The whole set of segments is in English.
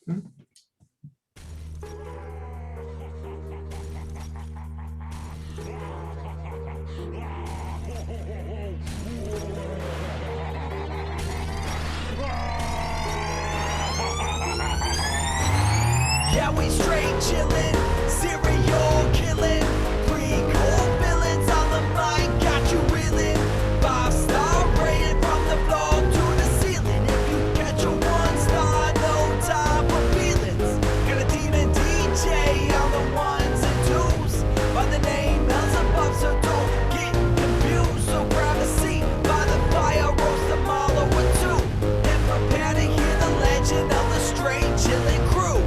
Yeah, we straight chillin', serial killing, pre-cold villains on the mic, got you reeling. 5-star rated from the floor to the ceiling. If you catch a 1-star, no time for feelings. Got a demon DJ on the ones and twos, by the name Beelzebub, so don't get confused. So grab a seat by the fire, roast them all over two, and prepare to hear the legend of the straight chillin' crew.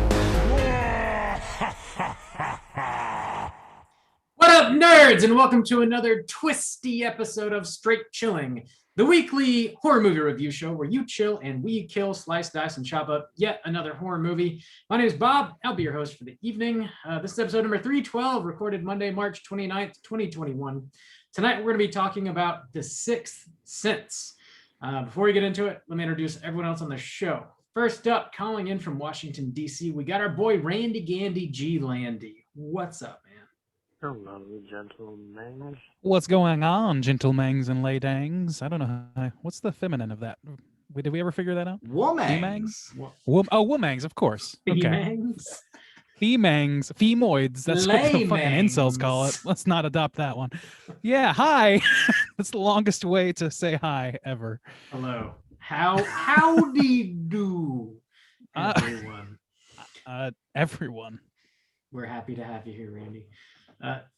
What up, nerds, and welcome to another twisty episode of Straight Chilling, the weekly horror movie review show where you chill and we kill, slice, dice, and chop up yet another horror movie. My name is Bob. I'll be your host for the evening. This is episode number 312, recorded Monday, March 29th, 2021. Tonight, we're going to be talking about The Sixth Sense. Before we get into it, let me introduce everyone else on the show. First up, calling in from Washington, D.C., we got our boy Randy Gandy G. Landy. What's up, man? Hello, gentlemen. What's going on, gentlemengs and ladydangs? I don't know. What's the feminine of that? Did we ever figure that out? Womangs. Womangs, of course. Okay. Femangs? Femangs. Femoids. That's what the fucking incels call it. Let's not adopt that one. Yeah, hi. That's the longest way to say hi ever. Hello. Howdy do, everyone. Everyone. We're happy to have you here, Randy.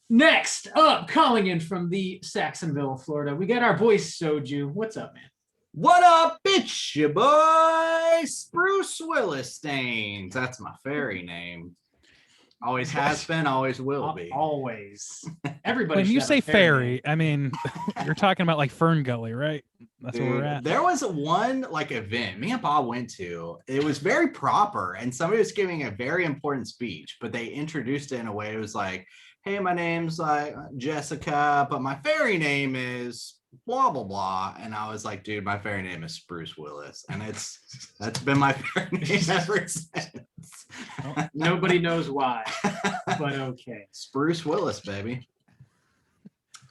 Next up, calling in from the Saxonville, Florida, we got our boy Soju. What's up, man? What up, bitch? Your boy Spruce Willistains. That's my fairy name. Always has been, always will be. Always. Everybody. When you say fairy, I mean, you're talking about like Fern Gully, right? That's Dude, where we're at. there was one like event me and Bob went to. It was very proper, and somebody was giving a very important speech, but they introduced it in a way it was like, hey, my name's like Jessica, but my fairy name is blah blah blah. And I was like, dude, my fairy name is Spruce Willis, and that's been my fairy name ever since. Nobody knows why, but okay. Spruce Willis, baby.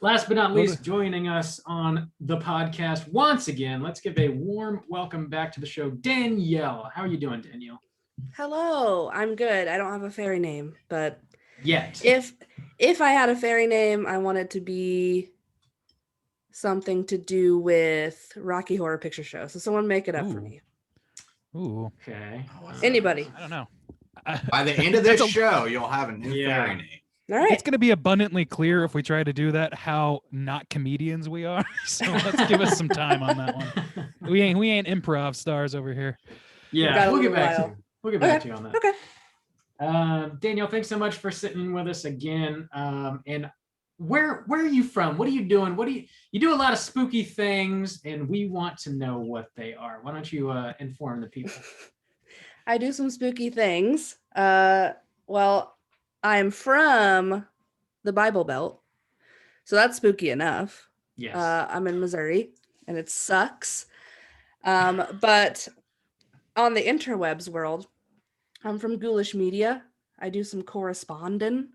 Last but not least, joining us on the podcast once again, let's give a warm welcome back to the show, Danielle. How are you doing, Danielle? Hello, I'm good. I don't have a fairy name, but Yet. if I had a fairy name, I want it to be something to do with Rocky Horror Picture Show. So someone make it up for me. Ooh. Okay. Anybody. I don't know. By the end of this show, you'll have a new fairy name. All right. It's going to be abundantly clear if we try to do that how not comedians we are. So let's give us some time on that one. We ain't improv stars over here. Yeah, a we'll get little back to while. you. We'll get back to you on that. Okay. Danielle, thanks so much for sitting with us again. And where are you from? What are you doing? You do a lot of spooky things, and we want to know what they are. Why don't you inform the people? I do some spooky things. Well, I'm from the Bible Belt, so that's spooky enough. Yes. I'm in Missouri, and it sucks. But on the interwebs world, I'm from Ghoulish Media. I do some corresponding.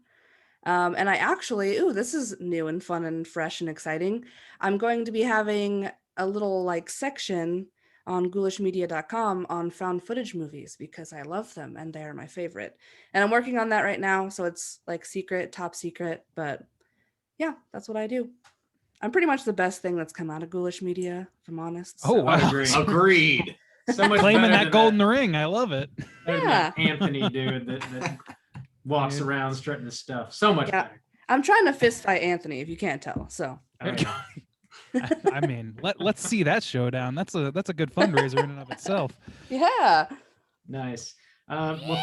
And I actually, this is new and fun and fresh and exciting. I'm going to be having a little like section on ghoulishmedia.com on found footage movies because I love them and they're my favorite. And I'm working on that right now. So it's like secret, top secret. But yeah, that's what I do. I'm pretty much the best thing that's come out of Ghoulish Media, if I'm honest. Oh, wow. Agreed. So much Claiming better that than golden ring. I love it. better than that Anthony dude that walks around strutting his stuff. So much better. I'm trying to fist fight Anthony, if you can't tell. So Oh, yeah. I mean, let's see that showdown. That's a good fundraiser in and of itself. yeah. Nice. Well,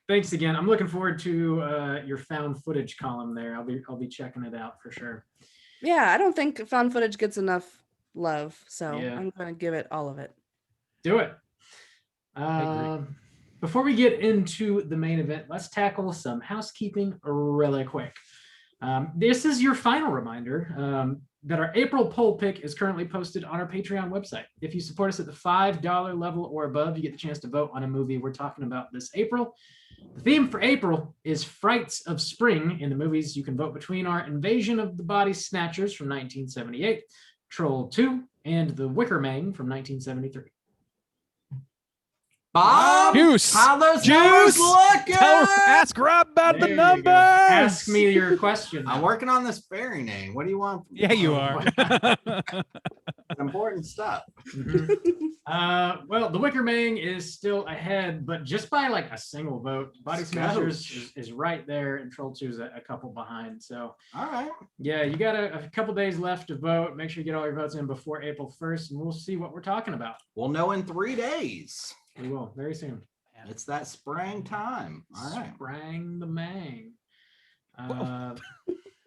thanks again. I'm looking forward to your found footage column there. I'll be checking it out for sure. Yeah, I don't think found footage gets enough love, so Yeah. I'm going to give it all of it. Do it. agree. Before we get into the main event, let's tackle some housekeeping really quick. This is your final reminder that our April poll pick is currently posted on our Patreon website. If you support us at the $5 level or above, you get the chance to vote on a movie we're talking about this April. The theme for April is Frights of Spring. In the movies you can vote between our Invasion of the Body Snatchers from 1978, Troll 2, and The Wicker Man from 1973. Bob, Juice. how those Juice. numbers looking? Ask Rob about There the you go. numbers. Ask me your question. I'm working on this fairy name. What do you want? from me? Yeah, you are. Important stuff. Mhm. Well, The Wicker Man is still ahead, but just by like a single vote. Body Smashers is right there, and Troll 2 is a couple behind. So All right. yeah, you got a couple days left to vote. Make sure you get all your votes in before April 1st, and we'll see what we're talking about. We'll know in 3 days. We will very soon. It's that spring time. All right. Sprang the Mang.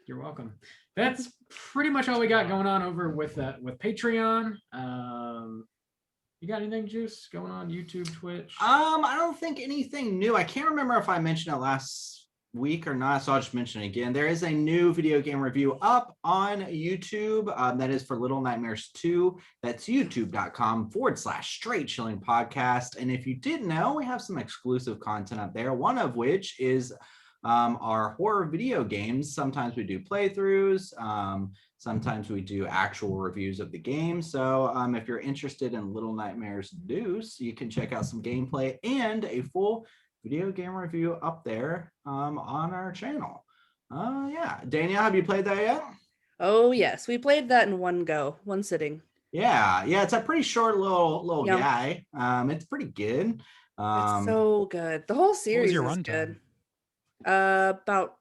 You're welcome. That's pretty much all we got going on over with Patreon. You got anything, Juice, going on YouTube, Twitch? I don't think anything new. I can't remember if I mentioned it last week or not, so I'll just mention it again. There is a new video game review up on YouTube. That is for Little Nightmares 2. That's youtube.com/straight chilling podcast. And if you didn't know, we have some exclusive content up there, one of which is our horror video games. Sometimes we do playthroughs. Sometimes we do actual reviews of the game. So if you're interested in Little Nightmares Deuce, you can check out some gameplay and a full video game review up there on our channel. Yeah, Danielle, have you played that yet? Oh yes, we played that in one go, one sitting. Yeah, it's a pretty short little Yep. guy. It's pretty good. It's so good. The whole series your is runtime? good. About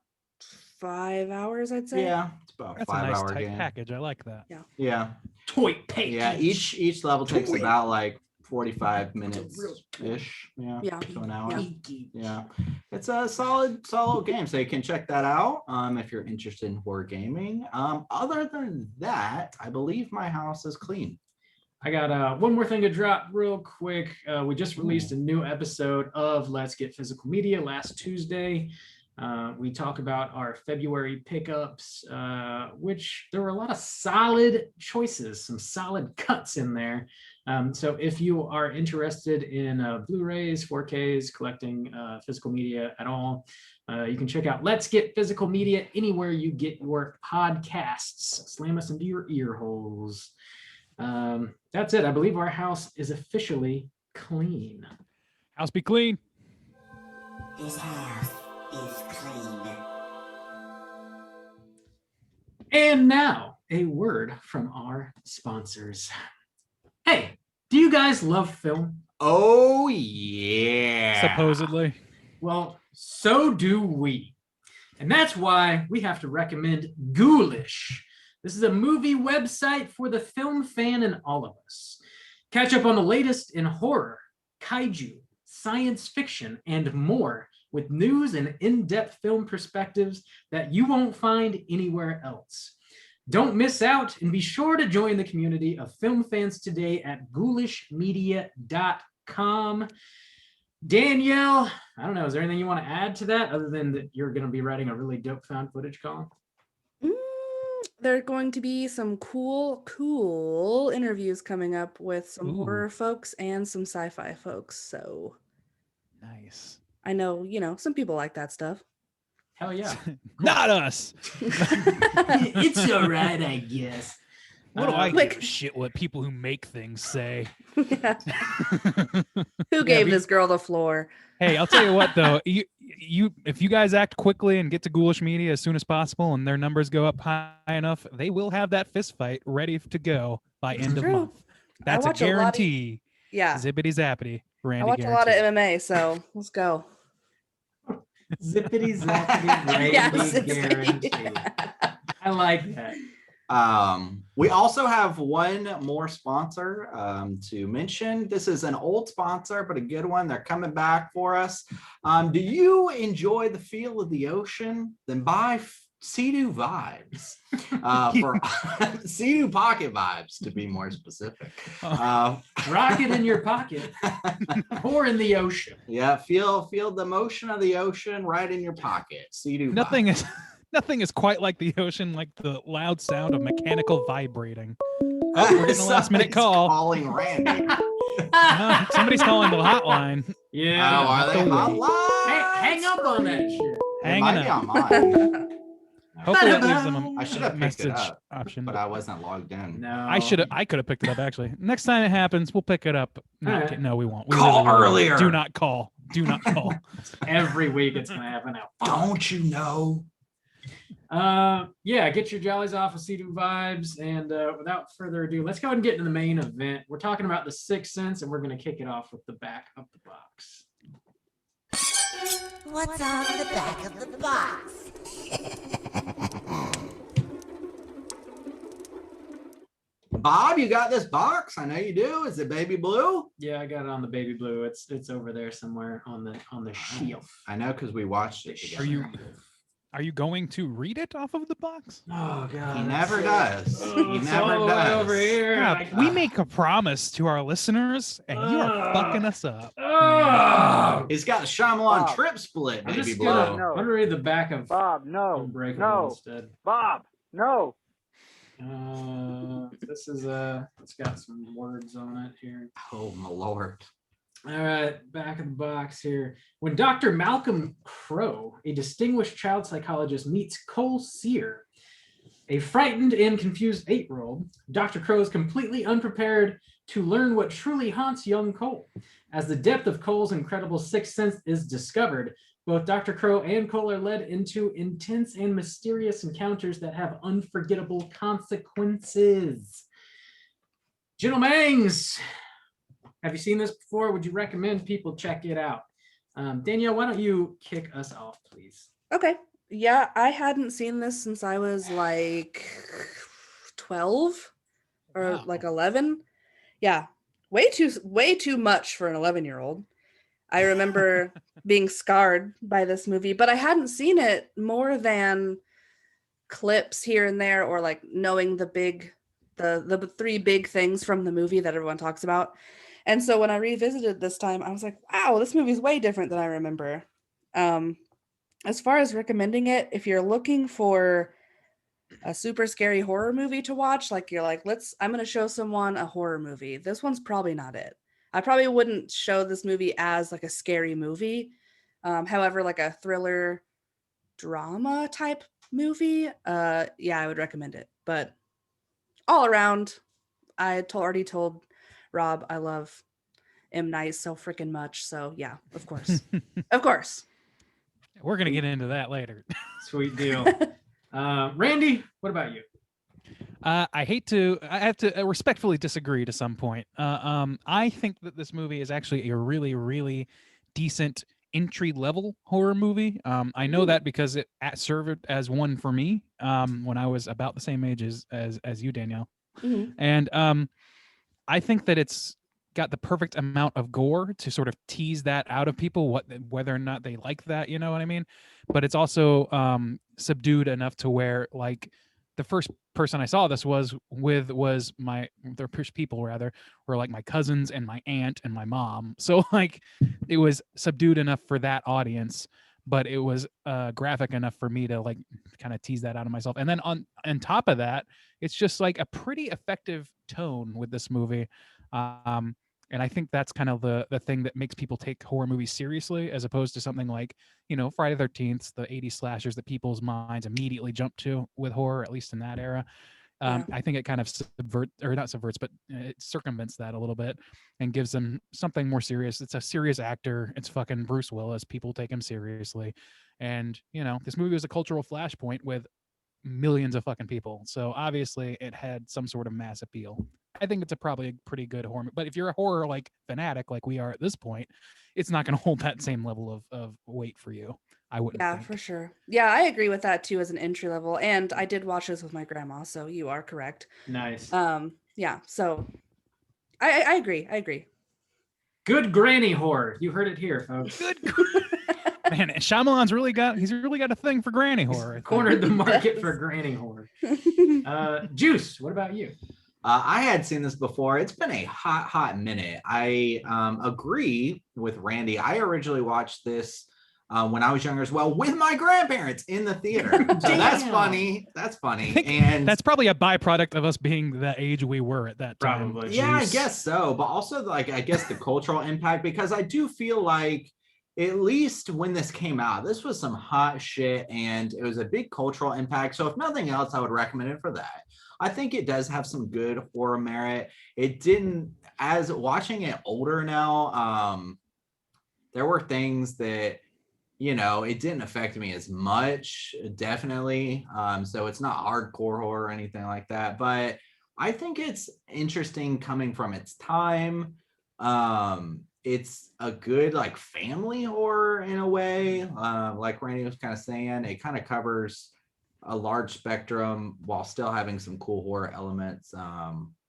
5 hours, I'd say. Yeah, it's about a That's a nice 5-hour tight game. package. I like that. Yeah, Toy package. yeah. Each level takes Toy. about like 45 It's a minutes real ish. Yeah, Yeah. to an hour. Yeah. Yeah, it's a solid game, so you can check that out if you're interested in horror gaming. Other than that, I believe my house is clean. I got one more thing to drop real quick. We just released a new episode of Let's Get Physical Media last Tuesday. We talk about our February pickups, which there were a lot of solid choices, some solid cuts in there. So if you are interested in Blu-rays, 4Ks, collecting physical media at all, you can check out Let's Get Physical Media anywhere you get your podcasts. Slam us into your ear holes. That's it. I believe our house is officially clean. House be clean. This house is clean. And now a word from our sponsors. Hey, do you guys love film? Oh yeah. Supposedly. Well, so do we. And that's why we have to recommend Ghoulish. This is a movie website for the film fan in all of us. Catch up on the latest in horror, kaiju, science fiction, and more with news and in-depth film perspectives that you won't find anywhere else. Don't miss out and be sure to join the community of film fans today at ghoulishmedia.com. Danielle, I don't know, is there anything you want to add to that other than that you're going to be writing a really dope found footage column? There are going to be some cool interviews coming up with some Ooh. horror folks and some sci-fi folks. So Nice. I know, some people like that stuff. Hell yeah. Not us. It's all right, I guess. What do I give Like- a shit what people who make things say? Yeah. Who gave we- this girl the floor? Hey, I'll tell you what though, you if you guys act quickly and get to Ghoulish Media as soon as possible and their numbers go up high enough, they will have that fist fight ready to go by end of True. month. That's a watch a lot of- guarantee. Yeah. Zippity zappity. Randy I watch a lot of guarantee. MMA, so let's go. Zippity zappity, Randy Yes, guarantee. I like that. We also have one more sponsor to mention. This is an old sponsor, but a good one. They're coming back for us. Do you enjoy the feel of the ocean? Then buy Sea-Doo Vibes for Sea-Doo Pocket Vibes, to be more specific. Rock it in your pocket or in the ocean. Yeah, feel the motion of the ocean right in your pocket. Sea-Doo Nothing Vibes. is Nothing is quite like the ocean, like the loud sound of mechanical vibrating. Oh, we're getting a last minute Somebody's call. calling Randy. Somebody's calling the hotline. Yeah. Oh, are they the way. hotline? Hang up on that shit. It Hanging might be up. on mine, Hopefully it leaves them a I should have picked message it up, option. but I wasn't logged in. No. I could have picked it up actually. Next time it happens, we'll pick it up. No, Alright. okay, no, we won't. We Call really won't. earlier. Do not call. Do not call. Every week it's gonna happen now. Don't you know? Yeah, get your jollies off of C2 Vibes. And without further ado, let's go ahead and get into the main event. We're talking about The Sixth Sense, and we're going to kick it off with the back of the box. What's on the back of the box? Bob, you got this box? I know you do. Is it baby blue? Yeah, I got it on the baby blue. It's over there somewhere on the shelf. I know because we watched it together. Are you going to read it off of the box? Oh god, He never does. He It's never all the way does. over here. Yeah, Like, we make a promise to our listeners, and you are fucking us up. He's got a Shyamalan Bob. trip split, I'm baby just blue. gonna, No. I'm gonna read the back of Bob, no. Unbreakable No. instead. Bob, no. This is it's got some words on it here. Oh my lord. All right, back of the box here. When Dr. Malcolm Crowe, a distinguished child psychologist, meets Cole Sear, a frightened and confused 8-year-old, Dr. Crowe is completely unprepared to learn what truly haunts young Cole. As the depth of Cole's incredible sixth sense is discovered, both Dr. Crowe and Cole are led into intense and mysterious encounters that have unforgettable consequences. Gentlemen's, have you seen this before? Would you recommend people check it out? Danielle, why don't you kick us off, please? Okay. Yeah, I hadn't seen this since I was like 12 or Wow. like 11. Yeah. Way too much for an 11-year-old. I remember being scarred by this movie, but I hadn't seen it more than clips here and there, or like knowing the three big things from the movie that everyone talks about. And so when I revisited this time, I was like, wow, this movie's way different than I remember. As far as recommending it, if you're looking for a super scary horror movie to watch, like you're like, I'm going to show someone a horror movie, this one's probably not it. I probably wouldn't show this movie as like a scary movie. However, like a thriller drama type movie, yeah, I would recommend it. But all around, I already told Rob I love M. Night so freaking much. So yeah, of course. Of course. We're gonna get into that later. Sweet deal. Randy, what about you? I have to respectfully disagree to some point. I think that this movie is actually a really, really decent entry level horror movie. I know that because it served as one for me when I was about the same age as you, Danielle. Mhm. And I think that it's got the perfect amount of gore to sort of tease that out of people, whether or not they like that, you know what I mean? But it's also subdued enough to where, like, the first person I saw this was the first people rather were like my cousins and my aunt and my mom. So like it was subdued enough for that audience, but it was graphic enough for me to like kind of tease that out of myself. And then on top of that, it's just like a pretty effective tone with this movie. And I think that's kind of the thing that makes people take horror movies seriously, as opposed to something like, you know, Friday the 13th, the 80s slashers that people's minds immediately jump to with horror, at least in that era. I think it kind of it circumvents that a little bit and gives them something more serious. It's a serious actor. It's fucking Bruce Willis. People take him seriously. And, you know, this movie was a cultural flashpoint with millions of fucking people. So obviously it had some sort of mass appeal. I think it's probably a pretty good horror. But if you're a horror like fanatic like we are at this point, it's not going to hold that same level of weight for you. I wouldn't. Yeah, think. for sure. Yeah, I agree with that too as an entry level. And I did watch this with my grandma, so you are correct. Nice. Yeah, so I agree. I agree. Good granny horror. You heard it here, folks. Good. Man, Shyamalan's really got a thing for granny horror. I think. Cornered the market for granny horror. Juice, what about you? I had seen this before. It's been a hot minute. I agree with Randy. I originally watched this when I was younger as well, with my grandparents in the theater. So that's Damn. funny. That's funny. I think And that's probably a byproduct of us being the age we were at that time. Probably. yeah, I Juice. guess so. But also, like, I guess the cultural impact, because I do feel like, at least when this came out, this was some hot shit and it was a big cultural impact. So, if nothing else, I would recommend it for that. I think it does have some good horror merit. It didn't, as watching it older now, there were things that, you know, it didn't affect me as much, definitely. So it's not hardcore horror or anything like that. But I think it's interesting coming from its time. It's a good like family horror in a way. Like Randy was kind of saying, it kind of covers a large spectrum while still having some cool horror elements.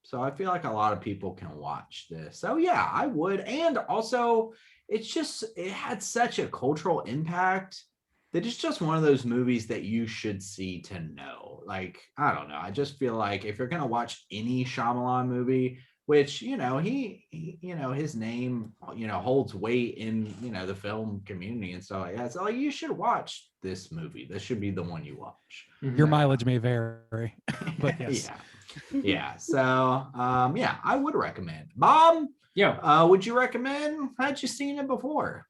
So I feel like a lot of people can watch this. So yeah, I would. And also, it had such a cultural impact that it's just one of those movies that you should see to know. Like, I don't know. I just feel like if you're gonna watch any Shyamalan movie, which, you know, he you know, his name, you know, holds weight in, you know, the film community and stuff like that. So like, you should watch this movie. This should be the one you watch. Your mileage may vary, but yes. Yeah. So yeah, I would recommend. Bob, would you recommend? Had you seen it before?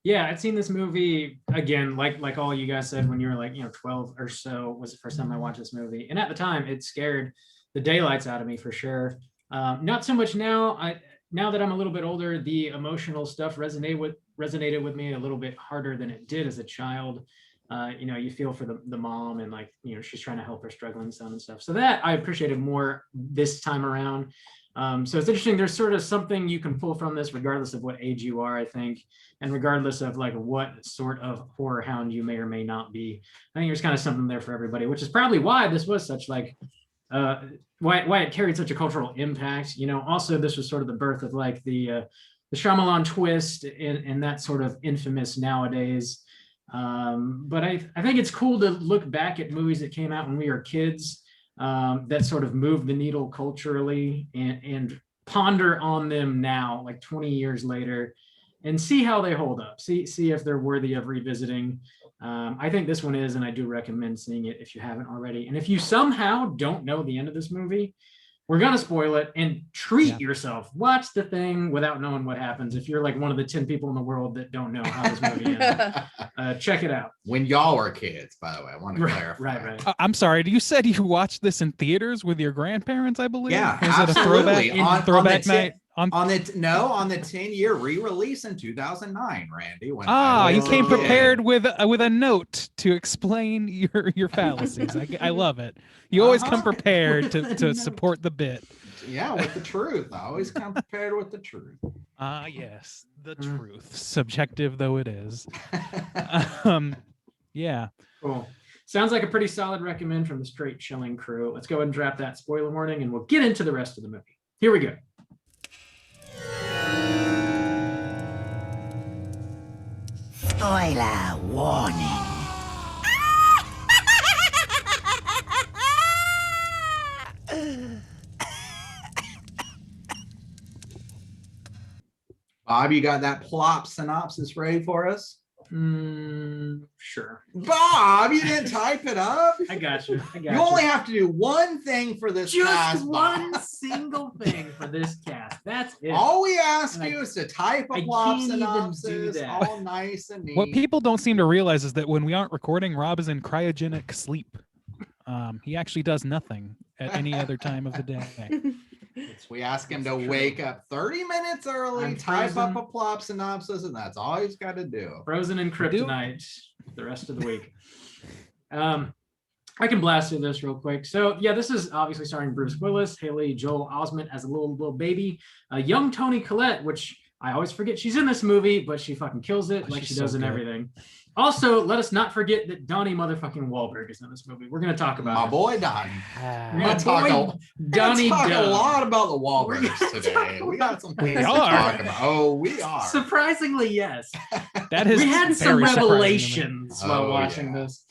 Yeah, I'd seen this movie again, like all you guys said, when you were like, you know, 12 or so was the first time I watched this movie. And at the time it scared the daylights out of me for sure. Not so much now. Now that I'm a little bit older, the emotional stuff resonated with me a little bit harder than it did as a child. You know, you feel for the mom and like, you know, she's trying to help her struggling son and stuff. So that I appreciated more this time around. So it's interesting. There's sort of something you can pull from this, regardless of what age you are, I think, and regardless of like what sort of horror hound you may or may not be. I think there's kind of something there for everybody, which is probably why this was such like, why it carried such a cultural impact. You know, also this was sort of the birth of like the Shyamalan twist and that sort of infamous nowadays. But I think it's cool to look back at movies that came out when we were kids, that sort of moved the needle culturally and ponder on them now, like 20 years later, and see how they hold up. See if they're worthy of revisiting. I think this one is, and I do recommend seeing it if you haven't already. And if you somehow don't know the end of this movie, we're going to spoil it, and treat yourself. Watch the thing without knowing what happens. If you're like one of the 10 people in the world that don't know how this movie ends, check it out. When y'all were kids, by the way, I want to clarify. Right. I'm sorry. You said you watched this in theaters with your grandparents, I believe. Yeah, Is it a absolutely. throwback night? On the 10-year re-release in 2009, Randy. When you came prepared with a note to explain your fallacies. I love it. You always come prepared to support the bit. Yeah, with the truth. I always come prepared with the truth. Yes, the truth, subjective though it is. Yeah. Cool. Sounds like a pretty solid recommend from the Straight Chilling crew. Let's go ahead and drop that spoiler warning, and we'll get into the rest of the movie. Here we go. Spoiler warning. Bob, you got that plot synopsis ready for us? Sure. Bob, you didn't type it up? I got you. You only have to do one thing for this just cast, one Bob. single thing for this cast. That's it. All we ask And you is to type a I plot can't even do synopsis, that. all nice and neat. What people don't seem to realize is that when we aren't recording, Rob is in cryogenic sleep. He actually does nothing at any other time of the day. We ask him to That's true. wake up 30 minutes early, I'm type frozen. up a plot synopsis, and that's all he's got to do. Frozen in kryptonite the rest of the week. I can blast through this real quick. So yeah, this is obviously starring Bruce Willis, Haley Joel Osment as a little baby, young Toni Collette, which I always forget she's in this movie, but she fucking kills it like she's she so does in good. everything. Also, let us not forget that Donnie motherfucking Wahlberg is in this movie. We're gonna talk about My it. boy Donnie. Yeah, We're gonna talk, boy, Donnie Donnie talk a Dove. lot about the We're Wahlbergs gonna today. We got some things to are. talk about. Oh, we are. Surprisingly, yes. That is We had some very surprising to me. revelations while Oh, watching yeah. this.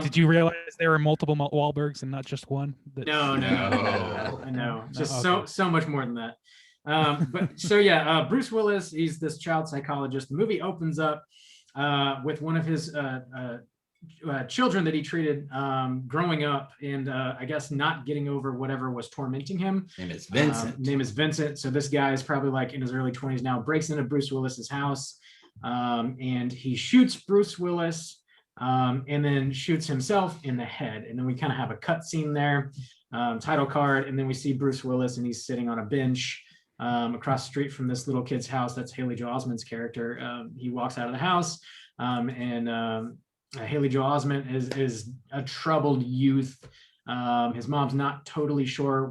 Did you realize there were multiple Wahlbergs and not just one? No. No. I know. Just okay. so much more than that. But so yeah, Bruce Willis, he's this child psychologist. The movie opens up with one of his children that he treated growing up, and I guess not getting over whatever was tormenting him. Name is Vincent. Name is Vincent. So this guy is probably like in his early 20s now, breaks into Bruce Willis's house, and he shoots Bruce Willis, and then shoots himself in the head. And then we kind of have a cut scene there, title card, and then we see Bruce Willis, and he's sitting on a bench across the street from this little kid's house. That's Haley Joel Osment's character. He walks out of the house, and Haley Joel Osment is a troubled youth. His mom's not totally sure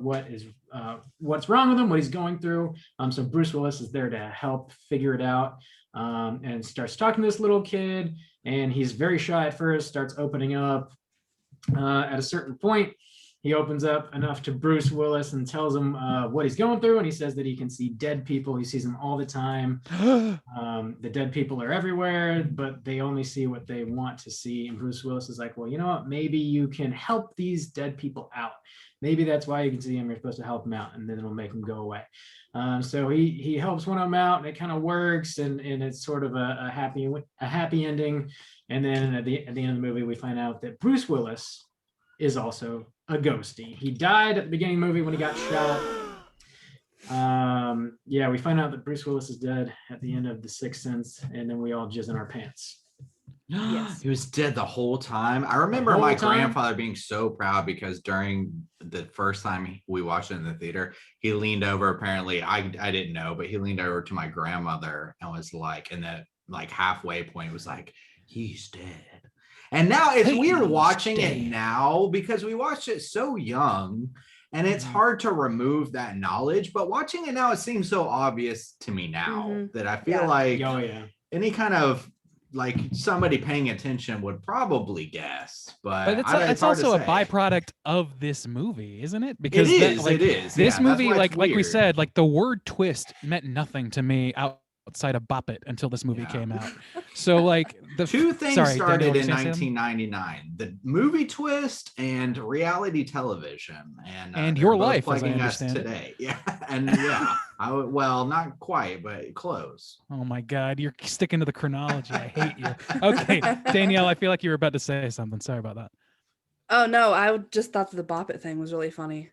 what's wrong with him, what he's going through. So Bruce Willis is there to help figure it out, and starts talking to this little kid. And he's very shy at first, starts opening up. At a certain point, he opens up enough to Bruce Willis and tells him what he's going through. And he says that he can see dead people. He sees them all the time. The dead people are everywhere, but they only see what they want to see. And Bruce Willis is like, well, you know what? Maybe you can help these dead people out. Maybe that's why you can see them. You're supposed to help them out, and then it'll make them go away. So he helps one of them out, and it kind of works, and it's sort of a happy ending. And then at the end of the movie, we find out that Bruce Willis is also a ghosty. He died at the beginning of the movie when he got shot. Yeah, we find out that Bruce Willis is dead at the end of The Sixth Sense, and then we all jizz in our pants. Yes. He was dead the whole time. I remember whole my time? grandfather being so proud because during the first time we watched it in the theater, he leaned over. Apparently, I didn't know, but he leaned over to my grandmother and was like, in the like halfway point, was like, "He's dead." And now it's weird watching it now because we watched it so young, and it's hard to remove that knowledge. But watching it now, it seems so obvious to me now that I feel like Oh yeah. any kind of like somebody paying attention would probably guess, but But it's it's hard also to a say. byproduct of this movie, isn't it? Because It that- is. like, It is. This Yeah, movie, that's why it's like we weird. said, like the word twist meant nothing to me outside of Bop It until this movie Yeah. came out. So like the Two things sorry, started Daniel, in were you saying something? 1999: the movie twist and reality television, and And they're your both life, as I plaguing us understand it. today. Yeah, and yeah, well, not quite, but close. Oh my God, you're sticking to the chronology. I hate you. Okay, Danielle, I feel like you were about to say something. Sorry about that. Oh no, I just thought the Bop It thing was really funny.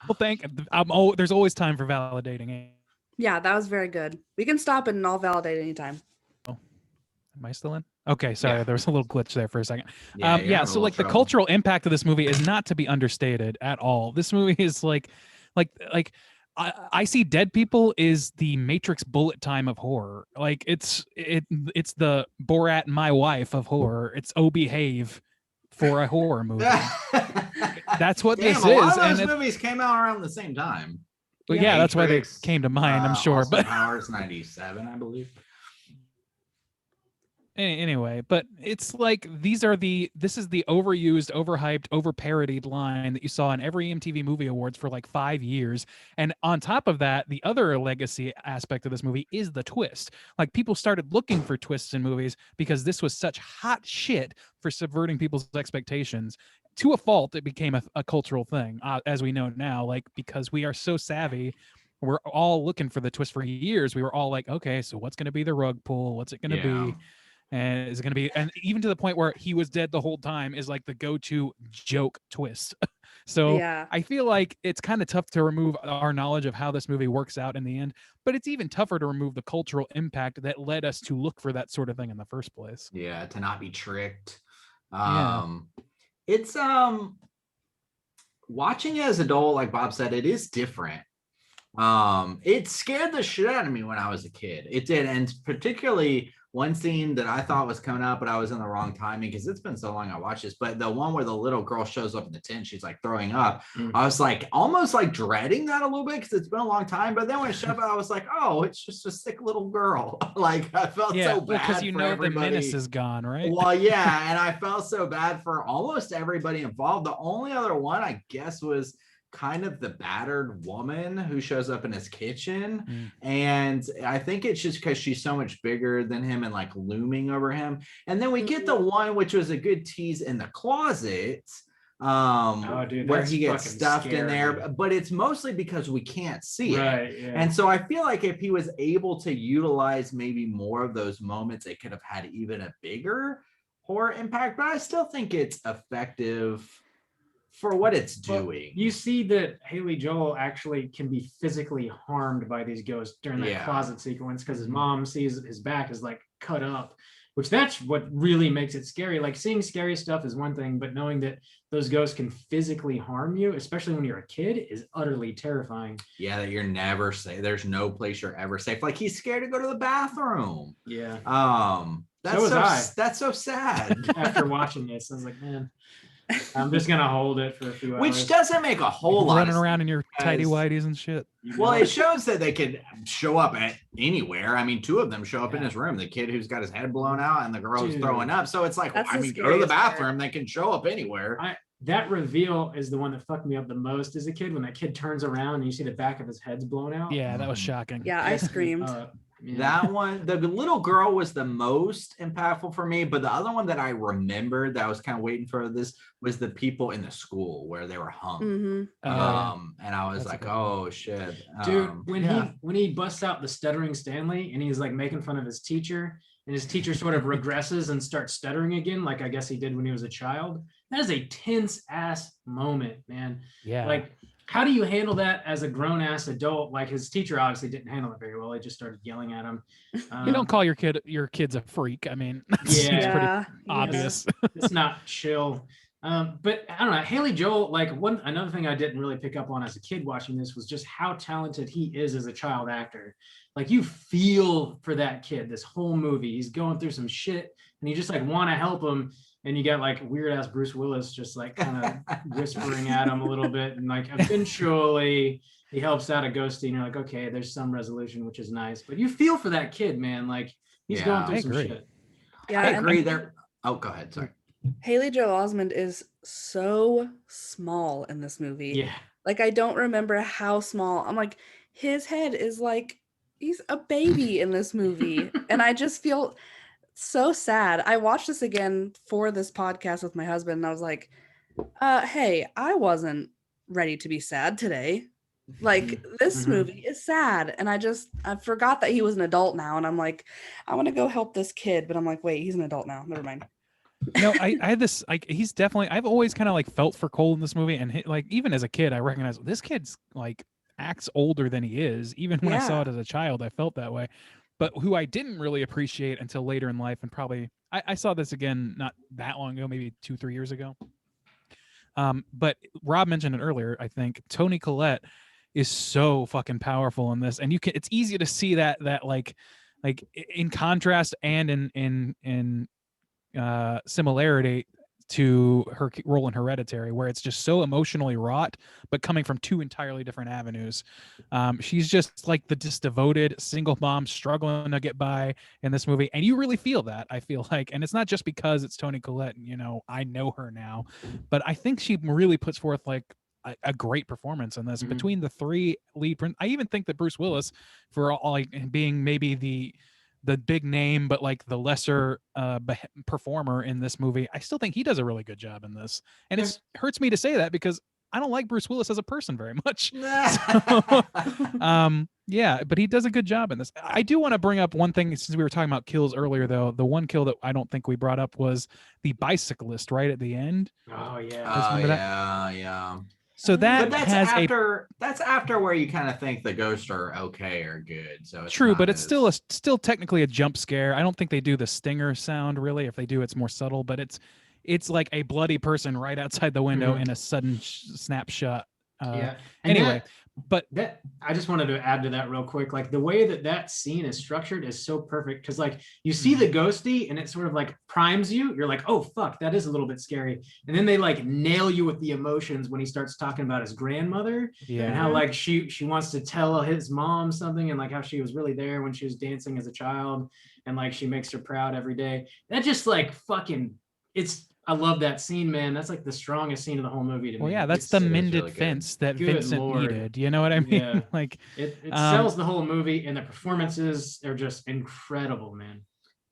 Well, there's always time for validating it. Yeah, that was very good. We can stop it and I'll validate anytime. Am I still in? Okay, sorry, Yeah. there was a little glitch there for a second. you're having a So little like the trouble. cultural impact of this movie is not to be understated at all. This movie is like I see dead people is the Matrix bullet time of horror. Like it's the Borat My Wife of horror. It's Oh Behave for a horror movie. That's what Damn, this a lot is, of and those movies came out around the same time. but yeah, that's why they Matrix, came to mind. I'm sure, Austin but Powers 97, I believe. Anyway, but it's like this is the overused, overhyped, overparodied line that you saw in every MTV Movie Awards for like 5 years. And on top of that, the other legacy aspect of this movie is the twist. Like people started looking for twists in movies because this was such hot shit for subverting people's expectations. To a fault, it became a cultural thing, as we know now, like because we are so savvy. We're all looking for the twist for years. We were all like, okay, so what's going to be the rug pull? What's it going to be? And is it going to be, and even to the point where he was dead the whole time is like the go-to joke twist. So Yeah. I feel like it's kind of tough to remove our knowledge of how this movie works out in the end, but it's even tougher to remove the cultural impact that led us to look for that sort of thing in the first place. Yeah, to not be tricked. Yeah. It's watching it as an adult, like Bob said, it is different. It scared the shit out of me when I was a kid. It did, and particularly one scene that I thought was coming up, but I was in the wrong timing because it's been so long I watched this. But the one where the little girl shows up in the tent, she's like throwing up. I was like almost like dreading that a little bit because it's been a long time. But then when it showed up, I was like, oh, it's just a sick little girl. Like I felt so bad because you for know everybody. the menace is gone, right? Well, yeah, and I felt so bad for almost everybody involved. The only other one, I guess, was kind of the battered woman who shows up in his kitchen. And I think it's just because she's so much bigger than him and like looming over him. And then we get the one which was a good tease in the closet dude, where that's he gets fucking stuffed in there, scary. but it's mostly because we can't see it. Right. Yeah. And so I feel like if he was able to utilize maybe more of those moments, it could have had even a bigger horror impact. But I still think it's effective for what it's Well, doing. you see that Haley Joel actually can be physically harmed by these ghosts during that Yeah. closet sequence because his mom sees his back is like cut up, which that's what really makes it scary. Like seeing scary stuff is one thing, but knowing that those ghosts can physically harm you, especially when you're a kid, is utterly terrifying. Yeah, that you're never safe. There's no place you're ever safe. Like he's scared to go to the bathroom. Yeah. That's So was I. That's so sad. After watching this, I was like, man, I'm just gonna hold it for a few hours. Which doesn't make a whole lot running of around in your tidy because- whities and shit. You Well, know? it shows that they could show up at anywhere. I mean, 2 of them show up in his room. The kid who's got his head blown out and the girl who's Dude. throwing up. So it's like, That's I the mean, go to the scariest part. bathroom. They can show up anywhere. That reveal is the one that fucked me up the most as a kid when that kid turns around and you see the back of his head's blown out. Yeah, that was shocking. Yeah, I screamed. Yeah. That one, the little girl was the most impactful for me. But the other one that I remembered that I was kind of waiting for this was the people in the school where they were hung. Hmm. And I was That's a like, good oh shit. Dude, when yeah. he busts out the stuttering Stanley and he's like making fun of his teacher, and his teacher sort of regresses and starts stuttering again, like I guess he did when he was a child. That is a tense ass moment, man. Yeah. Like, how do you handle that as a grown ass adult? Like his teacher obviously didn't handle it very well. He just started yelling at him. you don't call your kid's a freak. I mean, that's Yeah. it's pretty Yeah. obvious. It's not chill. But I don't know. Haley Joel, like another thing I didn't really pick up on as a kid watching this was just how talented he is as a child actor. Like you feel for that kid this whole movie. He's going through some shit and you just like want to help him. And you got like weird ass Bruce Willis just like kind of whispering at him a little bit. And like eventually he helps out a ghosty and you're like, okay, there's some resolution, which is nice. But you feel for that kid, man. Like he's Yeah, going I through some agree. shit. Yeah, I and agree there. Oh, go ahead. Sorry. Haley Joel Osment is so small in this movie. Yeah. Like I don't remember how small. I'm like, his head is like he's a baby in this movie. And I just feel so sad. I watched this again for this podcast with my husband, and I was like, hey, I wasn't ready to be sad today. Like this Mhm. movie is sad. And I forgot that he was an adult now. And I'm like, I want to go help this kid. But I'm like, wait, he's an adult now. Never mind. No, I had this like he's definitely I've always kind of like felt for Cole in this movie, and like even as a kid I recognized this kid's like acts older than he is. Even when I saw Yeah. it as a child I felt that way. But who I didn't really appreciate until later in life, and probably I saw this again not that long ago, maybe 2-3 years ago. But Rob mentioned it earlier. I think Toni Collette is so fucking powerful in this, and it's easy to see that like in contrast and in similarity to her role in Hereditary, where it's just so emotionally wrought, but coming from 2 entirely different avenues. She's just like the devoted single mom struggling to get by in this movie, and you really feel that. I feel like, and it's not just because it's Toni Collette. You know, I know her now, but I think she really puts forth like a great performance in this. Mhm. Between the 3 lead, I even think that Bruce Willis, for all like being maybe the big name, but like the lesser performer in this movie, I still think he does a really good job in this. And it hurts me to say that because I don't like Bruce Willis as a person very much. Yeah, but he does a good job in this. I do want to bring up one thing since we were talking about kills earlier, though. The one kill that I don't think we brought up was the bicyclist right at the end. Oh yeah. Oh remember that? yeah. So that But has that's after where you kind of think the ghosts are okay or good. So it's true, not but it's as- still technically a jump scare. I don't think they do the stinger sound really. If they do, it's more subtle, but it's like a bloody person right outside the window Mhm. in a sudden snapshot. Yeah. And Anyway, but that I just wanted to add to that real quick. Like the way that scene is structured is so perfect because like you see the ghosty and it sort of like primes you. You're like, oh fuck, that is a little bit scary. And then they like nail you with the emotions when he starts talking about his grandmother and yeah, how like she wants to tell his mom something and like how she was really there when she was dancing as a child and like she makes her proud every day. That just like fucking I love that scene, man. That's like the strongest scene of the whole movie to well, me. yeah, that's It's- the is mended really good. fence that Good Vincent Lord. needed. You know what I mean? Yeah. Like It Um, sells the whole movie, and the performances are just incredible, man.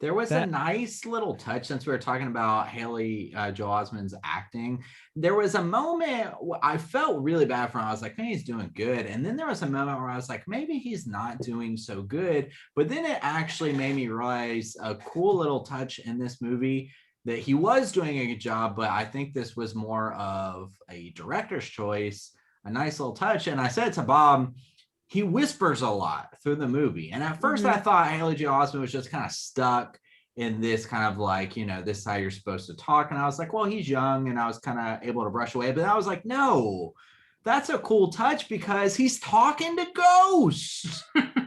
There was a That- nice little touch since we were talking about Haley Joel Osment's acting. There was a moment I felt really bad for him. I was like, man, he's doing good. And then there was a moment where I was like, maybe he's not doing so good. But then it actually made me realize a cool little touch in this movie that he was doing a good job. But I think this was more of a director's choice, a nice little touch. And I said to Bob, he whispers a lot through the movie. And at first I thought Haley Joel Osment was just kind of stuck in this kind of like, you know, this is how you're supposed to talk. And I was like, well, he's young. And I was kind of able to brush away. But I was like, no, that's a cool touch because he's talking to ghosts.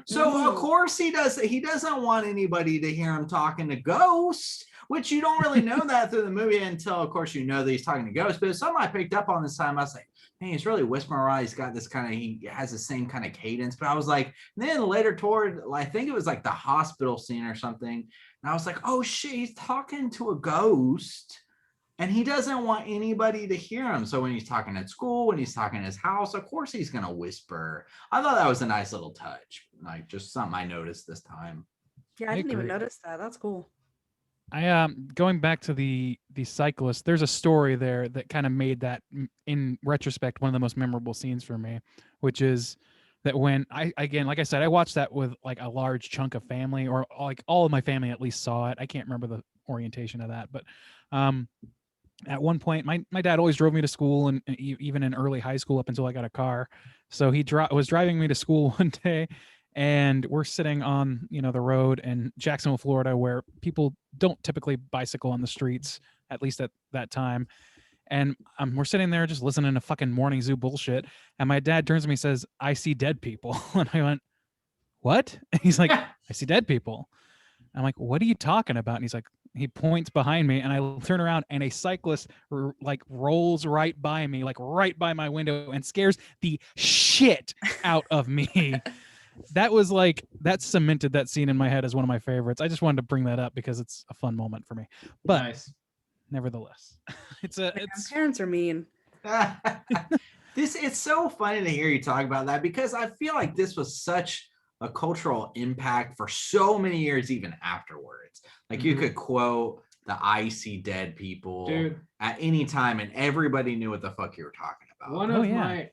So of course he doesn't want anybody to hear him talking to ghosts, which you don't really know that through the movie until of course you know that he's talking to ghosts. But something I picked up on this time, I was like, man, he's really whispering around. He's got this kind of, he has the same kind of cadence. But I was like, then later toward, I think it was like the hospital scene or something. And I was like, oh shit, he's talking to a ghost and he doesn't want anybody to hear him. So when he's talking at school, when he's talking in his house, of course he's going to whisper. I thought that was a nice little touch. Like just something I noticed this time. Yeah, I I didn't even agree. notice that. That's cool. I going back to the cyclist, there's a story there that kind of made that in retrospect one of the most memorable scenes for me, which is that when again, like I said, I watched that with like a large chunk of family, or like all of my family at least saw it. I can't remember the orientation of that, but at one point my dad always drove me to school, and even in early high school up until I got a car. So he was driving me to school one day, and we're sitting on the road in Jacksonville, Florida, where people don't typically bicycle on the streets, at least at that time. And we're sitting there just listening to fucking morning zoo bullshit, and my dad turns to me and says, "I see dead people." And I went, "What?" And he's like, "I see dead people." I'm like, "What are you talking about?" And he's like, he points behind me, and I turn around, and a cyclist like rolls right by me, like right by my window, and scares the shit out of me. That was like, that cemented that scene in my head as one of my favorites. I just wanted to bring that up because it's a fun moment for me. But Nice. nevertheless, it's Parents are mean. It's so funny to hear you talk about that because I feel like this was such a cultural impact for so many years, even afterwards. Like you could quote the "I see dead people" Dude. at any time, and everybody knew what the fuck you were talking about.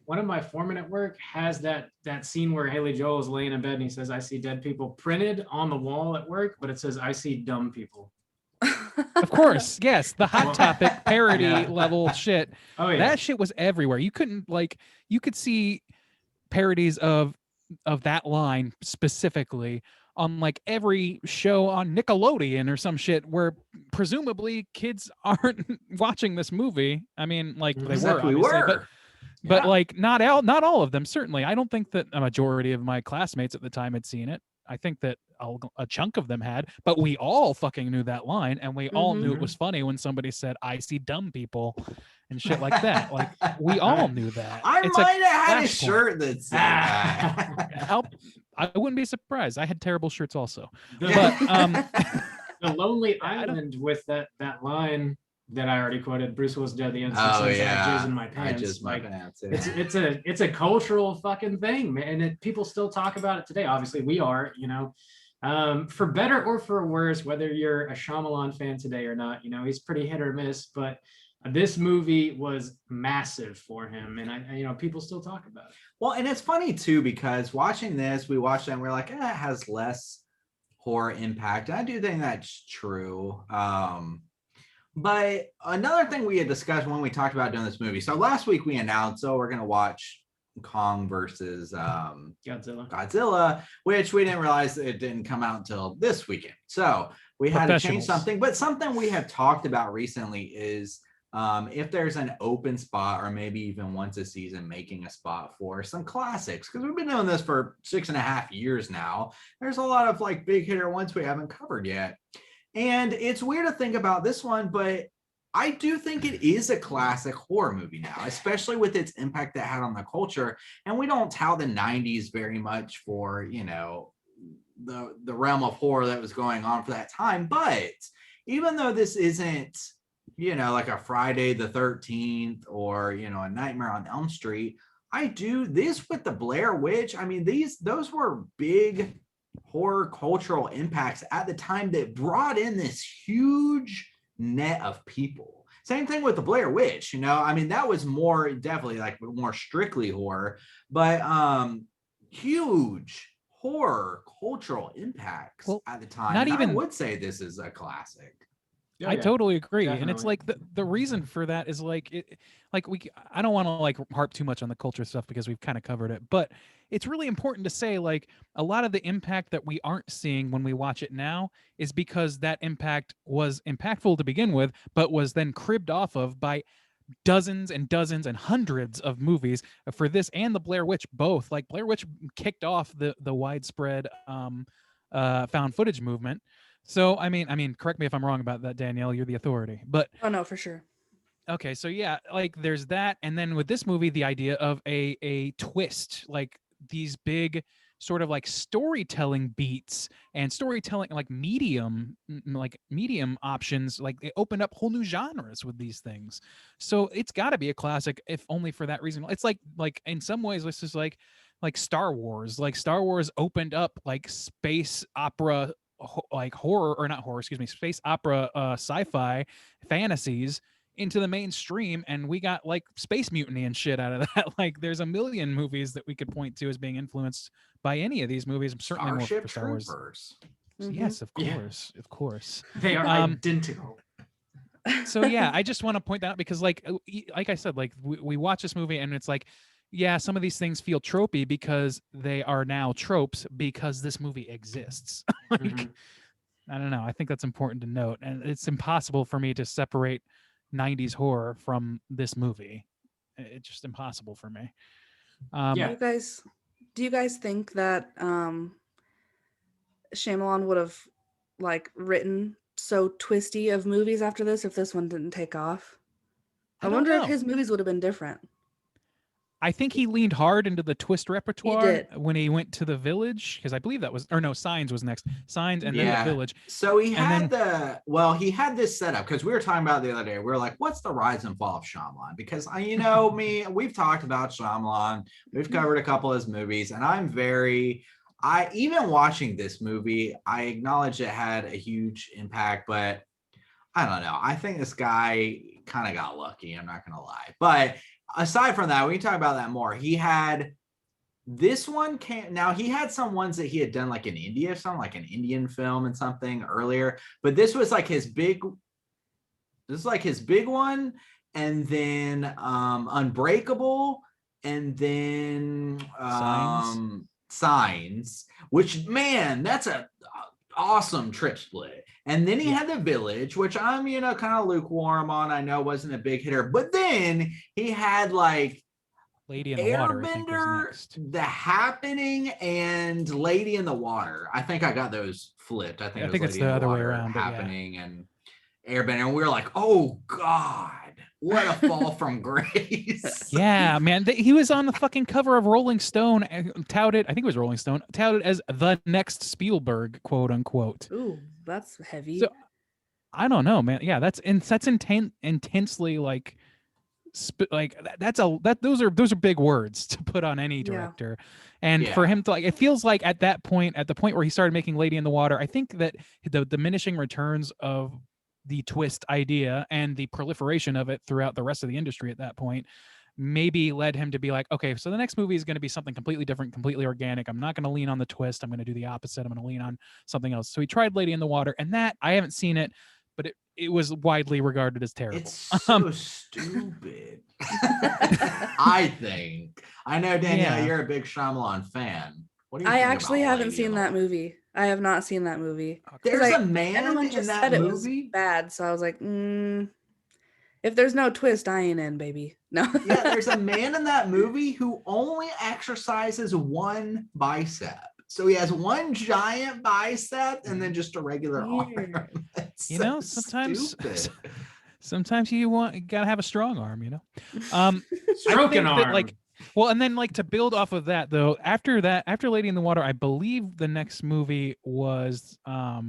One of my foremen at work has that scene where Haley Joel is laying in bed and he says, "I see dead people," printed on the wall at work, but it says, "I see dumb people." of course, yes, the Hot Topic parody level shit. Oh yeah. That shit was everywhere. You could see parodies of that line specifically on like every show on Nickelodeon or some shit, where presumably kids aren't watching this movie. I mean, like they Except were, we obviously, were. but Yeah. like not all of them. Certainly, I don't think that a majority of my classmates at the time had seen it. I think that a chunk of them had, but we all fucking knew that line, and we all knew it was funny when somebody said, "I see dumb people," and shit like that. Like we all knew that. I It's a might have had a flashpoint. shirt that said that. I wouldn't be surprised. I had terrible shirts also. The, But the Lonely I don't- Island with that line that I already quoted, Bruce Willis dead the instant Oh says, "I yeah, jizz in my I pants." just my Like, pants. it's a cultural fucking thing, man, and people still talk about it today. Obviously, we are, for better or for worse, whether you're a Shyamalan fan today or not, he's pretty hit or miss, but this movie was massive for him, and people still talk about it. Well, and it's funny too because watching this, we watched it and we're like, it has less horror impact. And I do think that's true. But another thing we had discussed when we talked about doing this movie. So last week we announced, we're going to watch Kong versus Godzilla, which we didn't realize it didn't come out until this weekend. So we had to change something. But something we have talked about recently is if there's an open spot, or maybe even once a season, making a spot for some classics, because we've been doing this for 6.5 years now. There's a lot of like big hitter ones we haven't covered yet. And it's weird to think about this one, but I do think it is a classic horror movie now, especially with its impact that it had on the culture. And we don't tout the 90s very much for, the realm of horror that was going on for that time. But even though this isn't, like a Friday the 13th or, a Nightmare on Elm Street, I do this with the Blair Witch. I mean, those were big horror cultural impacts at the time that brought in this huge net of people. Same thing with the Blair Witch, I mean, that was more definitely like more strictly horror, but huge horror cultural impacts Well, at the time. not And I even- would say this is a classic. Oh, I yeah. totally agree, and it's definitely. like the reason for that is like I don't want to like harp too much on the culture stuff because we've kind of covered it, but it's really important to say like a lot of the impact that we aren't seeing when we watch it now is because that impact was impactful to begin with, but was then cribbed off of by dozens and dozens and hundreds of movies for this and the Blair Witch both. Like Blair Witch kicked off the widespread found footage movement. So I mean, correct me if I'm wrong about that, Danielle. You're the authority. But Oh no, for sure. okay, so yeah, like there's that, and then with this movie, the idea of a twist, like these big sort of like storytelling beats and storytelling like medium options, like they opened up whole new genres with these things. So it's got to be a classic, if only for that reason. It's like in some ways, this is like Star Wars. Like Star Wars opened up like space opera like horror, or not horror, excuse me, space opera sci-fi fantasies into the mainstream, and we got like Space Mutiny and shit out of that. Like there's a million movies that we could point to as being influenced by any of these movies. Certainly more Starship for Star Wars. Troopers. Mhm. Yes, of Yeah. course, of course. They are identical. So yeah, I just want to point that out because like I said, like we watch this movie and it's like, yeah, some of these things feel tropey because they are now tropes because this movie exists. Like, Mhm. I don't know. I think that's important to note, and it's impossible for me to separate 90s horror from this movie. It's just impossible for me. Yeah. Do you guys think that Shyamalan would have like written so twisty of movies after this if this one didn't take off? I don't wonder if know. his movies would have been different. I think he leaned hard into the twist repertoire did. when he went to The Village, because I believe that was, or no, Signs was next. Signs and then Yeah. The Village. So he And had he had this setup because we were talking about it the other day. We were like, what's the rise and fall of Shyamalan? Because we've talked about Shyamalan. We've covered a couple of his movies, and even watching this movie, I acknowledge it had a huge impact, but I don't know. I think this guy kind of got lucky. I'm not going to lie. But aside from that, we can talk about that more. He had this one now he had some ones that he had done like in India, something like an Indian film and something earlier, but this was like his big one, and then Unbreakable, and then Signs, which, man, that's a awesome trip split. And then he had The Village, which I'm kind of lukewarm on. I know wasn't a big hitter, but then he had like Lady in the Water, I think, was Airbender, next. The Happening, and Lady in the Water. I think I got those flipped. I think it was it's Lady the in other way Water, around, but yeah. Happening, and Airbender. And we were like, oh God, what a fall from grace. Yeah, man. He was on the fucking cover of Rolling Stone, touted, I think it was Rolling Stone, touted as the next Spielberg, quote unquote. Ooh, that's heavy. So, I don't know, man. Yeah, that's intensely like those are big words to put on any director. And for him to like, it feels like at the point where he started making Lady in the Water, I think that the diminishing returns of the twist idea and the proliferation of it throughout the rest of the industry at that point maybe led him to be like, okay, so the next movie is going to be something completely different, completely organic. I'm not going to lean on the twist. I'm going to do the opposite. I'm going to lean on something else. So he tried Lady in the Water, and that, I haven't seen it, but it was widely regarded as terrible. It's so stupid. I think. I know, Danielle, you're a big Shyamalan fan. What do you I think actually about haven't Lady seen in the that Water? movie. I have not seen that movie. There's Like, a man everyone in just that said it was movie. bad, so I was like, if there's no twist, I ain't in, baby. No. Yeah, there's a man in that movie who only exercises one bicep. So he has one giant bicep and then just a regular Weird. arm. It's You know, so sometimes stupid. sometimes you gotta have a strong arm, I Stroking think that, arm. like, well, and then like to build off of that though, after Lady in the Water, I believe the next movie was what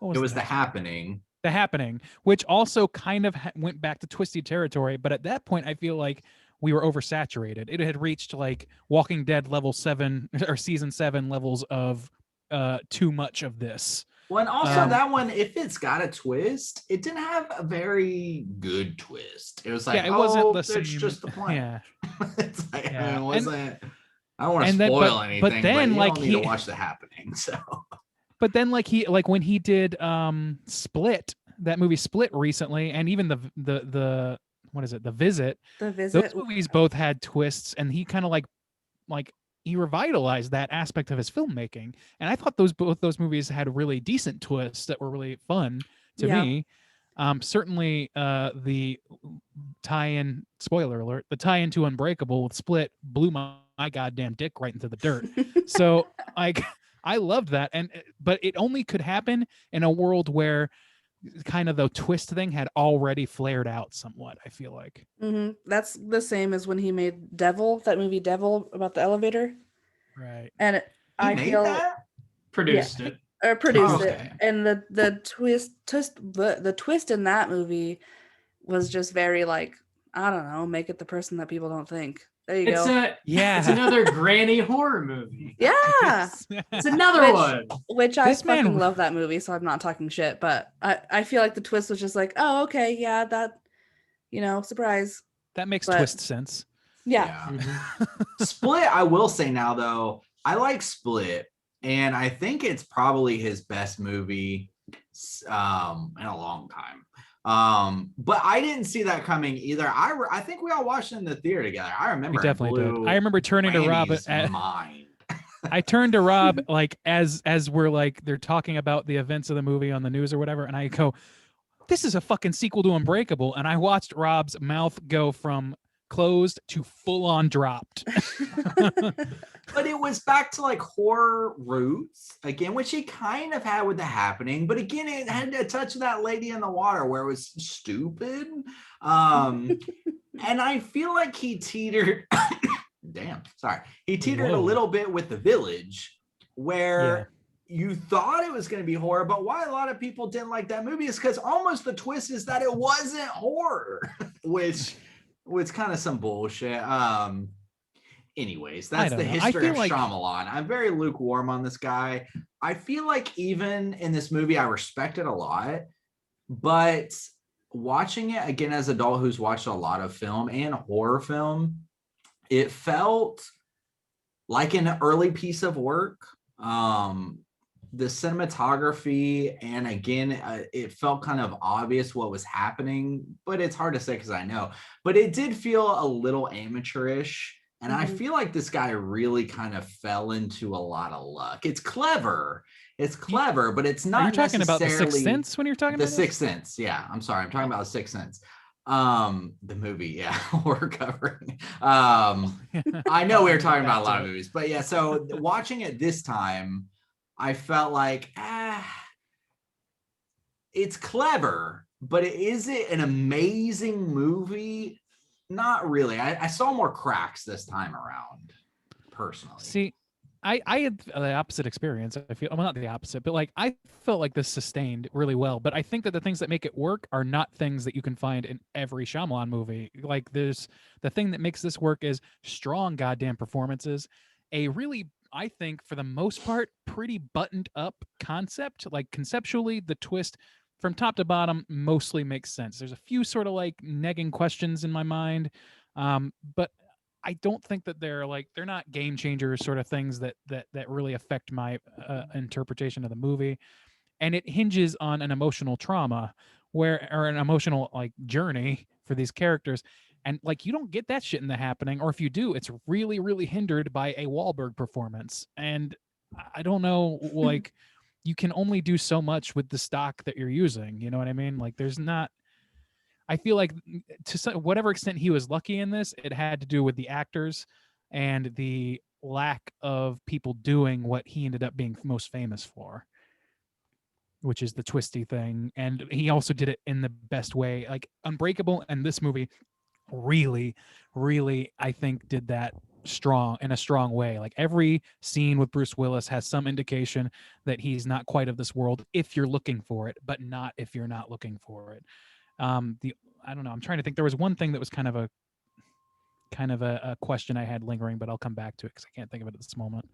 was It was the The next- Happening. The Happening, which also kind of went back to twisty territory, but at that point I feel like we were oversaturated. It had reached like Walking Dead level 7 or season 7 levels of too much of this. Well, and also Um, that one, if it's got a twist, it didn't have a very good twist. It was like, yeah, it wasn't the it's same. just the plan. Yeah, It's like, I Yeah, mean, it and- wasn't. I don't want to and then- spoil but anything, then, you like, don't need to he- watch the happening. So but then like when he did Split, that movie Split recently, and even the what is it, The Visit, The Visit. those movies both had twists, and he kind of like he revitalized that aspect of his filmmaking, and I thought both those movies had really decent twists that were really fun to Yeah. me. Certainly the tie-in, spoiler alert, the tie-in to Unbreakable with Split blew my goddamn dick right into the dirt. So like I loved that, but it only could happen in a world where kind of the twist thing had already flared out somewhat, I feel like. That's the same as when he made Devil, that movie Devil about the elevator. Right. And he I made feel that. Produced it. or produced it, Okay. and the twist in that movie was just very like, I don't know, make it the person that people don't think. There you It's go. Yeah. it's another granny horror movie. Yeah, It's another Which- one. which I This man- fucking love that movie, so I'm not talking shit, but I feel like the twist was just like, oh, okay, yeah, that, surprise. That makes But- twist sense. Yeah. Mhm. Split, I will say now though, I like Split, and I think it's probably his best movie in a long time. But I didn't see that coming either. I think we all watched it in the theater together. I remember We it definitely did. blew I remember turning to Rob Randy's at, mind. I turned to Rob like as we're like they're talking about the events of the movie on the news or whatever, and I go, "This is a fucking sequel to Unbreakable," and I watched Rob's mouth go from closed to full on dropped. But it was back to like horror roots again, which he kind of had with The Happening. But again, it had a touch of that Lady in the Water where it was stupid. And I feel like he teetered. Damn, sorry. He teetered a Whoa. little bit with The Village, where you thought it was going to be horror, but why a lot of people didn't like that movie is because almost the twist is that it wasn't horror, which was kind of some bullshit. Anyways, that's don't the know. I history feel of like- Shyamalan. I'm very lukewarm on this guy. I feel like even in this movie, I respect it a lot, but watching it again as an adult who's watched a lot of film and horror film, it felt like an early piece of work. The cinematography, and again, it felt kind of obvious what was happening, but it's hard to say because I know. But it did feel a little amateurish. And I Mhm. feel like this guy really kind of fell into a lot of luck. It's clever. But it's not Are you talking about The Sixth necessarily- Sense when you're talking The about Sixth Sense. Yeah, I'm sorry. I'm talking about The Sixth Sense. The movie, yeah, we're covering. I know we were talking about a lot of movies, but yeah, so watching it this time, I felt like, it's clever, but is it an amazing movie? Not really. I saw more cracks this time around, personally. See, I had the opposite experience. I feel, well, not the opposite, but like I felt like this sustained really well. But I think that the things that make it work are not things that you can find in every Shyamalan movie. Like there's the thing that makes this work is strong goddamn performances, a really, I think for the most part, pretty buttoned up concept. Like conceptually, the twist from top to bottom mostly makes sense. There's a few sort of like nagging questions in my mind, but I don't think that they're not game changers sort of things that really affect my interpretation of the movie. And it hinges on an emotional trauma or an emotional like journey for these characters. And like you don't get that shit in The Happening, or if you do, it's really, really hindered by a Wahlberg performance. And I don't know, like you can only do so much with the stock that you're using. You know what I mean? Like there's not. I feel like to whatever extent he was lucky in this, it had to do with the actors and the lack of people doing what he ended up being most famous for, which is the twisty thing. And he also did it in the best way. Like Unbreakable and this movie really, really, I think did that in a strong way. Like every scene with Bruce Willis has some indication that he's not quite of this world if you're looking for it, but not if you're not looking for it. I don't know. I'm trying to think. There was one thing that was kind of a question I had lingering, but I'll come back to it because I can't think of it at this moment.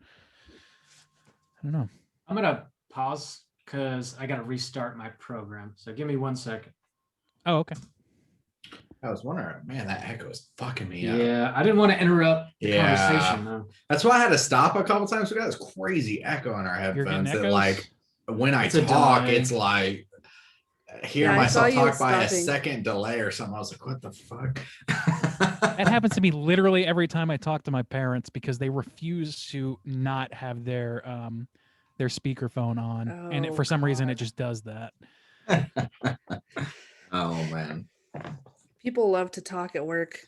I don't know. I'm gonna pause because I gotta restart my program. So give me 1 second. Oh, okay. I was wondering, man, that echo is fucking me up. Yeah, I didn't want to interrupt the Yeah. conversation though. That's why I had to stop a couple times. We got this crazy echo in our You're getting headphones that echoes? like when I It's a talk, delay. it's like I hear Yeah, I saw myself you talk by a stopping. second delay or something. I was like, what the fuck? That happens to me literally every time I talk to my parents because they refuse to not have their speakerphone on, and Oh, for some reason it God. just does that. Oh man. People love to talk at work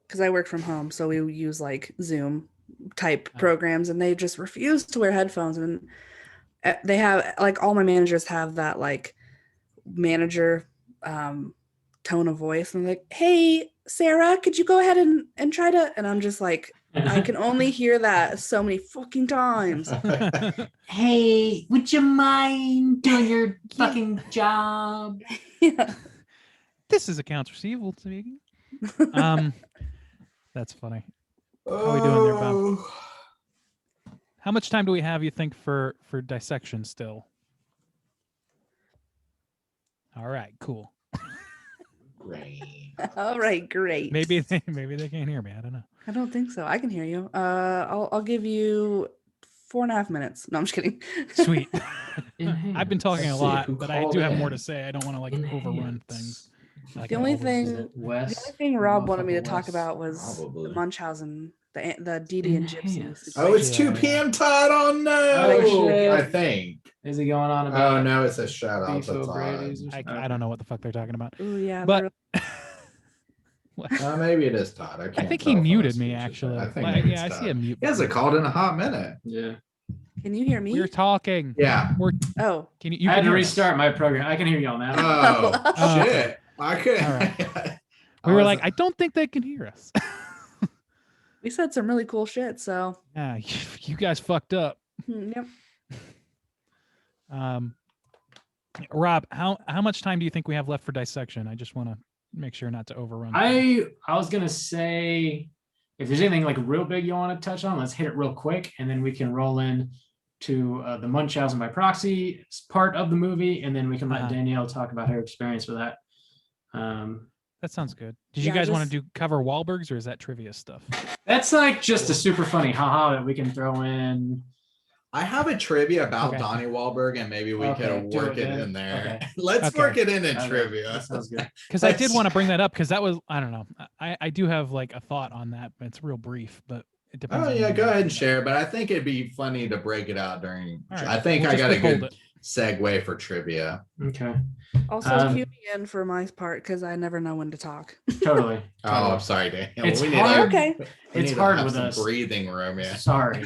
because I work from home, so we use like Zoom type Oh. programs, and they just refuse to wear headphones. And they have like all my managers have that like manager tone of voice, and like, "Hey, Sarah, could you go ahead and try to?" And I'm just like, I can only hear that so many fucking times. Hey, would you mind doing your fucking job? Yeah. This is accounts receivable speaking. That's funny. How we doing there, Bob? How much time do we have, you think, for dissection still? All right, cool. Great. All right, great. Maybe they can't hear me. I don't know. I don't think so. I can hear you. I'll give you 4.5 minutes. No, I'm just kidding. Sweet. I've been talking a Let's see lot, who but I called do have more in. to say. I don't want to like overrun Enhance. things. Like The I only always thing- Is do. it Wes? The only thing Rob wanted me to Motherfucker talk Wes? about was Probably. the Munchausen, the Didi and Gypsy. Enhance. Oh, it's Yeah, 2 yeah. p.m. Todd. Oh no. Oh, shit. I think. Is he going on about Oh no, it's a shout out Beef to Todd. O'Brady's or I something? don't know what the fuck they're talking about. Oh yeah, But Maybe it is Todd. I I can't think tell he from muted his me speeches, actually. but I think Like, maybe yeah, I it's see a Todd. mute. He hasn't called in a hot minute. Yeah. can you hear me? We're talking. Yeah. Oh, Can you? I had can to hear us. restart my program. I can hear y'all now. Oh Oh, shit. I could. All right. We were like, I don't think they can hear us. we said some really cool shit. So Yeah, you guys fucked up. yep. Rob, how much time do you think we have left for dissection? I just want to make sure not to overrun. I was gonna say if there's anything like real big you want to touch on, let's hit it real quick, and then we can roll in to the Munchausen by proxy part of the movie, and then we can let Uh-huh. Danielle talk about her experience with that. That sounds good. Did you Yeah, guys want to just- do cover Wahlbergs or is that trivia stuff? That's like just a super funny haha that we can throw in. I have a trivia about Okay. Donnie Wahlberg, and maybe we Okay, can do work it it then. in there. Okay. Let's Okay. work it in Okay, trivia. That sounds good. Because I did Let's- want to bring that up because that was I don't know. I do have like a thought on that, but it's real brief. But it depends. Oh on yeah, you go guys. ahead and share. But I think it'd be funny to break it out during. All right, I think we'll I just got a withhold good it. segue for trivia. Okay. also cue me in for my part because I never know when to talk. Totally. Oh, I'm sorry, Daniel. It's we need hard. to, Okay. we It's need to hard have with some us. breathing room. Yeah, Sorry.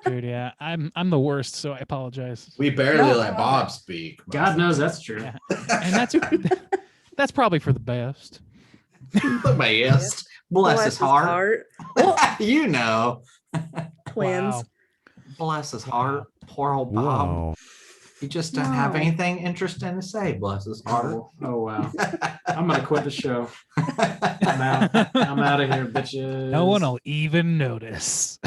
Dude, yeah, I'm the worst, so I apologize. we barely No, let no. Bob speak. God knows that's true. Yeah. And that's probably for the best. The best. Bless his heart. Well, You know. twins. Wow. Bless his Wow. heart. Poor old Bob. He just doesn't have No. anything interesting to say. Bless his heart. Oh wow. I'm gonna quit the show. I'm out. I'm out of here, bitches. No one will even notice.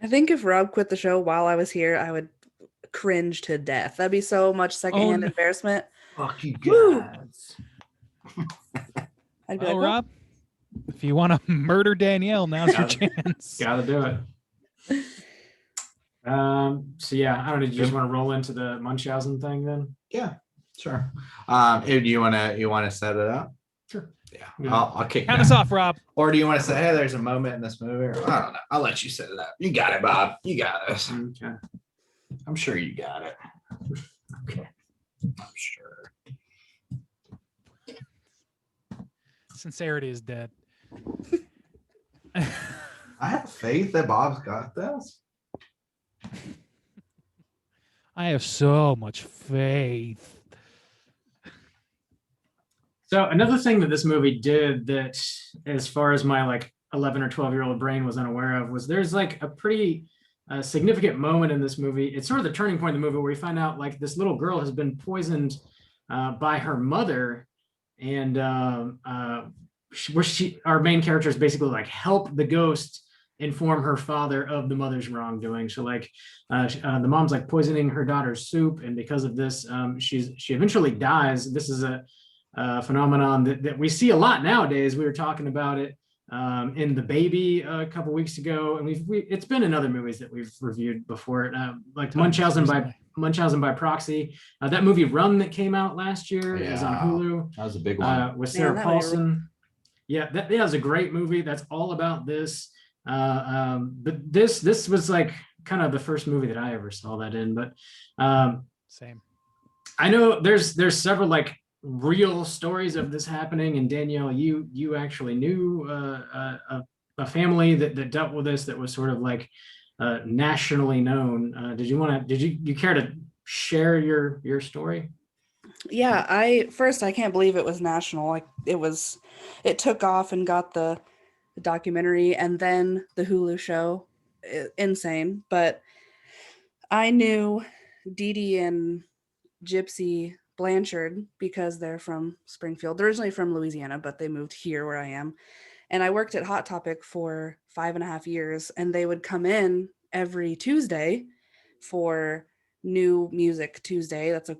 I think if Rob quit the show while I was here, I would cringe to death. That'd be so much secondhand no. embarrassment. Fuck you Woo. guys. I'd be Oh, like, Rob, if you want to murder Danielle, now's your Got chance. Gotta do it. So yeah, I don't know. Do you just want to roll into the Munchausen thing then? Yeah, sure. If you wanna set it up? Sure. Yeah. Yeah. I'll kick Count back. us off, Rob. Or do you want to say, hey, there's a moment in this movie? Or, I don't know. I'll let you set it up. You got it, Bob. You got this. Okay. I'm sure you got it. Okay. I'm sure. Sincerity is dead. I have faith that Bob's got this. I have so much faith. So another thing that this movie did that, as far as my like 11 or 12-year-old brain was unaware of, was there's like a pretty significant moment in this movie. It's sort of the turning point in the movie where we find out like this little girl has been poisoned by her mother, and our main characters basically like help the ghost inform her father of the mother's wrongdoing. So like the mom's like poisoning her daughter's soup, and because of this, she eventually dies. This is a phenomenon that we see a lot nowadays. We were talking about it in The Baby a couple weeks ago, and it's been in other movies that we've reviewed before, like Munchausen by Proxy. That movie Run that came out last year is on Hulu. That was a big one. With Sarah that Paulson. Yeah, that was a great movie. That's all about this. But this was like kind of the first movie that I ever saw that in. But Same. I know there's several like real stories of this happening, and Danielle, you actually knew a family that dealt with this, that was sort of like nationally known. Did you care to share your story? Yeah, I can't believe it was national. Like it took off and got the documentary and then the Hulu show. Insane. But I knew Dee Dee and Gypsy Blanchard because they're from Springfield. They're originally from Louisiana, but they moved here where I am. And I worked at Hot Topic for 5.5 years, and they would come in every Tuesday for New Music Tuesday. That's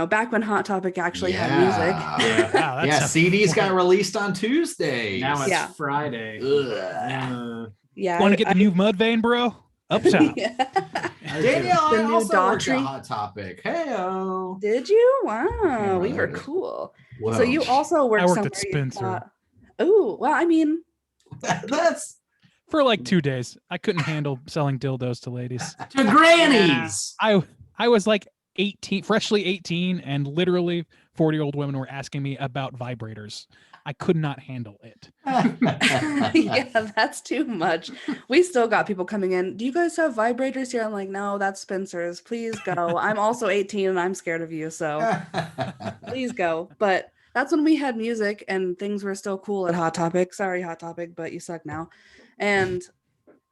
back when Hot Topic actually had music. Wow, Yeah, that's CDs got released on Tuesdays. Now it's Yeah. Friday. Yeah. Want to get the new Mudvayne, bro? Uptown. Yeah. Danielle, The I new also worked at Daughtry. Hot Topic. Hey-o. Did you? Wow, Yeah, we were right. cool. Whoa. So you also worked I worked somewhere at you Spencer. thought- Oh, well, I mean, That's For like 2 days. I couldn't handle selling dildos to ladies. To grannies. I was like 18, freshly 18, and literally 40-year-old women were asking me about vibrators. I could not handle it. yeah, that's too much. We still got people coming in. Do you guys have vibrators here? I'm like, no, that's Spencer's. Please go. I'm also 18 and I'm scared of you, so please go. But that's when we had music and things were still cool at Hot Topic. Sorry, Hot Topic, but you suck now. And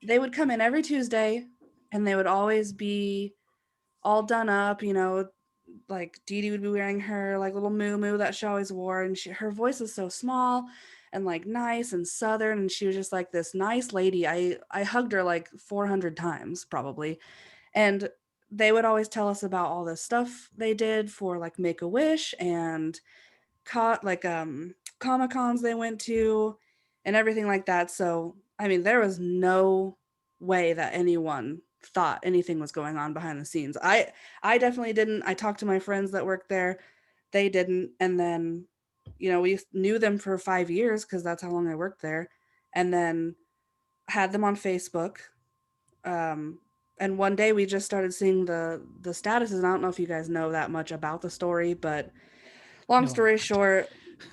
they would come in every Tuesday, and they would always be all done up, like Dee Dee would be wearing her like little moo that she always wore, and her voice is so small and like nice and southern, and she was just like this nice lady. I hugged her like 400 times probably, and they would always tell us about all this stuff they did for like Make-A-Wish and Comic-Cons they went to and everything like that. So I mean, there was no way that anyone thought anything was going on behind the scenes. I definitely didn't. I talked to my friends that worked there. They didn't. And then, we knew them for 5 years because that's how long I worked there. And then had them on Facebook. And one day we just started seeing the statuses. And I don't know if you guys know that much about the story, but long No. story short,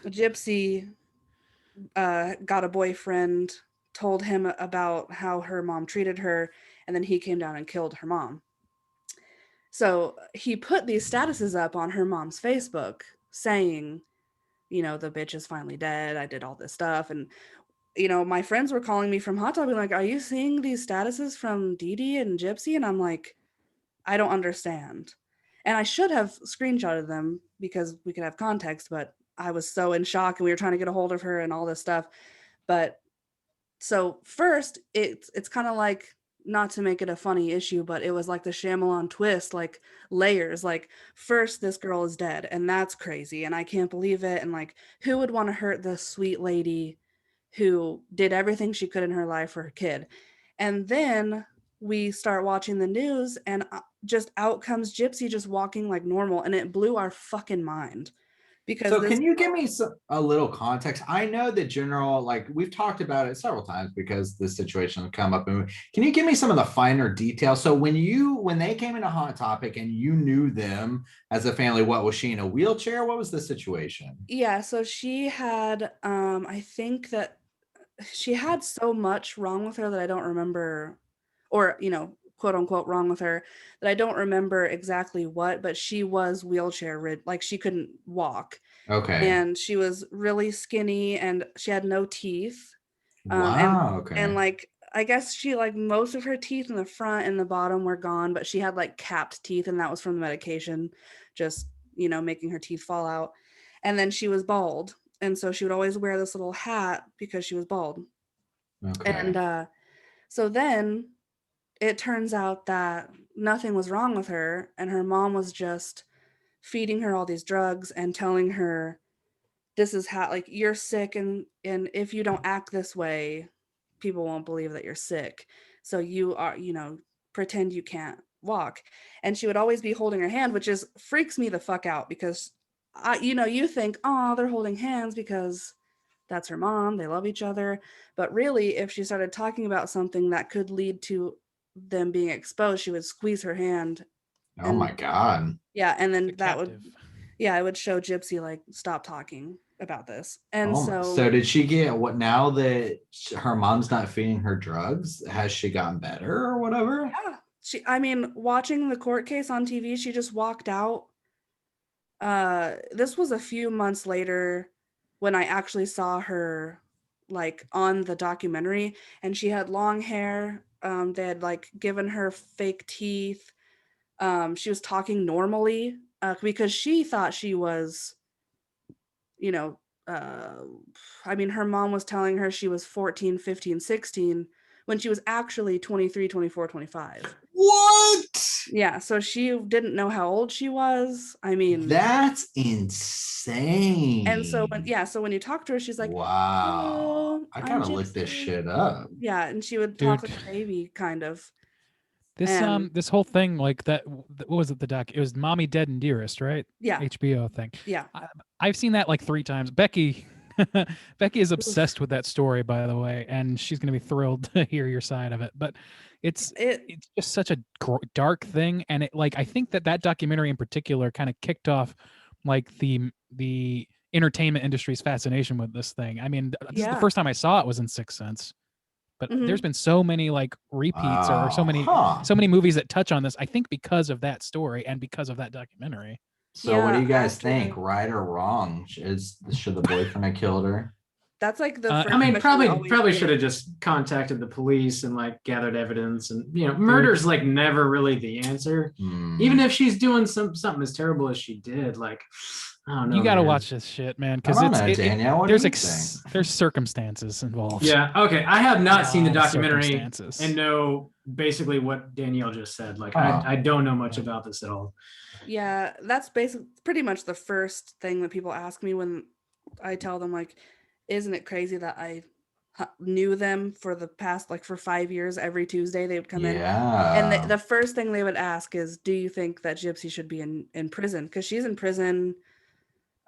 Gypsy got a boyfriend, told him about how her mom treated her, and then he came down and killed her mom. So he put these statuses up on her mom's Facebook saying, the bitch is finally dead. I did all this stuff. And, my friends were calling me from Hot Topic like, are you seeing these statuses from Dee Dee and Gypsy? And I'm like, I don't understand. And I should have screenshotted them because we could have context, but I was so in shock and we were trying to get a hold of her and all this stuff. But so first, it's kind of like, not to make it a funny issue, but it was like the Shyamalan twist, like layers. Like first, this girl is dead, and that's crazy, and I can't believe it. And like, who would want to hurt this sweet lady who did everything she could in her life for her kid? And then we start watching the news, and just out comes Gypsy just walking like normal, and it blew our fucking mind. Because so can you give me a little context? I know the general, like we've talked about it several times because this situation will come up. And can you give me some of the finer details? So when they came into Hot Topic and you knew them as a family, what was she in a wheelchair? What was the situation? Yeah, so she had, I think that she had so much wrong with her that I don't remember, or, quote unquote wrong with her, that I don't remember exactly what, but she was wheelchair ridden, like she couldn't walk. Okay. And she was really skinny and she had no teeth. Wow. Okay. And like, I guess she like most of her teeth in the front and the bottom were gone, but she had like capped teeth, and that was from the medication, just, making her teeth fall out. And then she was bald. And so she would always wear this little hat because she was bald. Okay. And So then it turns out that nothing was wrong with her, and her mom was just feeding her all these drugs and telling her, this is how, like, you're sick, and if you don't act this way, people won't believe that you're sick. So you are, pretend you can't walk. And she would always be holding her hand, which is freaks me the fuck out, because you think, oh, they're holding hands because that's her mom, they love each other. But really, if she started talking about something that could lead to them being exposed, she would squeeze her hand. Oh my God. Yeah, and then The that would, captive. yeah, it would show Gypsy like, stop talking about this. And So did she get what now that her mom's not feeding her drugs? Has she gotten better or whatever? yeah, watching the court case on TV, she just walked out. This was a few months later when I actually saw her like on the documentary, and she had long hair. They had like given her fake teeth. She was talking normally because she thought she was, her mom was telling her she was 14, 15, 16 when she was actually 23, 24, 25. What? Yeah, so she didn't know how old she was. That's insane. And so when you talk to her, she's like, wow. "Hello, I I'm gotta look this Gypsy." shit up. Yeah, and she would talk Dude. like a baby, kind of. This And- this whole thing, like that, what was it? The doc? It was Mommy Dead and Dearest, right? Yeah, HBO thing. yeah. I've seen that like 3 times. Becky is obsessed with that story, by the way, and she's going to be thrilled to hear your side of it. But it's just such a dark thing, and it, like, I think that documentary in particular kind of kicked off like the entertainment industry's fascination with this thing. I mean, this is the Yeah. first time I saw it was in Sixth Sense, but Mhm. there's been so many like repeats or so many movies that touch on this. I think because of that story and because of that documentary. So what do Yeah, you guys after- think? Right or wrong? Should the boyfriend have killed her? That's like the. I first I mean, question we probably always should get. have just contacted the police and like gathered evidence. And murder's like never really the answer. Hmm. Even if she's doing something as terrible as she did, like I don't know. You got to man. watch this shit, man, I because don't it's know, Danielle. What do there's you think? there's circumstances involved. Yeah. Okay. I have not seen the Lot of documentary circumstances. and know basically what Danielle just said. Like Oh. I don't know much about this at all. Yeah, that's pretty much the first thing that people ask me when I tell them, like, isn't it crazy that I knew them for the past, like, for 5 years, every Tuesday they would come in. And Yeah. the first thing they would ask is, do you think that Gypsy should be in prison? Because she's in prison.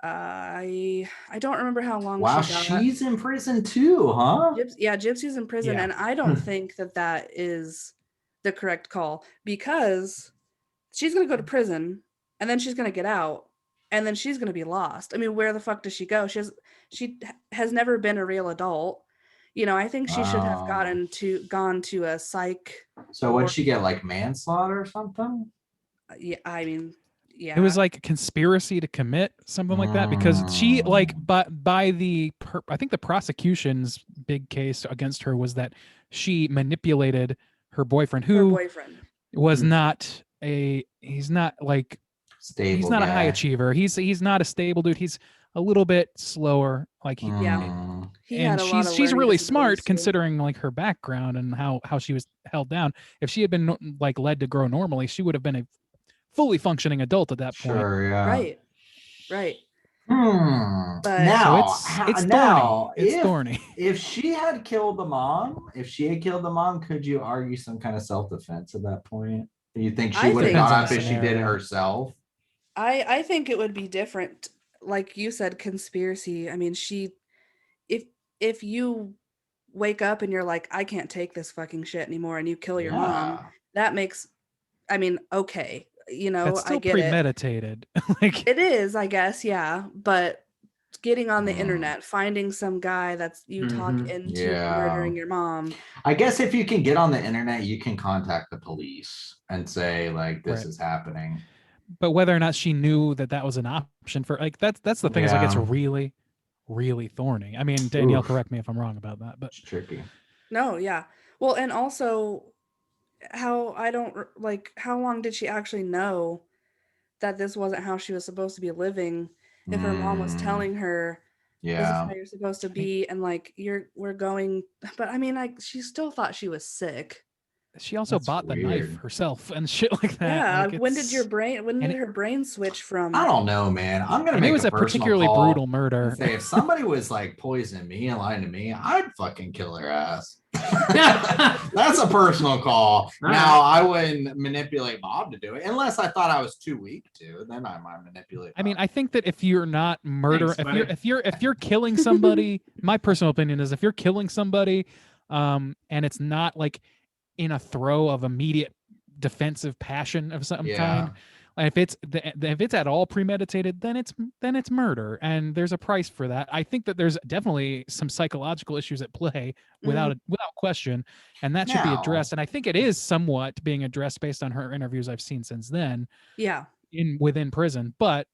I don't remember how long Wow, she got. she's in prison too, huh? Gypsy's in prison, Yeah. and I don't think that is the correct call, because she's going to go to prison and then she's going to get out and then she's going to be lost. I mean, where the fuck does she go? She has never been a real adult. I think she should have Oh. gone to a psych. So what'd she get, like manslaughter or something? Yeah, yeah. It was like conspiracy to commit, something like that, because she like Mm. by the I think the prosecution's big case against her was that she manipulated her boyfriend, her who boyfriend. was Hmm. not he's not like Stable. he's not a high guy. achiever. He's not a stable dude. He's a little bit slower. Like he, Yeah. Mm. He had and a lot of she's learning really disabilities, smart too. considering like her background and how she was held down. If she had been like led to grow normally, she would have been a fully functioning adult at that point. Sure, yeah. Right. Hmm. But- Now, So it's now, thorny. It's thorny. if she had killed the mom, could you argue some kind of self-defense at that point? Do you think she I would have think- gone Depends up on if the she did it scenario. herself? I think it would be different. Like you said, conspiracy. I mean, if you wake up and you're like, I can't take this fucking shit anymore, and you kill your mom, Yeah. that makes, okay, That's still I get it. premeditated. Like It is, I guess, yeah. But getting on the Mm. internet, finding some guy that's you talk Mhm. into Yeah. murdering your mom. I guess if you can get on the internet, you can contact the police and say like this Right. is happening. but whether or not she knew that was an option for like that's the thing is like it's Yeah. really really thorny. I mean, Danielle, Oof. correct me if I'm wrong about that, but It's tricky. No, yeah. Well, and also how how long did she actually know that this wasn't how she was supposed to be living? If her mom was Mm. telling her, This is Yeah. how you're supposed to be, and like we're going. But I mean, like she still thought she was sick. She also That's bought the knife weird. herself and shit like that. Yeah. Like, When did and her brain switch from? I don't know, man. I'm gonna I mean, make it was a personal particularly call brutal and murder. say if somebody was like poisoning me and lying to me, I'd fucking kill their ass. That's a personal call. All Now I wouldn't manipulate Bob to do it unless I thought I was too weak to. Then I might manipulate. I mean, Bob. I think that if you're not murder, Thanks, if you're killing somebody, my personal opinion is if you're killing somebody, and it's not like in a throw of immediate defensive passion of some kind, if it's at all premeditated, then it's murder, and there's a price for that. I think that there's definitely some psychological issues at play without question, and that should be addressed. And I think it is somewhat being addressed based on her interviews I've seen since then. Yeah. Within prison, but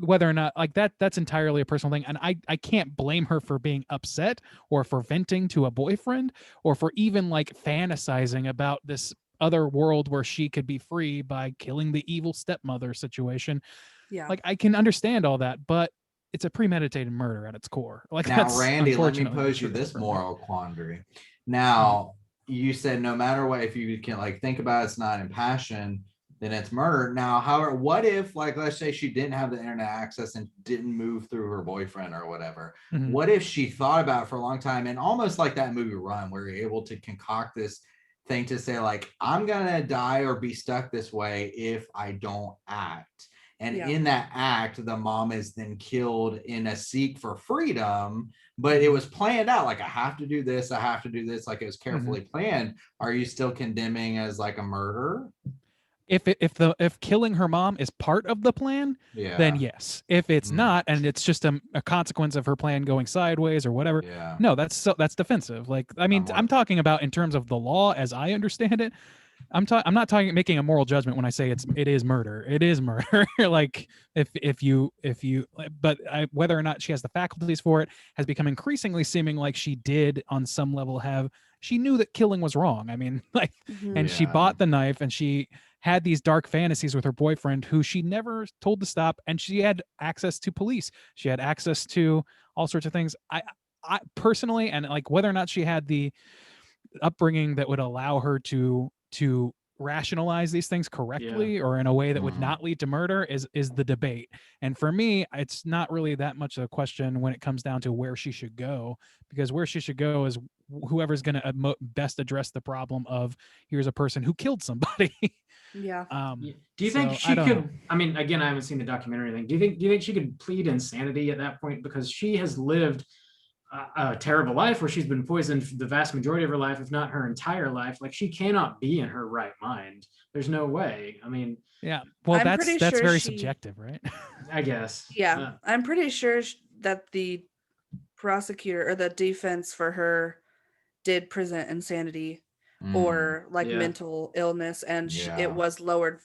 whether or not like that's entirely a personal thing, and I can't blame her for being upset or for venting to a boyfriend or for even like fantasizing about this other world where she could be free by killing the evil stepmother situation. Yeah. Like I can understand all that, but it's a premeditated murder at its core. Like now, that's Randy, let me unfortunately pose you true this for me. moral quandary. Now, you said no matter what, if you can like think about it's not in passion, then it's murder. Now, however, what if, like, let's say she didn't have the internet access and didn't move through her boyfriend or whatever? Mhm. What if she thought about it for a long time and almost like that movie Run, where you're able to concoct this thing to say, like, I'm gonna die or be stuck this way if I don't act. And Yeah. in that act, the mom is then killed in a seek for freedom, but it was planned out. Like, I have to do this, I have to do this. Like, it was carefully planned. Are you still condemning as like a murder? If killing her mom is part of the plan, Yeah. then yes. If it's Mm. not, and it's just a consequence of her plan going sideways or whatever, Yeah. no, that's defensive. Like, I mean, Somewhat. I'm talking about in terms of the law as I understand it. I'm not talking making a moral judgment when I say it is murder. It is murder. Like if you but whether or not she has the faculties for it has become increasingly seeming like she did on some level have. She knew that killing was wrong. I mean, like, Mhm. and she Yeah. bought the knife, and she had these dark fantasies with her boyfriend who she never told to stop, and she had access to police. She had access to all sorts of things. I personally, and like whether or not she had the upbringing that would allow her to rationalize these things correctly or in a way that would Mhm. not lead to murder is the debate. And for me, it's not really that much of a question when it comes down to where she should go, because where she should go is whoever's going to best address the problem of here's a person who killed somebody. Yeah. Do you think so she I don't could? know. I mean, again, I haven't seen the documentary thing. Do you think she could plead insanity at that point, because she has lived a terrible life where she's been poisoned for the vast majority of her life, if not her entire life? Like, she cannot be in her right mind. There's no way. I mean, Yeah. Well, I'm that's pretty sure very she- subjective, right? I guess. Yeah. I'm pretty sure that the prosecutor or the defense for her did present insanity Mm. or like Yeah. mental illness, and Yeah. it was lowered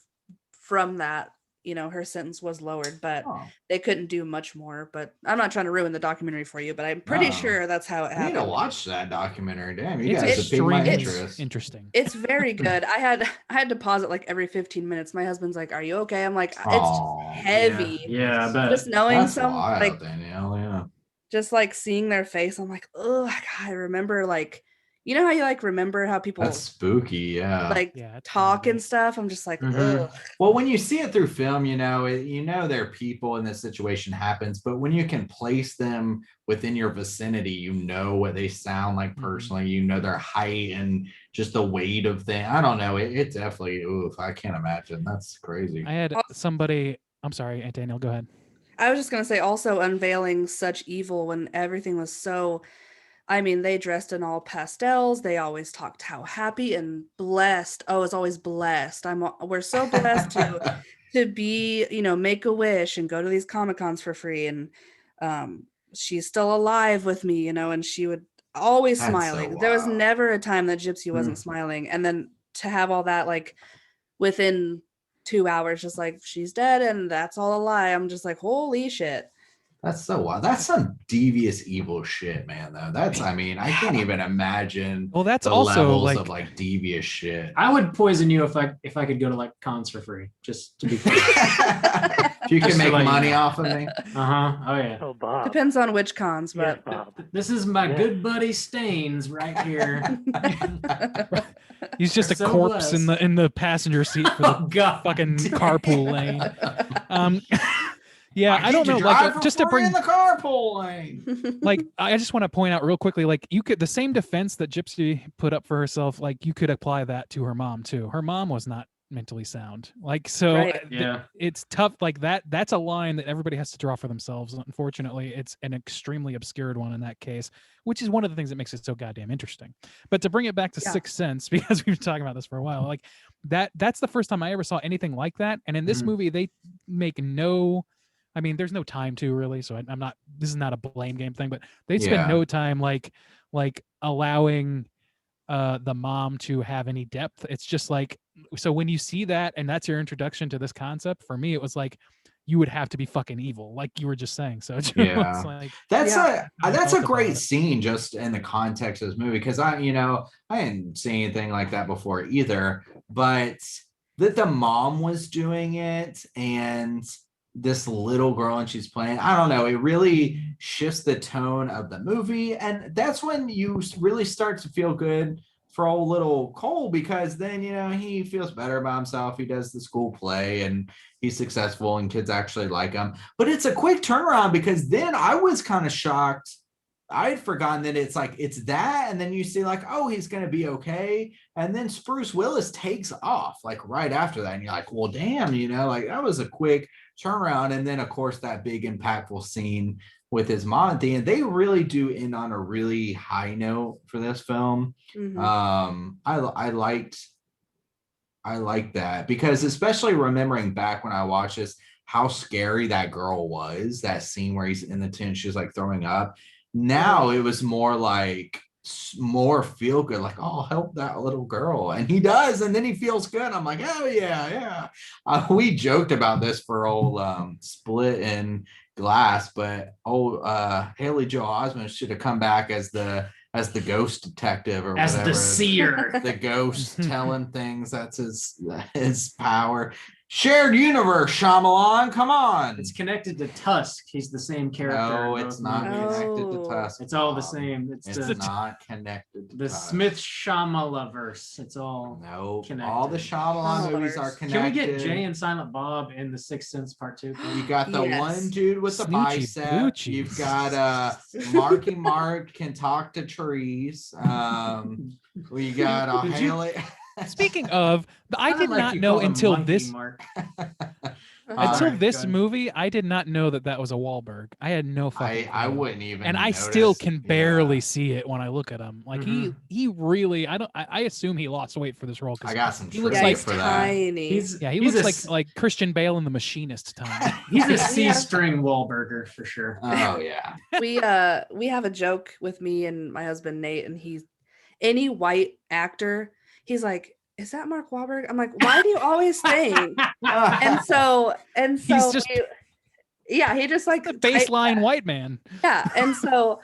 from that. You know, her sentence was lowered, but Oh, they couldn't do much more. But I'm not trying to ruin the documentary for you, but I'm pretty No. sure that's how it I need to happened. watch that documentary. Damn, you It's guys have piqued my extremely interest. interesting. It's very good. I had to pause it like every 15 minutes. My husband's like, "Are you okay?" I'm like, "It's Aw. heavy." Yeah, but Just knowing That's some wild, like Danielle. Yeah. just like seeing their face, I'm like, "Oh, God, I remember like, you know how you like remember how people That's spooky. Yeah. like Yeah, it's talk kinda and stuff." I'm just like, Mhm. ugh. Well, when you see it through film, you know there are people and this situation happens, but when you can place them within your vicinity, you know what they sound like Mhm. personally, you know their height and just the weight of things. I don't know. It definitely, oof, I can't imagine. That's crazy. I had Oh. somebody. I'm sorry, Aunt Daniel. Go ahead. I was just gonna say also unveiling such evil when everything was so. I mean, they dressed in all pastels. They always talked how happy and blessed. Oh, it's always blessed. We're so blessed to be, you know, make a wish and go to these Comic Cons for free. And she's still alive with me, you know, and she would always That's so smiling. There was wild. never a time that Gypsy wasn't smiling. And then to have all that like within 2 hours, just like she's dead and that's all a lie. I'm just like, holy shit. That's so wild. That's some devious, evil shit, man. Though I mean, I can't even imagine Well, that's the also levels like of like devious shit. I would poison you if I could go to like cons for free, just to be clear. If you can Just to make let you money know. off of me. Uh-huh. Oh yeah. Oh, Bob. Depends on which cons, Yes, but Bob. This is my Yeah. good buddy Staines right here. He's just We're a so corpse in blessed. the passenger seat for the Oh god. fucking damn. carpool lane. Yeah, I don't get know. to drive Like for just to free bring in the carpool lane. like I just want to point out real quickly, like you could the same defense that Gypsy put up for herself, like you could apply that to her mom too. Her mom was not mentally sound. Like so Right. Yeah. it's tough. Like that's a line that everybody has to draw for themselves. Unfortunately, it's an extremely obscured one in that case, which is one of the things that makes it so goddamn interesting. But to bring it back to Yeah. Sixth Sense, because we've been talking about this for a while, like that's the first time I ever saw anything like that. And in this Mhm. movie, they make no I mean, there's no time to really, so I'm not. This is not a blame game thing, but they spend Yeah. no time like allowing the mom to have any depth. It's just like so when you see that and that's your introduction to this concept. For me, it was like you would have to be fucking evil, like you were just saying. So it's Yeah. like That's Yeah. that's felt a about great it. scene just in the context of this movie because I hadn't seen anything like that before either. But that the mom was doing it and this little girl and she's playing, I don't know, it really shifts the tone of the movie, and that's when you really start to feel good for old little Cole because then he feels better about himself. He does the school play and he's successful and kids actually like him. But it's a quick turnaround because then I was kind of shocked. I had forgotten that it's like it's that, and then you see like, oh, he's gonna be okay, and then Bruce Willis takes off like right after that, and you're like, well, damn, like that was a quick turnaround. And then of course that big impactful scene with his mom at the end. They really do end on a really high note for this film. Mhm. I liked that because especially remembering back when I watched this, how scary that girl was, that scene where he's in the tent, she's like throwing up. Now it was more like more feel good, like, oh, help that little girl, and he does, and then he feels good. I'm like, oh yeah. We joked about this for old Split and Glass, but Haley Joel Osment should have come back as the ghost detective or As whatever. the seer. The ghost telling things, that's his power. Shared universe, Shyamalan, come on. It's connected to Tusk. He's the same character. No, in it's both not movies. connected to Oh. Tusk. It's all the Bob. same. It's It's the not connected to the Tusk. Smith Shyamalaverse. It's all. No, connected. all the Shyamalan movies are Shyamalaverse. connected. Can we get Jay and Silent Bob in the Sixth Sense Part 2? You got the Yes. one dude with the Snoochie bicep. boochies. You've got Marky Mark can talk to trees. We got Did you- Haley. speaking of, I Kinda did like not you know call him until Monkey this Mark. until Sorry, this go ahead. movie. I did not know that was a Wahlberg. I had no fucking. I clue. wouldn't even. And I still notice. can Yeah. barely see it when I look at him. Like Mhm. he really. I assume he lost weight for this role. 'cause I got some He looks trivia Yeah, like- he's for that. tiny. He's yeah, he he's looks like Christian Bale in The Machinist time. he's a Yeah. C-string Wahlburger for sure. Oh yeah. we have a joke with me and my husband Nate, and he's any white actor, he's like, is that Mark Wahlberg? I'm like, why do you always think? And so He's just- he just like the baseline white man. yeah. And so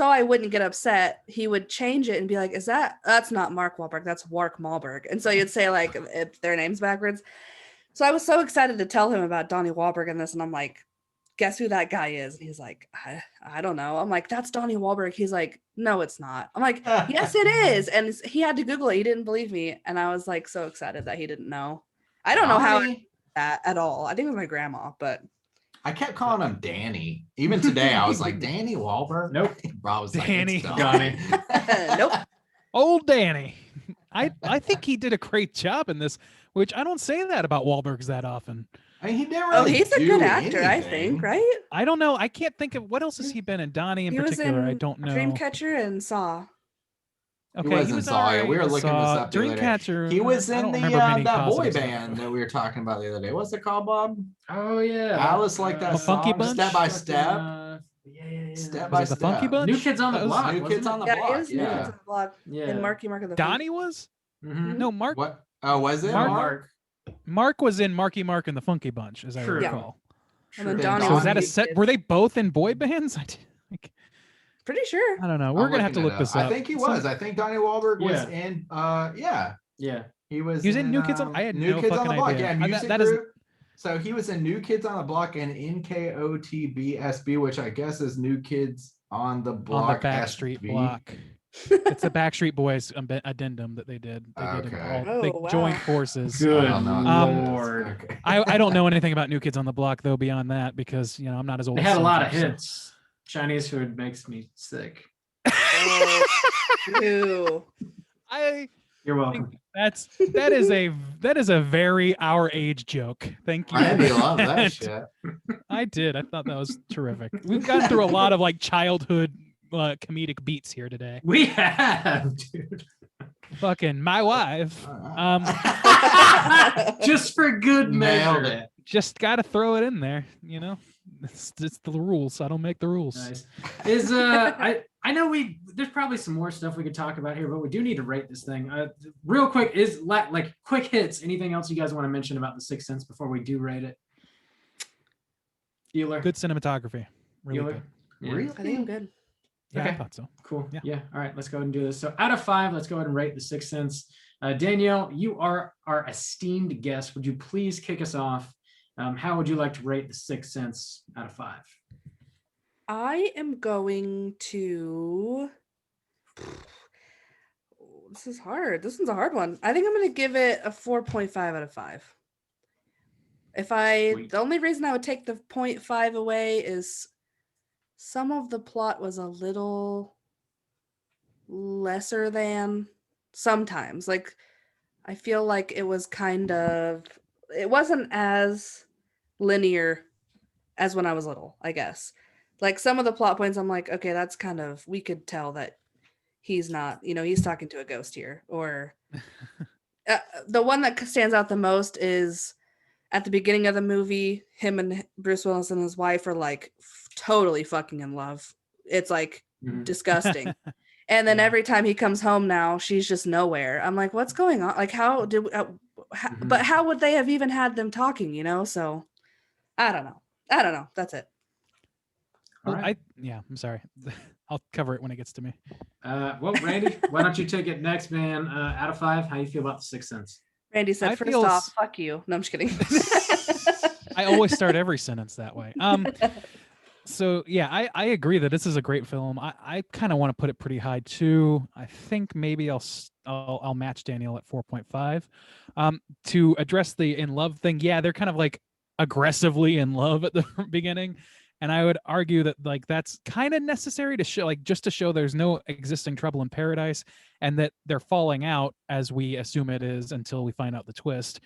I wouldn't get upset, he would change it and be like, that's not Mark Wahlberg, that's Wark Malberg. And so you'd say like if their names backwards. So I was so excited to tell him about Donnie Wahlberg in this, and I'm like, guess who that guy is? And he's like, I don't know. I'm like, that's Donnie Wahlberg. He's like, no, it's not. I'm like, yes, it is. And he had to Google it. He didn't believe me. And I was like so excited that he didn't know. I don't know how I did that at all. I think it was my grandma, but I kept calling him Danny. Even today, I was like, Danny Wahlberg. Nope. Bro, I was like, Danny. it's Donnie. nope. Old Danny. I think he did a great job in this, which I don't say that about Wahlbergs that often. I mean, he didn't Oh, really. he's a do good actor, I anything. think, right? I don't know. I can't think of what else has he been in. Donnie in He was particular. I in don't know. Dreamcatcher and Saw. He was in Saw. Yeah, we were looking this up the other day. Dreamcatcher. He was I in don't the remember many that boy positives of band it. that we were talking about the other day. What's it called, Bob? Oh yeah. Alice like that The Funky song, Bunch? Step by Step. Yeah. Step Was by it the Step. Funky Bunch? New Kids on the That was Block. New wasn't Kids it? on the Yeah, Block. he was New Yeah. Kids on the Block. Yeah. And Marky Mark of the Donnie was? Mhm. No, Mark. What? Oh, was it Mark- Mark? Mark was in Marky Mark and the Funky Bunch, as I True. Yeah. recall. And then Then Donnie So was was that a New set? Kids. Were they both in boy bands? Pretty sure. I don't know. We're I'm gonna have to looking look it this up. I think he was. I think Donnie Wahlberg was in. Yeah, Yeah. he was. He was in New Kids on- I had New no Kids on fucking the Block. idea. Yeah, That- music that is- group. So he was in New Kids on the Block and NKOTBSB, which I guess is New Kids on the Block. On the Backstreet SB. Block. It's the Backstreet Boys addendum that they did. They did Okay. all, they Oh, wow. joined forces. Good I don't know what that is. Lord. Okay. I don't know anything about New Kids on the Block though beyond that because I'm not as old. They as had a some lot of folks, so- hits. Chinese food makes me sick. Oh, ew. You're welcome. That is a very our age joke. Thank you. Randy loved that And shit. I did. I thought that was terrific. We've gone through a lot of like childhood comedic beats here today. We have, dude. Fucking my wife. Just for good Nailed measure. it. Just got to throw it in there. It's the rules. I don't make the rules. Nice. Is I know there's probably some more stuff we could talk about here, but we do need to rate this thing. Real quick, is like quick hits. Anything else you guys want to mention about The Sixth Sense before we do rate it? Bueller. Good cinematography. Really Bueller? good. Yeah. Really? I think I'm good. Yeah, I Okay. thought so. Cool. Yeah. Yeah. All right. Let's go ahead and do this. So out of 5, let's go ahead and rate The Sixth Sense. Danielle, you are our esteemed guest. Would you please kick us off? How would you like to rate The Sixth Sense out of 5? I am going to. This is hard. This one's a hard one. I think I'm going to give it a 4.5 out of 5. Sweet. The only reason I would take the 0.5 away is some of the plot was a little lesser than sometimes. Like, I feel like it wasn't as linear as when I was little, I guess. Like some of the plot points, I'm like, okay, that's kind of, we could tell that he's not, he's talking to a ghost here. Or the one that stands out the most is at the beginning of the movie, him and Bruce Willis and his wife are like totally fucking in love. It's like disgusting. And then Yeah. every time he comes home now, she's just nowhere. I'm like, what's going on? Like, how did, but how would they have even had them talking, So I don't know. That's it. All Well, right. I'm sorry. I'll cover it when it gets to me. Well, Randy, why don't you take it next, man? Out of 5, how you feel about The Sixth Sense? Randy said, I first feel off, fuck you. No, I'm just kidding. I always start every sentence that way. So yeah, I agree that this is a great film. I kind of want to put it pretty high too. I think maybe I'll match Daniel at 4.5. To address the in love thing, yeah, they're kind of like aggressively in love at the beginning, and I would argue that like that's kind of necessary to show, like just to show there's no existing trouble in paradise, and that they're falling out as we assume it is until we find out the twist.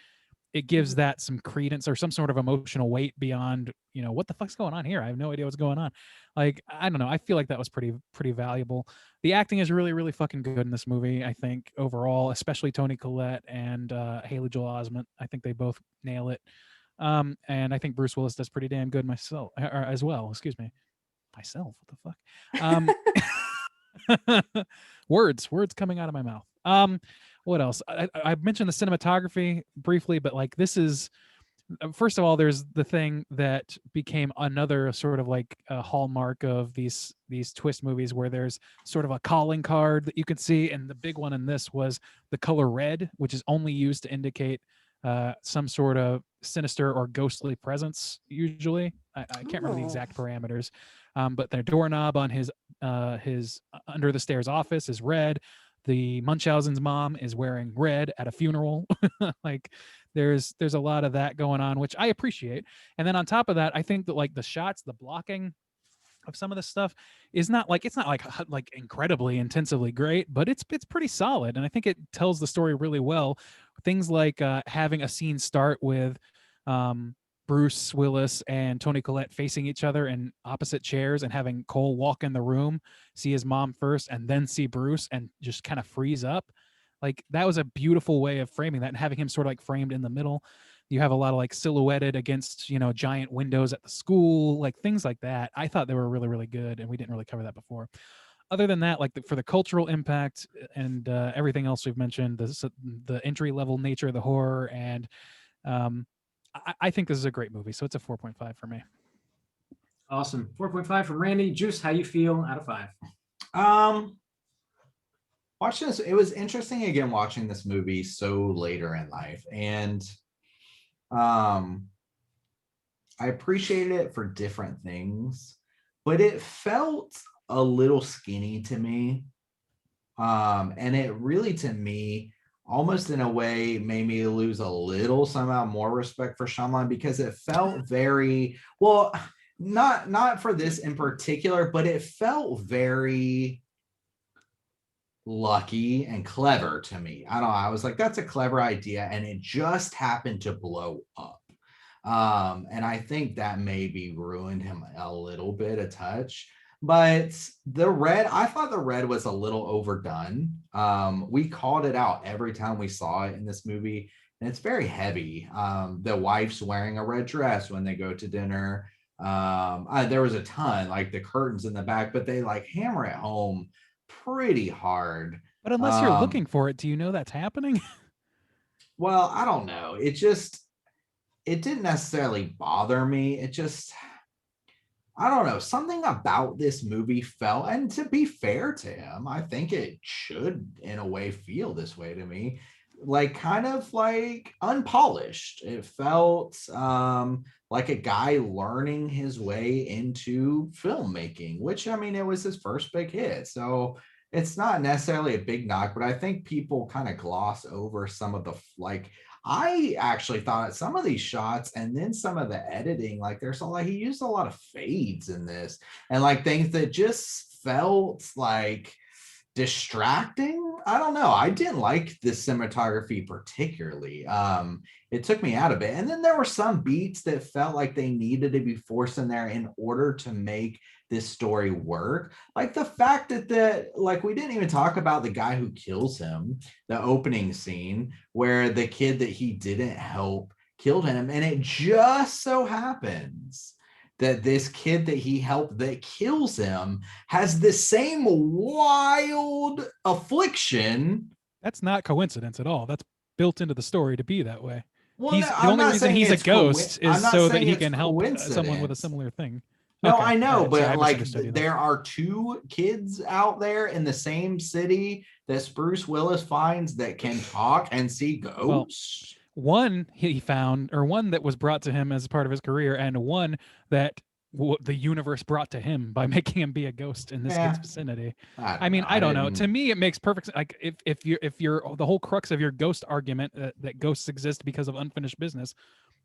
It gives that some credence or some sort of emotional weight beyond, what the fuck's going on here? I have no idea what's going on. Like, I don't know. I feel like that was pretty valuable. The acting is really, really fucking good in this movie, I think, overall, especially Toni Collette and Haley Joel Osment. I think they both nail it. And I think Bruce Willis does pretty damn good as well. Excuse me. Myself, what the fuck? Words coming out of my mouth. What else? I mentioned the cinematography briefly, but like this is, first of all, there's the thing that became another sort of like a hallmark of these twist movies where there's sort of a calling card that you can see. And the big one in this was the color red, which is only used to indicate some sort of sinister or ghostly presence. Usually, I can't remember the exact parameters, but the doorknob on his under the stairs office is red. The Munchausen's mom is wearing red at a funeral. Like there's a lot of that going on, which I appreciate. And then on top of that, I think that like the shots, the blocking of some of the stuff is not like incredibly intensively great, but it's pretty solid. And I think it tells the story really well. Things like having a scene start with Bruce Willis and Toni Collette facing each other in opposite chairs and having Cole walk in the room, see his mom first, and then see Bruce and just kind of freeze up. Like that was a beautiful way of framing that and having him sort of like framed in the middle. You have a lot of like silhouetted against, giant windows at the school, like things like that. I thought they were really, really good. And we didn't really cover that before. Other than that, like for the cultural impact and everything else we've mentioned, the entry level nature of the horror and, I think this is a great movie, so it's a 4.5 for me. Awesome. 4.5 from Randy. Juice, how you feel out of 5? Watching this, it was interesting again watching this movie so later in life, and I appreciated it for different things, but it felt a little skinny to me. And it really, to me, almost in a way made me lose a little somehow more respect for Shyamalan, because it felt very well, not for this in particular, but it felt very lucky and clever to me. I don't know. I was like, that's a clever idea, and it just happened to blow up. And I think that maybe ruined him a little bit, a touch. But the red, I thought the red was a little overdone. We called it out every time we saw it in this movie, and it's very heavy. The wife's wearing a red dress when they go to dinner. There was a ton, like the curtains in the back, but they like hammer it home pretty hard. But unless you're looking for it, do you know that's happening? Well, I don't know. It didn't necessarily bother me. It just, I don't know, something about this movie felt, and to be fair to him, I think it should in a way feel this way to me, like kind of like unpolished. It felt like a guy learning his way into filmmaking, which, I mean, it was his first big hit. So it's not necessarily a big knock, but I think people kind of gloss over some of the, like, I actually thought some of these shots and then some of the editing, like there's a lot, he used a lot of fades in this, and like things that just felt like distracting. I don't know. I didn't like the cinematography particularly. It took me out of it. And then there were some beats that felt like they needed to be forced in there in order to make this story work. Like the fact that like we didn't even talk about the guy who kills him, the opening scene where the kid that he didn't help killed him. And it just so happens that this kid that he helped that kills him has the same wild affliction. That's not coincidence at all. That's built into the story to be that way. Well, The only reason he's a ghost is so that he can help someone with a coincidence. similar thing. No, Okay, I know, alright, sorry, I but like misunderstood you then. there are two kids out there in the same city that Bruce Willis finds that can talk and see ghosts. One he found, or one that was brought to him as part of his career, and one that the universe brought to him by making him be a ghost in this kid's vicinity. I mean, I don't know. To me, it makes perfect sense. Like if you're the whole crux of your ghost argument that ghosts exist because of unfinished business,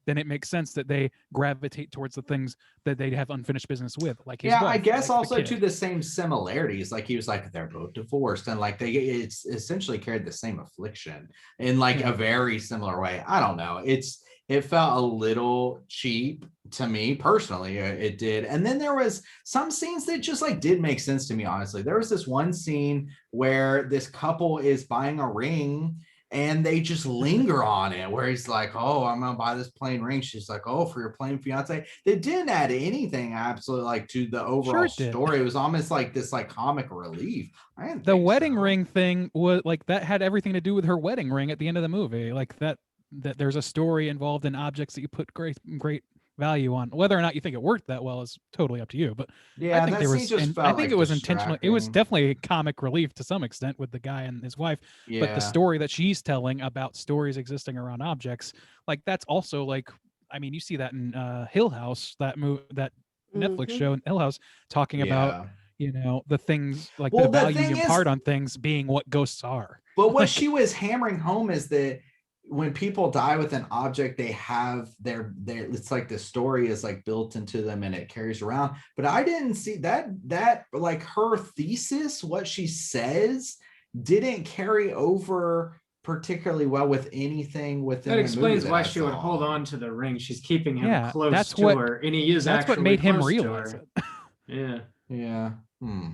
then it makes sense that they gravitate towards the things that they have unfinished business with. Like his I wife, guess like also the to kid. the same similarities. Like he was like, they're both divorced, and like it's essentially carried the same affliction in like a very similar way. I don't know. It felt a little cheap to me personally. It did. And then there was some scenes that just like did make sense to me, honestly. There was this one scene where this couple is buying a ring and they just linger on it, where he's like, oh, I'm gonna buy this plain ring. She's like, oh, for your plain fiance. They didn't add anything absolutely like to the overall story. It was almost like this like comic relief. I didn't The think wedding so. ring thing was like that had everything to do with her wedding ring at the end of the movie. Like that there's a story involved in objects that you put great value on. Whether or not you think it worked that well is totally up to you. But Yeah, I think that there scene was, just and felt I think like it was intentional. It was distracting. definitely comic relief to some extent with the guy and his wife. But the story that she's telling about stories existing around objects, like that's also like, I mean, you see that in Hill House, that Netflix show in Hill House, talking about, you know, the things like the value you impart on things being what ghosts are. But what she was hammering home is that when people die with an object, they have their it's like the story is like built into them and it carries around. But I didn't see that like her thesis, what she says, didn't carry over particularly well with anything within That the explains movie why that I she would saw. hold on to the ring. She's keeping him Yeah, close that's to what- her, and he is That's actually what made him close to realize her. it. Yeah.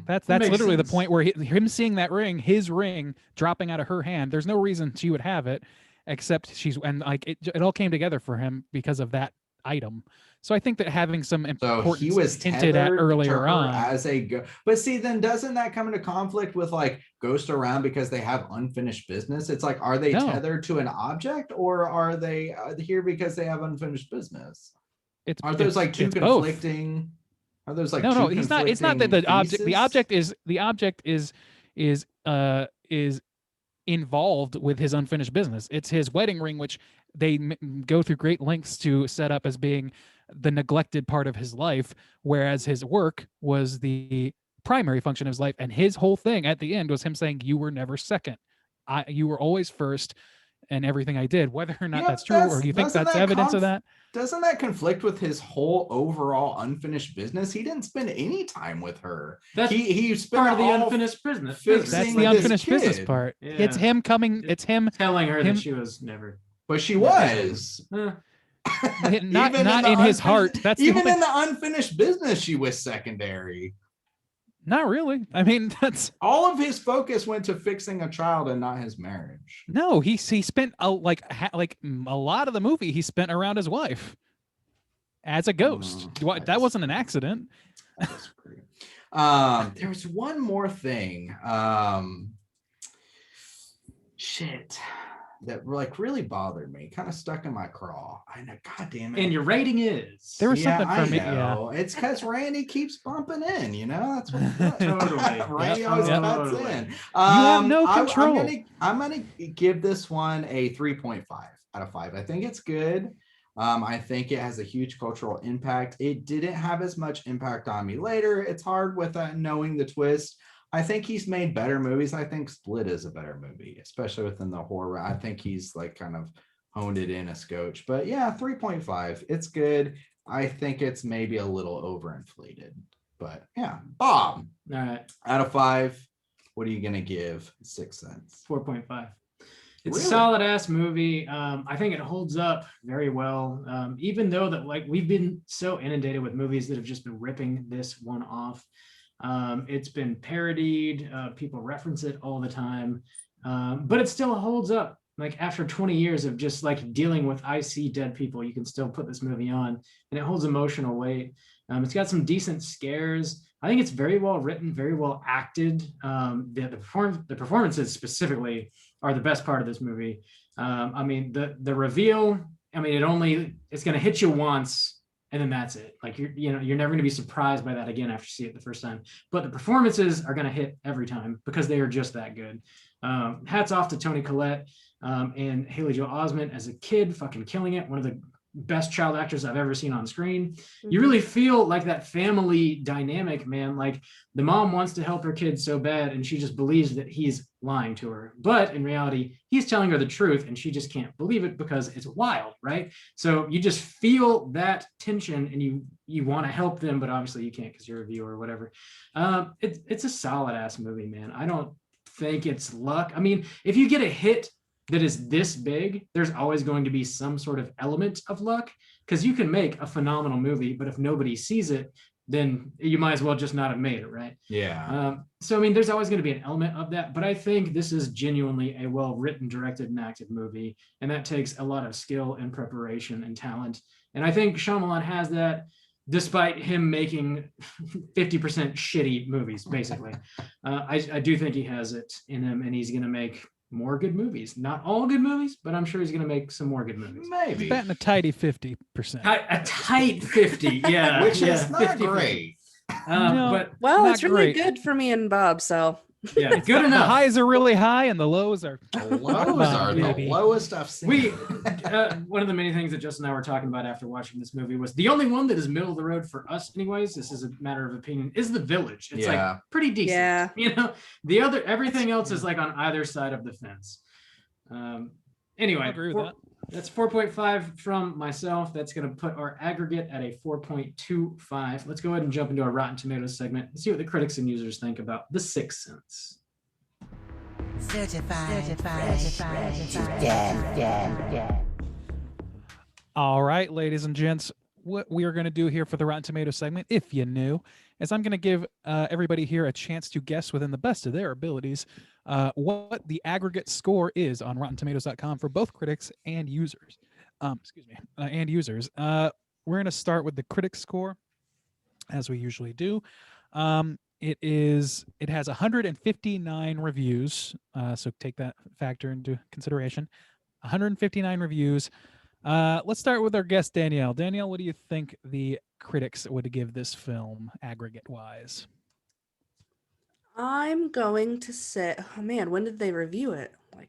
That's makes literally the sense. point where him seeing that ring, his ring dropping out of her hand. There's no reason she would have it, except and like it all came together for him because of that item. So I think that having some So importance he was hinted at tethered to earlier her on. as a but see, then doesn't that come into conflict with like ghosts around because they have unfinished business? It's like, are they No. tethered to an object, or are they here because they have unfinished business? Are those like two it's both. conflicting? Are those like No, two he's not. It's not that the conflicting object. theses? The object is involved with his unfinished business. It's his wedding ring, which they go through great lengths to set up as being the neglected part of his life, whereas his work was the primary function of his life. And his whole thing at the end was him saying, "You were never second. You were always first in everything I did," whether or not Yeah, that's true, or you think doesn't that's that evidence of that. Doesn't that conflict with his whole overall unfinished business? He didn't spend any time with her. That's He spent part of the all unfinished business. fixing That's Sing the with his unfinished business kid. part. Yeah. It's him coming. It's him. telling her him- that she was never. But she was. Eh, Not Even not the in his unfinished- heart. That's the Even only, in the unfinished business, she was secondary. not really. I mean, that's All of his focus went to fixing a child and not his marriage. no. He spent a lot of the movie he spent around his wife as a ghost. I That wasn't an accident. That was great. There was one more thing. Shit. That like really bothered me, kind of stuck in my craw. I know, god damn it. and your rating is. There was Yeah, something for I me. Yeah. know. It's because Randy keeps bumping in, that's what Totally. Randy Yep, always cuts totally. in. have no I'm control. gonna give this one a 3.5 out of 5. I think it's good. I think it has a huge cultural impact. It didn't have as much impact on me later. It's hard with knowing the twist. I think he's made better movies. I think Split is a better movie, especially within the horror. I think he's like kind of honed it in a scotch. But yeah, 3.5. It's good. I think it's maybe a little overinflated. But yeah, Bob, All right, out of 5, what are you gonna give 6 cents? 4.5. It's a Really? solid ass movie. I think it holds up very well. Even though that like we've been so inundated with movies that have just been ripping this one off. It's been parodied. People reference it all the time, but it still holds up. Like after 20 years of just like dealing with I see dead people, you can still put this movie on, and it holds emotional weight. It's got some decent scares. I think it's very well written, very well acted. The performances specifically are the best part of this movie. I mean, the reveal. I mean, it's going to hit you once. And then that's it. Like you're never going to be surprised by that again after you see it the first time. But the performances are going to hit every time because they are just that good. Hats off to Toni Collette and Haley Joel Osment as a kid, fucking killing it. One of the best child actors I've ever seen on screen. You really feel like that family dynamic, man. Like the mom wants to help her kid so bad, and she just believes that he's lying to her. But in reality, he's telling her the truth, and she just can't believe it because it's wild, right? So you just feel that tension, and you want to help them, but obviously you can't because you're a viewer or whatever. It's a solid ass movie, man. I don't think it's luck. I mean, if you get a hit that is this big, there's always going to be some sort of element of luck because you can make a phenomenal movie, but if nobody sees it, then you might as well just not have made it, right? Yeah. So, I mean, there's always going to be an element of that, but I think this is genuinely a well-written, directed, and acted movie, and that takes a lot of skill and preparation and talent. And I think Shyamalan has that, despite him making 50% shitty movies, basically. I do think he has it in him, and he's going to make more good movies. Not all good movies, but I'm sure he's going to make some more good movies. Maybe. Batting a tidy 50%. A tight 50, yeah. Which yeah, is not 50. great. No. But Well, Not it's really great. good for me and Bob. So yeah, good The enough. highs are really high and the lows are. The lows are the Maybe. lowest I've seen. One of the many things that Justin and I were talking about after watching this movie was the only one that is middle of the road for us, anyways. This is a matter of opinion. Is The Village? It's Yeah. like pretty decent. Yeah. Everything else is like on either side of the fence. Anyway, I agree with that. that's 4.5 from myself. That's going to put our aggregate at a 4.25. Let's go ahead and jump into our Rotten Tomatoes segment and see what the critics and users think about The Sixth Sense. Certified fresh to death. All right, ladies and gents, what we are going to do here for the Rotten Tomatoes segment, if you knew, is I'm going to give everybody here a chance to guess within the best of their abilities what the aggregate score is on RottenTomatoes.com for both critics and users. And users. We're going to start with the critics score, as we usually do. It has 159 reviews, so take that factor into consideration. 159 reviews. Let's start with our guest, Danielle. Danielle, what do you think the critics would give this film aggregate-wise? I'm going to say, oh man, when did they review it? Like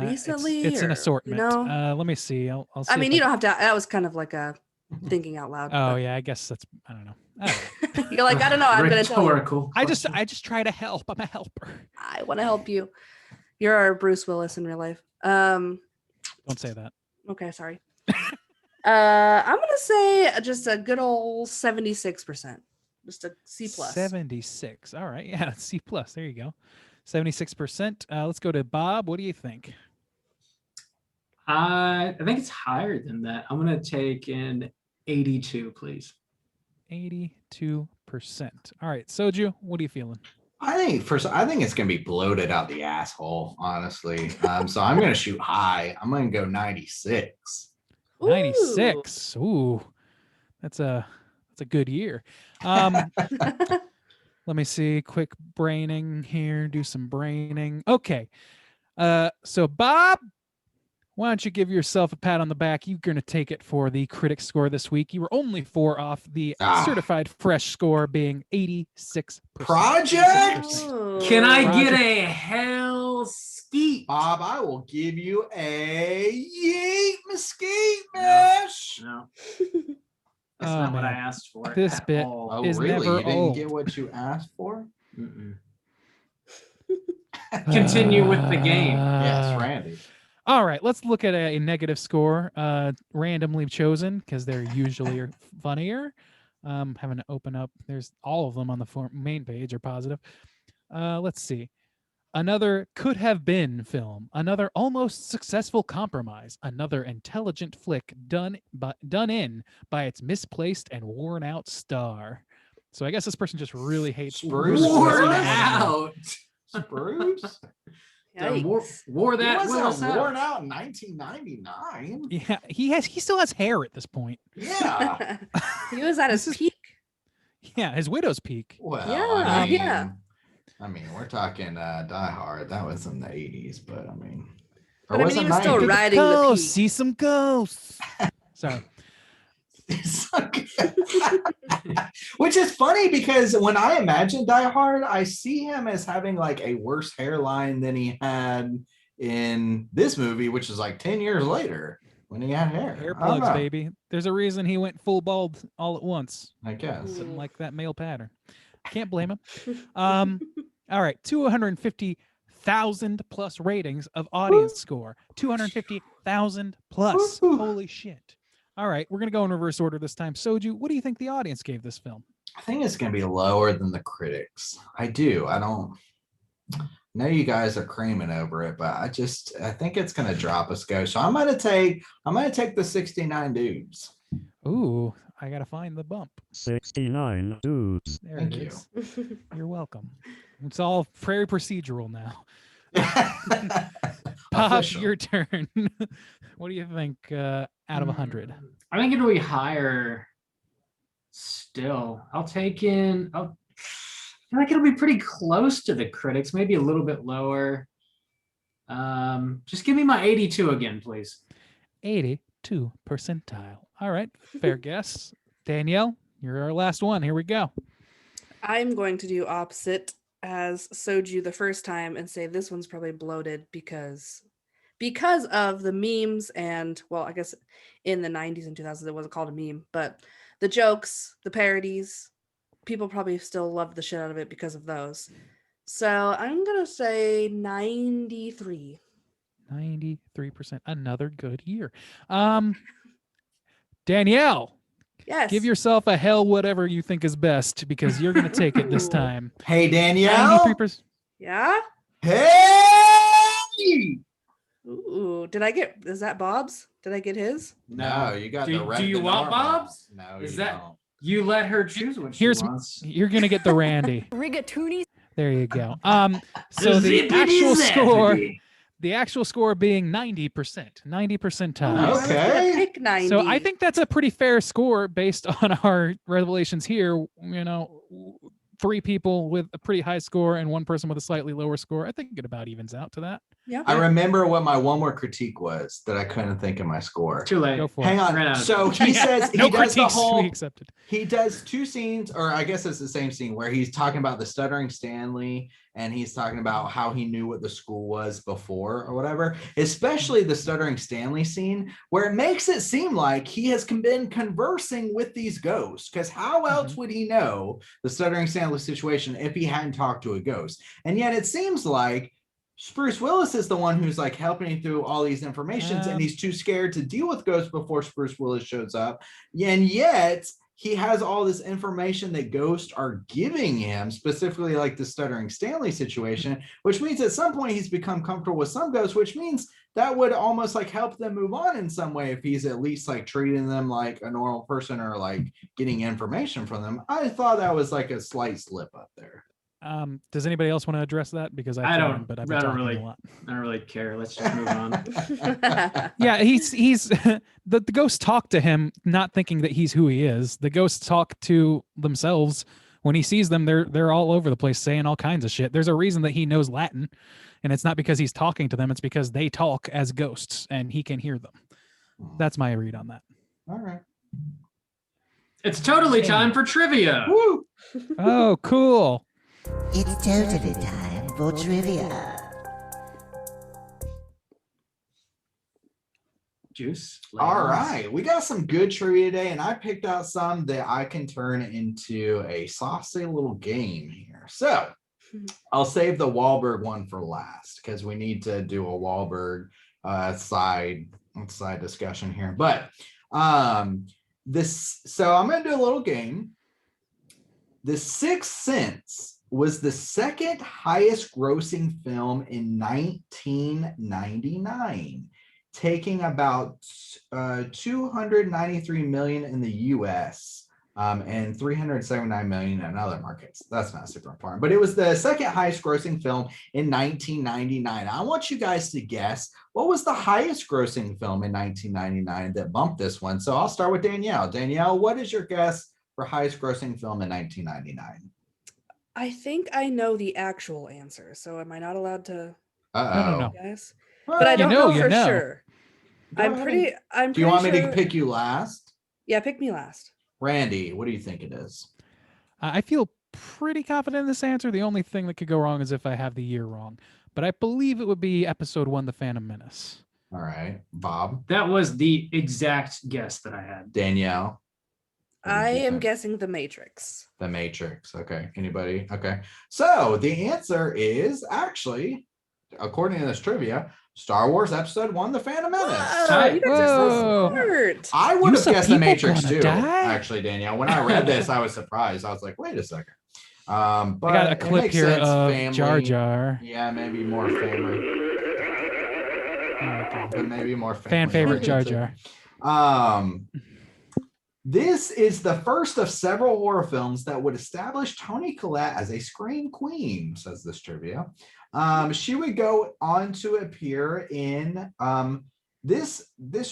recently? It's an or, assortment. You know? Let me see. I'll see I mean, you don't have to. That was kind of like a thinking out loud. Oh but- yeah, I guess that's I don't know. You're like, I don't know. I'm gonna tell you. Rhetorical. I just question. try to help. I'm a helper. I want to help you. You're our Bruce Willis in real life. Don't say that. Okay, sorry. I'm gonna say just a good old 76%. Just a C plus. 76. All right. Yeah, C plus. There you go. 76%. Let's go to Bob. What do you think? I think it's higher than that. I'm gonna take an 82, please. 82%. All right, Soju, what are you feeling? I think it's gonna be bloated out the asshole, honestly. So I'm gonna shoot high. I'm gonna go 96. Ooh. 96. Ooh, that's a good year. Let me see. Quick braining here. Do some braining. Okay. So Bob, why don't you give yourself a pat on the back? You're gonna take it for the critic score this week. You were only 4 off, the certified fresh score being 86%. Project? Oh. Can I get Roger. a hell skeet? Bob, I will give you a yeet mesquite No. mesh. No, that's Oh, not what I man. asked for. This at bit all. Oh, is really? never You didn't old. get what you asked for? Mm-mm. Continue with the game. Yes, Randy. All right, let's look at a negative score, randomly chosen because they're usually are funnier. Having to open up, there's all of them on the main page are positive. Let's see. Another could have been film, another almost successful compromise, another intelligent flick done in by its misplaced and worn out star. So I guess this person just really hates Spruce Worn Willis. out. Spruce? Wore He that wasn't Willis out. worn out in 1999. Yeah, he still has hair at this point. Yeah. He was at his This is- peak. Yeah, his widow's peak. Well, Yeah. I mean, we're talking Die Hard. That was in the 80s, but I mean, But I mean, was he it was still 90s? riding the Go peak. see some ghosts. Sorry. Which is funny because when I imagine Die Hard, I see him as having like a worse hairline than he had in this movie, which is like 10 years later when he had hair. Hair I don't plugs, know. baby. There's a reason he went full bald all at once. I guess. Didn't like that male pattern. Can't blame him. All right, 250,000 plus ratings of audience score. 250,000 plus. Woo-hoo. Holy shit. All right, we're gonna go in reverse order this time. Soju, what do you think the audience gave this film? I think it's going to be lower than the critics. I do. I don't know you guys are creaming over it, but I think it's going to drop a skosh. So I'm going to take the 69 dudes. Ooh, I gotta find the bump. 69 dudes. There Thank it you. is. You're welcome. It's all very procedural now. Bob, Official. your turn. What do you think out of 100? I think it'll be higher still. I feel like it'll be pretty close to the critics, maybe a little bit lower. Just give me my 82 again, please. 82 percentile. All right, fair guess. Danielle, you're our last one. Here we go. I'm going to do opposite as Soju the first time and say this one's probably bloated because of the memes and, well, I guess in the 90s and 2000s it wasn't called a meme, but the jokes, the parodies, people probably still love the shit out of it because of those. So I'm gonna say 93. 93%. Another good year. Danielle, Yes. give yourself a hell whatever you think is best because you're going to take it this Ooh. time. Hey, Danielle. 93%. Yeah. Hey! Ooh. Is that Bob's? Did I get his? No, you got Do- the red. do you the want normal. Bob's? No, Is you that- don't. You let her choose what she Here's- wants. You're going to get the Randy. Rigatoni. There you go. So the actual score, being 90%, 90 percentile. I was gonna Okay. pick 90. So I think that's a pretty fair score based on our revelations here. You know, 3 people with a pretty high score and 1 person with a slightly lower score. I think it about evens out to that. Yeah. I remember what my one more critique was that I couldn't think of my score. Too late. Go for Hang it. on. Ran out of So time. he says he No does the critiques to whole. be accepted. He does two scenes, or I guess it's the same scene where he's talking about the stuttering Stanley and he's talking about how he knew what the school was before or whatever, especially the stuttering Stanley scene where it makes it seem like he has been conversing with these ghosts. Because how else would he know the stuttering Stanley situation if he hadn't talked to a ghost? And yet it seems like Bruce Willis is the one who's like helping him through all these informations, and he's too scared to deal with ghosts before Bruce Willis shows up. And yet he has all this information that ghosts are giving him, specifically like the stuttering Stanley situation, which means at some point he's become comfortable with some ghosts, which means that would almost like help them move on in some way if he's at least like treating them like a normal person or like getting information from them. I thought that was like a slight slip up there. Does anybody else want to address that? Because I don't- but I've I been don't talking really- a lot. I don't really care. Let's just move on. Yeah, he's the ghosts talk to him, not thinking that he's who he is. The ghosts talk to themselves. When he sees them, they're all over the place saying all kinds of shit. There's a reason that he knows Latin, and it's not because he's talking to them. It's because they talk as ghosts, and he can hear them. That's my read on that. All right. It's totally time for trivia. Woo! Oh, cool. It's totally time for trivia. Juice. lay All on. right, we got some good trivia today, and I picked out some that I can turn into a saucy little game here. So I'll save the Wahlberg one for last because we need to do a Wahlberg side discussion here. But so I'm gonna do a little game. The Sixth Sense was the second highest grossing film in 1999, taking about 293 million in the US and 379 million in other markets. That's not super important, but it was the second highest grossing film in 1999. I want you guys to guess what was the highest grossing film in 1999 that bumped this one. So I'll start with Danielle. Danielle, what is your guess for highest grossing film in 1999? I think I know the actual answer, so am I not allowed to No. guess? Well, But I you don't know, know you for know. sure. go I'm ahead pretty. and- I'm. Do you want me pretty to sure- pick you last? Yeah, pick me last. Randy, what do you think it is? I feel pretty confident in this answer. The only thing that could go wrong is if I have the year wrong. But I believe it would be episode 1, The Phantom Menace. All right, Bob, That was the exact guess that I had. Danielle. What did I you am think? guessing The Matrix. The Matrix. Okay, anybody? Okay, so the answer is actually, according to this trivia, Star Wars Episode 1, The Phantom Menace. Wow, you guys are so Whoa. smart. I would have some guessed The people Matrix gonna too, die? actually, Danielle. When I read this, I was surprised. I was like, wait a second. But I got a it clip makes here sense, of family. Jar Jar. Yeah, maybe more family. Okay. But maybe more family. Fan favorite Jar oriented. Jar. This is the first of several horror films that would establish Toni Collette as a scream queen, says this trivia. She would go on to appear in this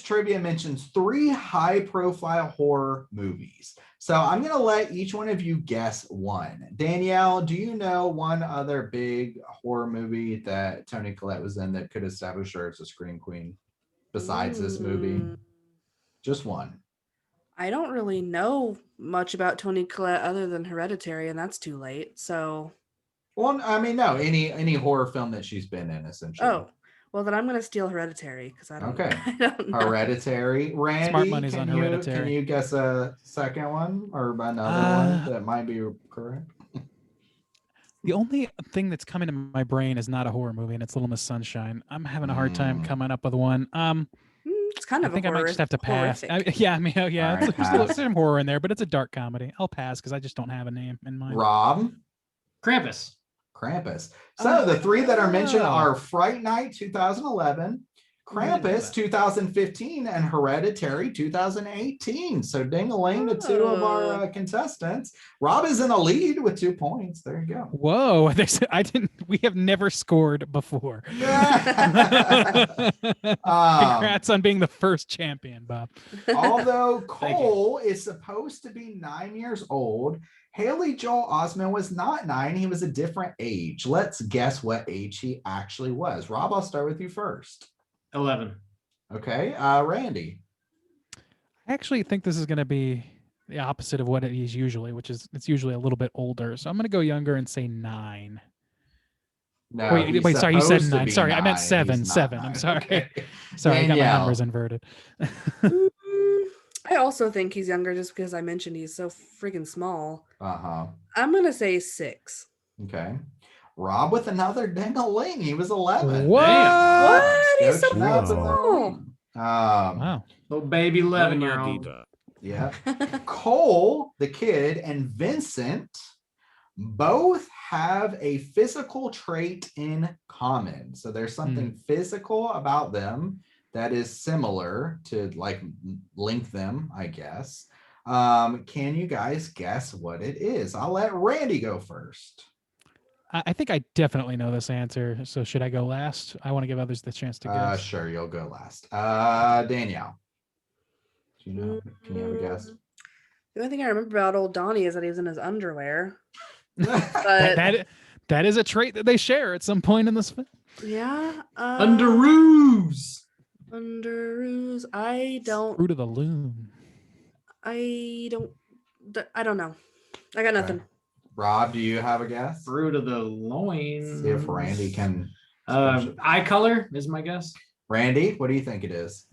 trivia mentions 3 high-profile horror movies. So I'm going to let each one of you guess one. Danielle, do you know one other big horror movie that Toni Collette was in that could establish her as a scream queen besides this movie? Mm, Just one. I don't really know much about Toni Collette other than Hereditary, and that's too late. So, Well, I mean, no, any horror film that she's been in, essentially. oh, well then I'm gonna steal Hereditary because I don't. Okay. I don't know. Hereditary. Randy, Smart money's can on you, Hereditary. Can you guess a second one or another one that might be correct? The only thing that's coming to my brain is not a horror movie, and it's Little Miss Sunshine. I'm having a hard time Mm. coming up with one. It's kind I of. think a I might just have to pass. horrific. Yeah, I mean, yeah, All right, there's pass. some horror in there, but it's a dark comedy. I'll pass because I just don't have a name in mind. Rob, Krampus. Krampus. So the 3 that are mentioned Oh. are Fright Night 2011, Krampus 2015 and Hereditary 2018. So ding-a-ling to two of our contestants. Rob is in the lead with 2 points. There you go. Whoa! We have never scored before. Congrats on being the first champion, Bob. Although you. Cole is supposed to be 9 years old, Haley Joel Osment was not 9. He was a different age. Let's guess what age he actually was. Rob, I'll start with you first. 11. Okay. Randy. I actually think this is going to be the opposite of what it is usually, which is it's usually a little bit older. So I'm going to go younger and say 9. No, Wait, he's sorry, you said supposed to 9. be Sorry, I meant 9. 7. He's not 7. I'm 9. sorry. Okay. Sorry, I got my Danielle. numbers inverted. I also think he's younger just because I mentioned he's so freaking small. Uh-huh. I'm going to say 6. Okay. Rob with another ding-a-ling. He was 11. What? What? He's so Coach Nubs in the small. lead. Wow. Little baby 11-year-old. Yeah. Cole, the kid, and Vincent both have a physical trait in common. So there's something physical about them that is similar to like link them, I guess. Can you guys guess what it is? I'll let Randy go first. I think I definitely know this answer. So should I go last? I want to give others the chance to guess. Sure, you'll go last. Danielle. Do you know? Can you have a guess? The only thing I remember about old Donnie is that he was in his underwear. That is a trait that they share at some point in this film. Yeah. Underoos. Underoos. I don't Fruit of the loom. I don't know. I got nothing. Rob, do you have a guess? Fruit of the loin. See if Randy can. Eye color is my guess. Randy, what do you think it is?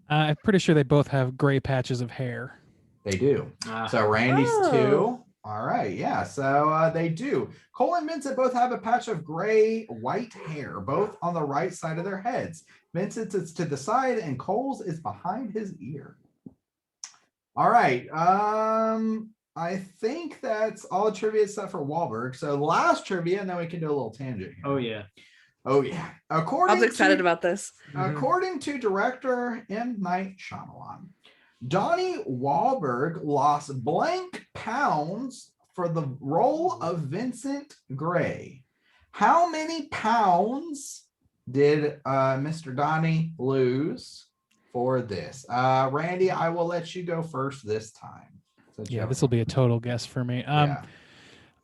I'm pretty sure they both have gray patches of hair. They do. Ah. So Randy's Oh. 2. All right. Yeah. So they do. Cole and Vincent both have a patch of gray white hair, both on the right side of their heads. Vincent's is to the side and Cole's is behind his ear. All right. I think that's all the trivia except for Wahlberg. So last trivia, and then we can do a little tangent here. Oh yeah. Oh yeah. I According was excited to, about this. According to director M. Night Shyamalan, Donnie Wahlberg lost blank pounds for the role of Vincent Gray. How many pounds did Mr. Donnie lose for this? Randy, I will let you go first this time. since you Yeah, have- this will be a total guess for me. Yeah.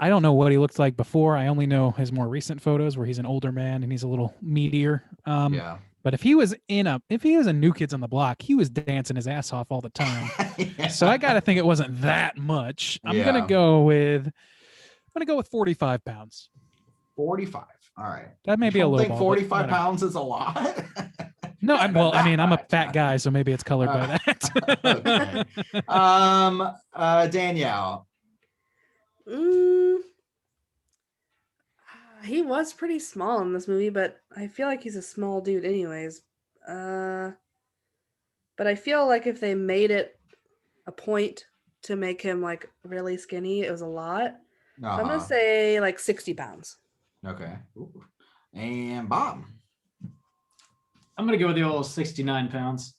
I don't know what he looked like before. I only know his more recent photos where he's an older man and he's a little meatier. Yeah. But if he was a New Kids on the Block, he was dancing his ass off all the time. So I gotta think it wasn't that much. I'm Yeah. gonna go with 45 pounds. 45. All right. That may be a Don't little. think 45 pounds is a lot. No, I'm a That fat much. guy, so maybe it's colored by that. Okay. Danielle. He was pretty small in this movie, but I feel like he's a small dude anyways. But I feel like if they made it a point to make him like really skinny, it was a lot. So I'm gonna Uh-huh. say like 60 pounds. Okay. Ooh. And Bob. I'm gonna go with the old 69 pounds.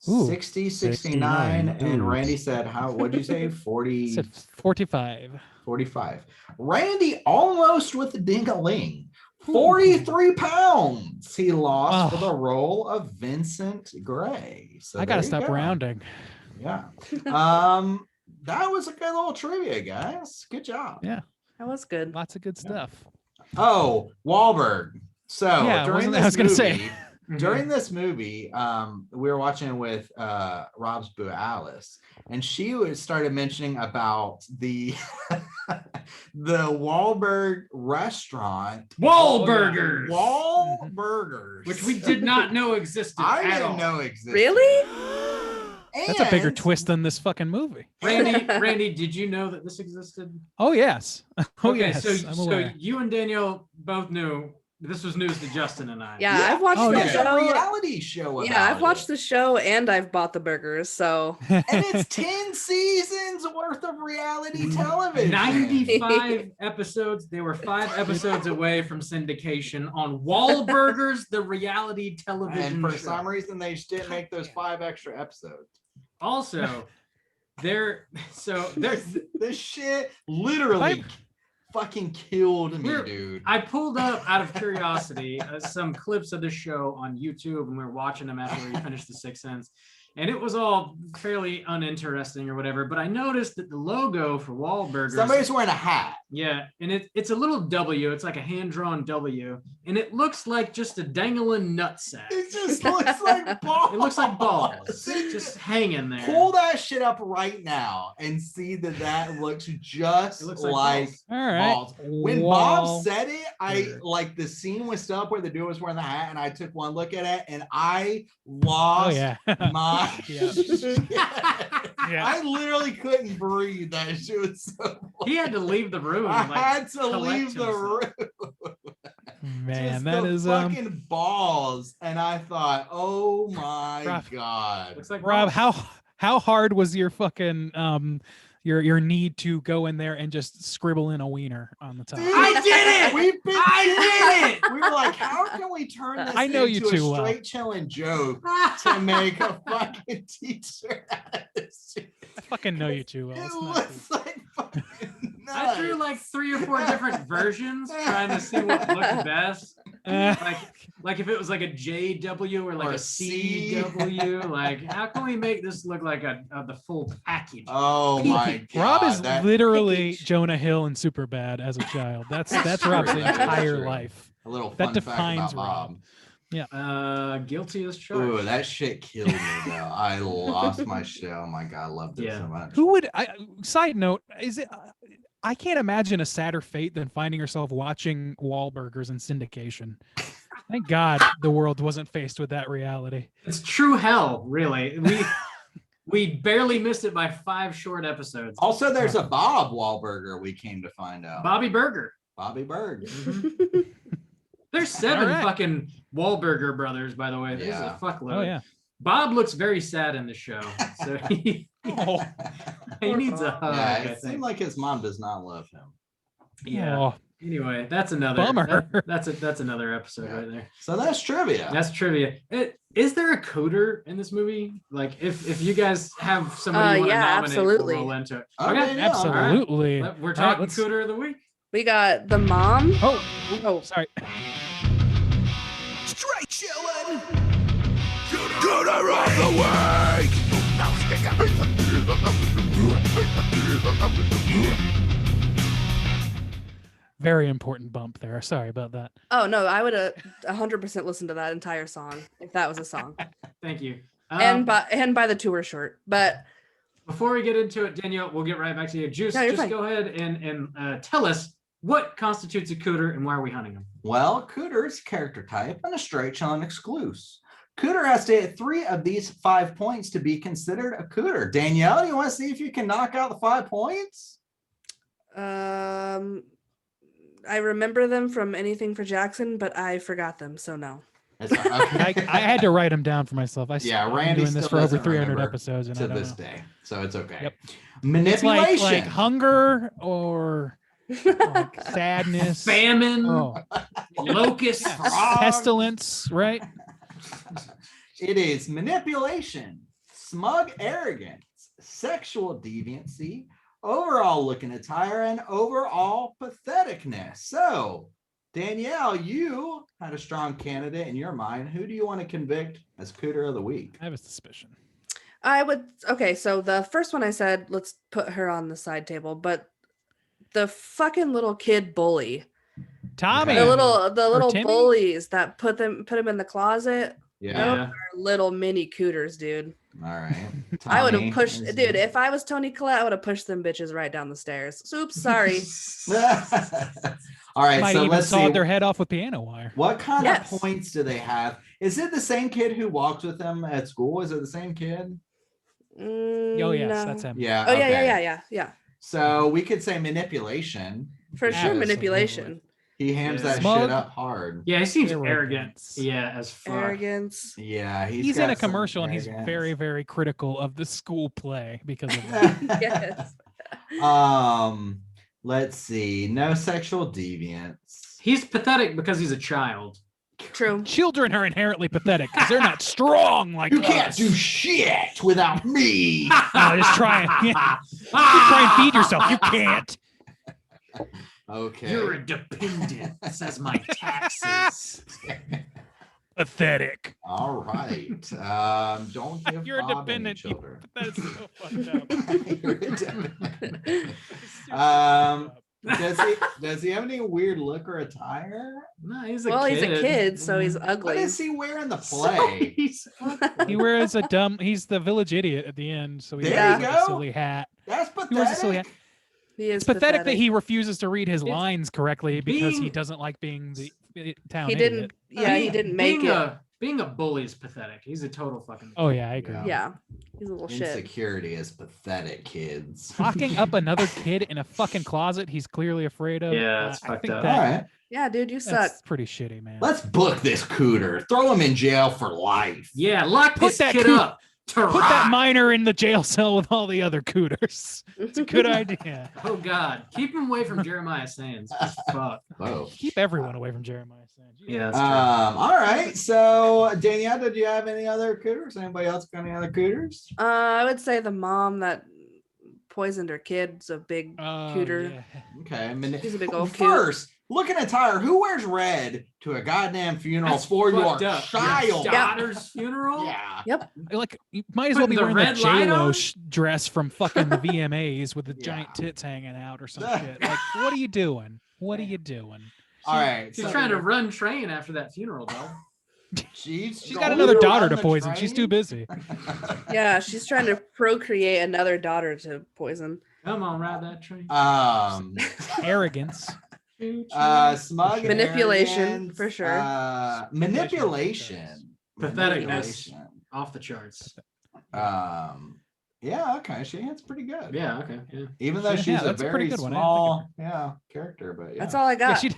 Ooh. 60, 69. 69 And dudes. Randy said, what'd you say? I 40, said 45. 45. Randy almost with the ding-a-ling. 43 pounds he lost for Oh. the role of Vincent Gray. So I gotta there you stop go. rounding. Yeah. That was a good little trivia, guys. Good job. Yeah, That was good. lots of good stuff. Oh, Wahlberg. So Yeah, during wasn't- I this was gonna movie, say. during this movie, we were watching with Rob's boo Alice, and she started mentioning about the the Wahlberg restaurant, Wahlburgers. Wahlburgers, Which we did not know existed I at didn't all. know existed. Really? That's a bigger And- twist than this fucking movie. Randy, did you know that this existed? Oh yes. Oh Okay, yes. so I'm aware. you and Daniel both knew This was news to Justin and I. Yeah, I've watched Oh, the yeah. There's a show. reality show. Yeah, I've about watched it. the show and I've bought the burgers. So And it's 10 seasons worth of reality television. 95 episodes. They were 5 episodes away from syndication on Wahlburgers, the reality television And for show. some reason, they just didn't make those 5 extra episodes. Also, there's This shit literally fucking killed me, We're- dude. I pulled up out of curiosity some clips of the show on YouTube, and we were watching them after we finished The Sixth Sense, and it was all fairly uninteresting or whatever. But I noticed that the logo for Wahlburgers, Somebody's wearing a hat. yeah, and it's a little W. It's like a hand-drawn W, and it looks like just a dangling nutsack. It just looks like balls. It looks like balls just hanging there. Pull that shit up right now and see that looks just It looks like, like balls. All right. balls. When Wall- Bob said it, I Burger. like the scene was still up where the dude was wearing the hat, and I took one look at it, and I Oh lost yeah. my Yeah. shit. Yeah. I literally couldn't breathe. That shit was so. He had to leave the room. I and, like, had to collect leave the himself. room. Man, Just that the is fucking balls, and I thought, oh my Rough. god. Looks like Rob, balls. how hard was your fucking your need to go in there and just scribble in a wiener on the top? Dude, I did it! We've been I did it! We were like, how can we turn this I know you into too a well. straight chilling joke to make a fucking t-shirt out of this shit? I fucking know you too well. It It's not looks like fucking I drew nuts. like 3 or 4 different versions trying to see what looked best. cool. Like if it was like a JW or like Or a a C. CW, like how can we make this look like the full package? Oh my god. Rob is that- literally Jonah Hill in Superbad as a child. That's true, Rob's that is entire true. life. a little that fun defines fact about Rob. Guilty as Bob. charged. Ooh, that shit killed me though. I lost my shit. Oh my god, I loved it Yeah. so much. Who would? Side note: is it? I can't imagine a sadder fate than finding yourself watching Wahlburgers in syndication. Thank God the world wasn't faced with that reality. It's true hell, really. We barely missed it by 5 short episodes. Also, there's a Bob Wahlburger we came to find out. Bobby Burger. Bobby Berg. There's 7 All right. fucking Wahlburger brothers, by the way. There's Yeah. a fuckload. Oh yeah. Bob looks very sad in the show, so he Oh, needs a hug. Yeah, I it think. seemed like his mom does not love him. Yeah. Oh, Anyway, that's another Bummer. that's another episode Yeah. right there. So that's trivia. That's trivia. Is there a coder in this movie? Like, if you guys have somebody you want to yeah, nominate, absolutely. we'll roll into it. Okay, Okay, yeah, all right. absolutely. We're All right, talking let's- coder of the week. We got the mom. Oh, Oh, sorry. Straight chillin'. Gooder of the week. Very important bump there. Sorry about that. oh no, I would 100% listen to that entire song if that was a song, Thank you. and by the tour short. But Before we get into it, Danielle, we'll get right back to you. Juice, No, you're just fine. go ahead and tell us what constitutes a cooter and why are we hunting them? Well, Cooter is a character type and a straight chillin' exclusive. Cooter has to hit 3 of these 5 points to be considered a cooter. Danielle, you want to see if you can knock out the 5 points? I remember them from Anything for Jackson, but I forgot them, so no. It's, okay. I had to write them down for myself. Yeah, I'm Randy doing this still for over doesn't 300 remember episodes, and I to don't this know. day, so it's okay. Yep. It's Manipulation. like hunger or like sadness, Famine, oh, locust, yeah, frog. pestilence, right? It is manipulation, smug arrogance, sexual deviancy, overall looking attire, and overall patheticness. So, Danielle, you had a strong candidate in your mind. Who do you want to convict as Cooter of the Week? I have a suspicion. I would. Okay, so the first one I said, let's put her on the side table, but the fucking little kid bully, Tommy. the little Timmy? bullies that put him in the closet, Yeah. Yeah. are little mini cooters, dude. All right. I would Tommy have pushed, is- dude. If I was Tony Collette, I would have pushed them bitches right down the stairs. Oops, sorry. All right. Might So even let's sawed see. their head off with piano wire. What kind Yes. of points do they have? Is it the same kid who walked with them at school? Is it the same kid? Oh yes, No. that's him. Yeah. Oh yeah, okay. yeah. So we could say manipulation. For sure, Absolutely. manipulation. He hams that Smug. shit up hard. Yeah, he seems Arrogance. arrogant. Yeah, as fuck. Arrogance. Yeah, He's in got a some commercial and he's arrogance. very, very critical of the school play because of that. Yes. Let's see. No sexual deviance. He's pathetic because he's a child. True. Children are inherently pathetic because they're not strong like You can't us. do shit without me. Oh, just try and just try and feed yourself. You can't. Okay. You're a dependent, says my taxes. Pathetic. All right. Don't give You're a Bob any dependent. children. That is so fucked up. You're a dependent. Does he have any weird look or attire? No, he's a Well, kid. he's a kid, so he's What ugly. is he wearing the So play? he's He wears a dumb. He's the village idiot at the end, so he There wears you like a go. silly hat. That's He wears a silly pathetic. hat. He is It's pathetic that he refuses to read his It's lines correctly because he being- doesn't like being the town He idiot. didn't. Yeah, he didn't make it. Being a bully is pathetic. He's a total fucking. Oh yeah, I agree. Yeah. Yeah, he's a little shit. Insecurity is pathetic, kids. Locking up another kid in a fucking closet he's clearly afraid of. Yeah, it's I fucked think up. All that, right. Yeah, dude, you suck. that's pretty shitty, man. Let's book this cooter. Throw him in jail for life. Yeah, lock Put this that kid coot- up. To Put that rock. minor in the jail cell with all the other cooters. It's a good idea. Oh God, keep him away from Jeremiah Sands. Fuck. Whoa. Keep everyone away from Jeremiah Sands. Yeah, that's All right. So Danielle, did you have any other cooters? Anybody else got any other cooters? I would say the mom that poisoned her kid's a big Oh, cooter. yeah. Okay. He's a big old coot. First, look at attire. Who wears red to a goddamn funeral That's for your fucked up. child? Your daughter's funeral. Yeah. Like you might as well Putting be the wearing the red light J-Lo on? dress from fucking the VMAs with the giant Yeah. tits hanging out or some shit. Like, what are you doing? What are you doing? All right. She's so trying to run train after that funeral, though. She's She's got going another daughter run to the poison. She's too train? busy. Yeah, she's trying to procreate another daughter to poison. Come on, ride that train. Arrogance. Smug and Manipulation, arrogance, for sure. Manipulation. Patheticness. Manipulation. Off the charts. Yeah, okay. That's pretty good. Yeah. Okay. Yeah. Even though Yeah, she's a that's a pretty very good one. I didn't think small, character, but yeah. That's all I Yeah, got. she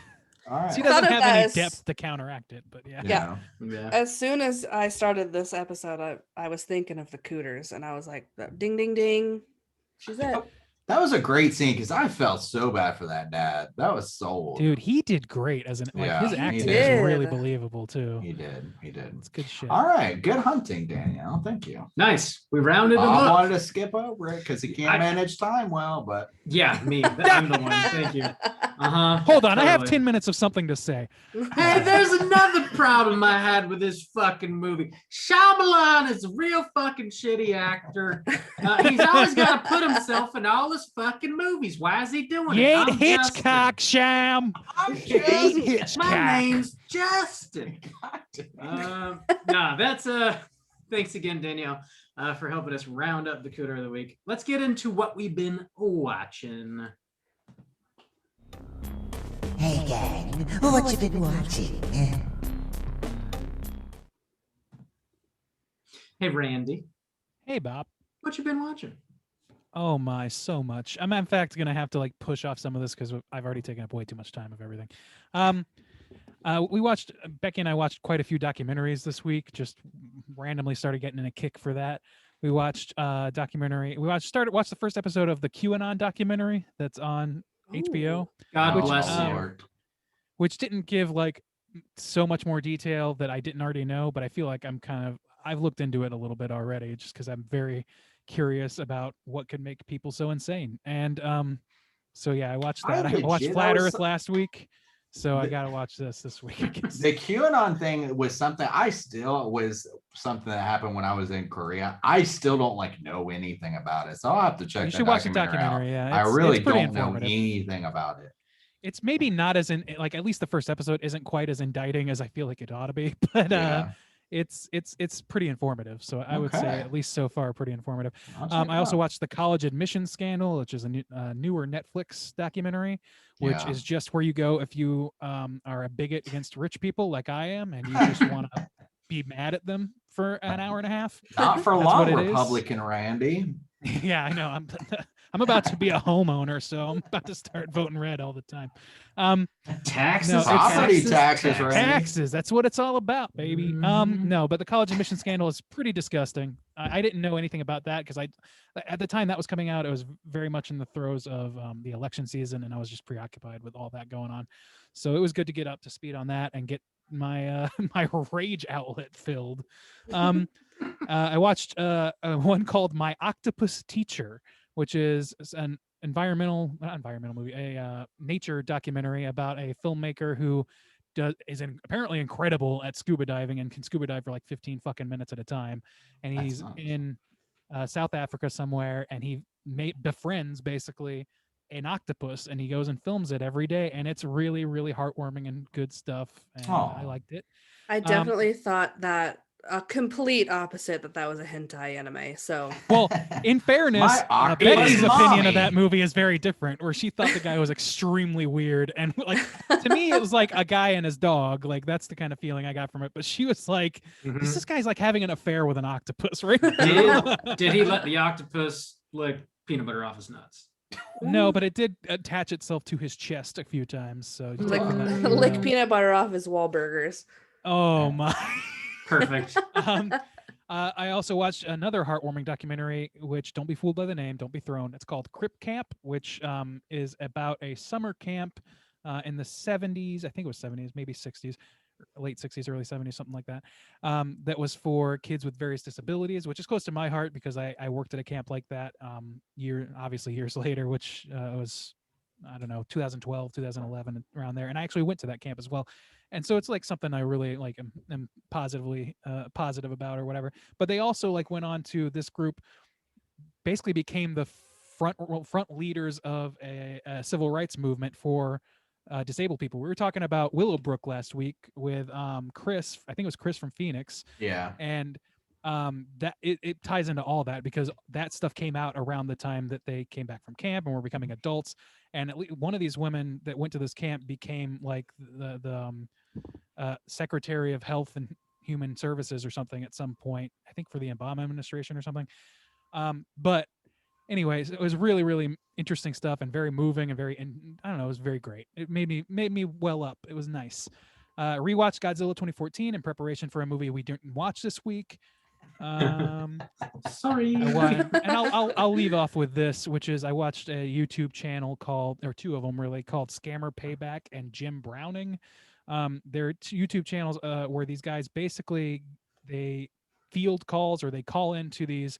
All right. she I thought doesn't of have any that as- depth to counteract it, but yeah. Yeah. Yeah. As soon as I started this episode, I was thinking of the cooters, and I was like, ding, ding, ding. She's it. That was a great scene because I felt so bad for that dad. That was sold. Dude, he did great as an like Yeah, his he acting did. is really believable too. He did. It's good shit. All right. Good hunting, Danielle. Thank you. Nice. We rounded them Bob up. wanted to skip over it because he can't I- manage time well, but Yeah, me. I'm the one. Thank you. Uh-huh. Hold on, I have Totally. 10 minutes of something to say. Hey, there's another problem I had with this fucking movie. Shyamalan is a real fucking shitty actor. He's always got to put himself in all his fucking movies. Why is he doing You it? ain't I'm Hitchcock, Sham. I'm You ain't just Hitchcock. My name's Justin. That's thanks again, Danielle, for helping us round up the cooter of the week. Let's get into what we've been watching. Hey gang, what you been watching? Hey, Randy, Hey, Bob. what you been watching? Oh my, so much. I'm in fact gonna have to like push off some of this because I've already taken up way too much time of everything. We watched Becky and I watched quite a few documentaries this week. Just randomly started getting in a kick for that. We watched documentary. We watched the first episode of the QAnon documentary that's on HBO, God Which, bless you. Lord. which didn't give like so much more detail that I didn't already know, but I feel like I've looked into it a little bit already just because I'm very curious about what could make people so insane. And so yeah, I watched that. I watched legit- Flat I was- Earth last week, so I The- gotta watch this week. I guess. The QAnon thing was something something that happened when I was in Korea. I still don't know anything about it, so I'll have to check. You that should watch the documentary out. documentary. Yeah, I it's- really it's pretty don't know informative. anything about it. It's maybe not as at least the first episode isn't quite as indicting as I feel like it ought to be, but Yeah. it's pretty informative. So I would say Okay. at least so far pretty informative. I'll check I it also out. watched the college admission scandal, which is a newer Netflix documentary, which Yeah. is just where you go if you are a bigot against rich people like I am, and you just want to be mad at them for an hour and a half. Not for That's long, what it is. Republican Randy. Yeah, I know. I'm about to be a homeowner, so I'm about to start voting red all the time. Taxes, No, it's- Property taxes, right? Taxes, that's what it's all about, baby. Mhm. No, but the college admission scandal is pretty disgusting. I didn't know anything about that because at the time that was coming out, it was very much in the throes of the election season, and I was just preoccupied with all that going on. So it was good to get up to speed on that and get my my rage outlet filled. I watched one called My Octopus Teacher, which is an not environmental movie, a nature documentary about a filmmaker who apparently incredible at scuba diving and can scuba dive for like 15 fucking minutes at a time. And That's he's nice. in South Africa somewhere, and he befriends basically an octopus, and he goes and films it every day, and it's really, really heartwarming and good stuff. And I Aw. liked it. I definitely thought that a complete opposite that was a hentai anime. So Well, in fairness, My octopus Betty's opinion of mommy. that movie is very different, where she thought the guy was extremely weird. And like, to me, it was like a guy and his dog. Like, that's the kind of feeling I got from it. But she was like, Mhm. this guy's like having an affair with an octopus, right? Did he let the octopus lick peanut butter off his nuts? No, but it did attach itself to his chest a few times. So you lick, take from that, lick you know. peanut butter off his Wahlburgers. Oh my. Perfect. I also watched another heartwarming documentary, which don't be fooled by the name, don't be thrown. It's called Crip Camp, which is about a summer camp in the 70s. I think it was 70s, maybe 60s, late 60s, early 70s, something like that. That was for kids with various disabilities, which is close to my heart because I worked at a camp like that obviously years later, which was, I don't know, 2012, 2011, around there. And I actually went to that camp as well. And so it's like something I really like am positively positive about or whatever. But they also like went on to, this group basically became the front leaders of a civil rights movement for disabled people. We were talking about Willowbrook last week with Chris. I think it was Chris from Phoenix. Yeah. And that it ties into all that because that stuff came out around the time that they came back from camp and were becoming adults. And at least one of these women that went to this camp became like the Secretary of Health and Human Services or something at some point, I think for the Obama administration or something. But anyways, it was really, really interesting stuff and very moving and I don't know, it was very great. It made me well up. It was nice. Rewatched Godzilla 2014 in preparation for a movie we didn't watch this week. Sorry. And I'll leave off with this, which is I watched a YouTube channel or two of them really, called Scammer Payback and Jim Browning. They're two YouTube channels where these guys basically they field calls or they call into these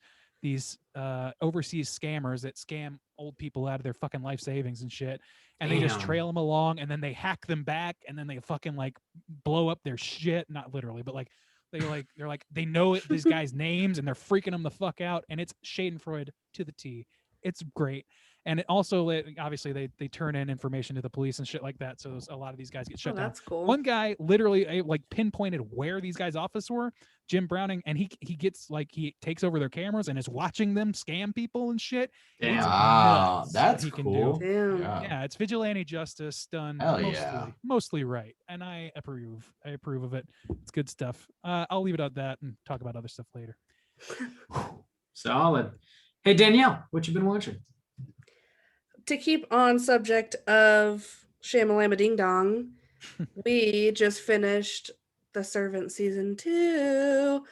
overseas scammers that scam old people out of their fucking life savings and shit, and they just Damn. trail them along, and then they hack them back, and then they fucking like blow up their shit, not literally, but like they know these guys' names, and they're freaking them the fuck out, and it's Schadenfreude to the T. It's great. And it also, obviously, they turn in information to the police and shit like that. So a lot of these guys get shut down. That's cool. One guy literally like pinpointed where these guys' offices were, Jim Browning, and he gets like he takes over their cameras and is watching them scam people and shit. Damn. It's Wow, nuts what that's he can cool. do. Damn. Yeah, it's vigilante justice done Hell yeah. mostly right, and I approve of it. It's good stuff. I'll leave it at that and talk about other stuff later. Solid. Hey, Danielle, what you been watching? To keep on subject of Shamalama Ding Dong, we just finished The Servant season 2,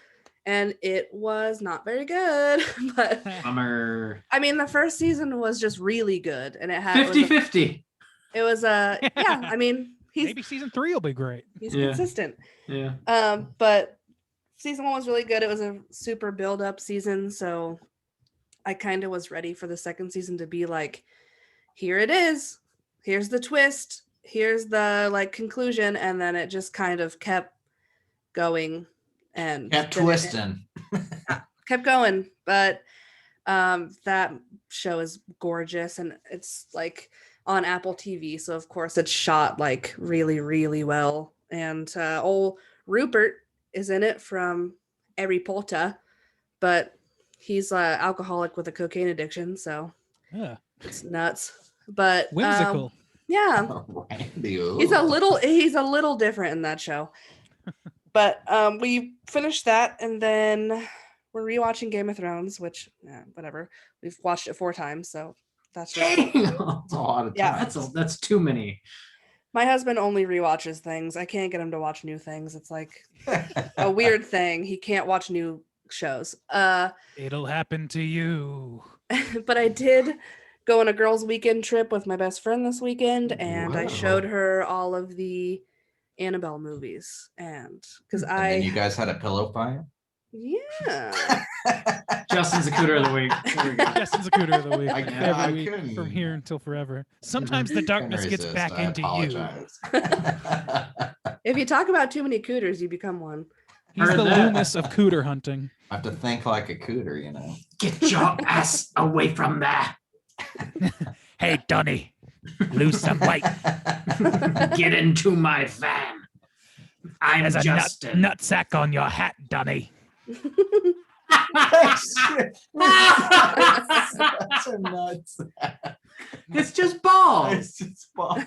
and it was not very good. But Bummer. I mean, the first season was just really good, and it had 50-50. it was a yeah. I mean, Maybe season 3 will be great. he's Yeah. consistent. Yeah. But season 1 was really good. It was a super build up season, so I kind of was ready for the second season to be like, here it is, here's the twist, here's the like conclusion, and then it just kind of kept going and Kept then twisting. kept going. But that show is gorgeous, and it's like on Apple TV, so of course it's shot like really, really well. And old Rupert is in it from Harry Potter, but he's alcoholic with a cocaine addiction, so Yeah. it's nuts. But Whimsical. yeah, Randy, he's a ooh. little different in that show. But we finished that, and then we're rewatching Game of Thrones, which whatever. We've watched it 4 times, so That's just Damn. That's a lot of Yeah. time. That's too many. my husband only rewatches things. I can't get him to watch new things. It's like a weird thing. He can't watch new shows. It'll happen to you. But I did go on a girls' weekend trip with my best friend this weekend, and I showed Wow. her all of the Annabelle movies, and because And then you I guys had a pillow fight. yeah. Justin's the cooter of the week. There we go. Justin's a cooter of the week. I Every week couldn't. from here until forever. Sometimes the darkness Couldn't gets resist, back I into you. apologize. If you talk about too many cooters, you become one. He's Heard the that. Loomis of cooter hunting. I have to think like a cooter, you know. Get your ass away from there. Hey, Dunny, lose some weight. Get into my van. I'm There's a Justin. nutsack on your hat, Dunny. That's so nuts. It's just balls. It's just ball.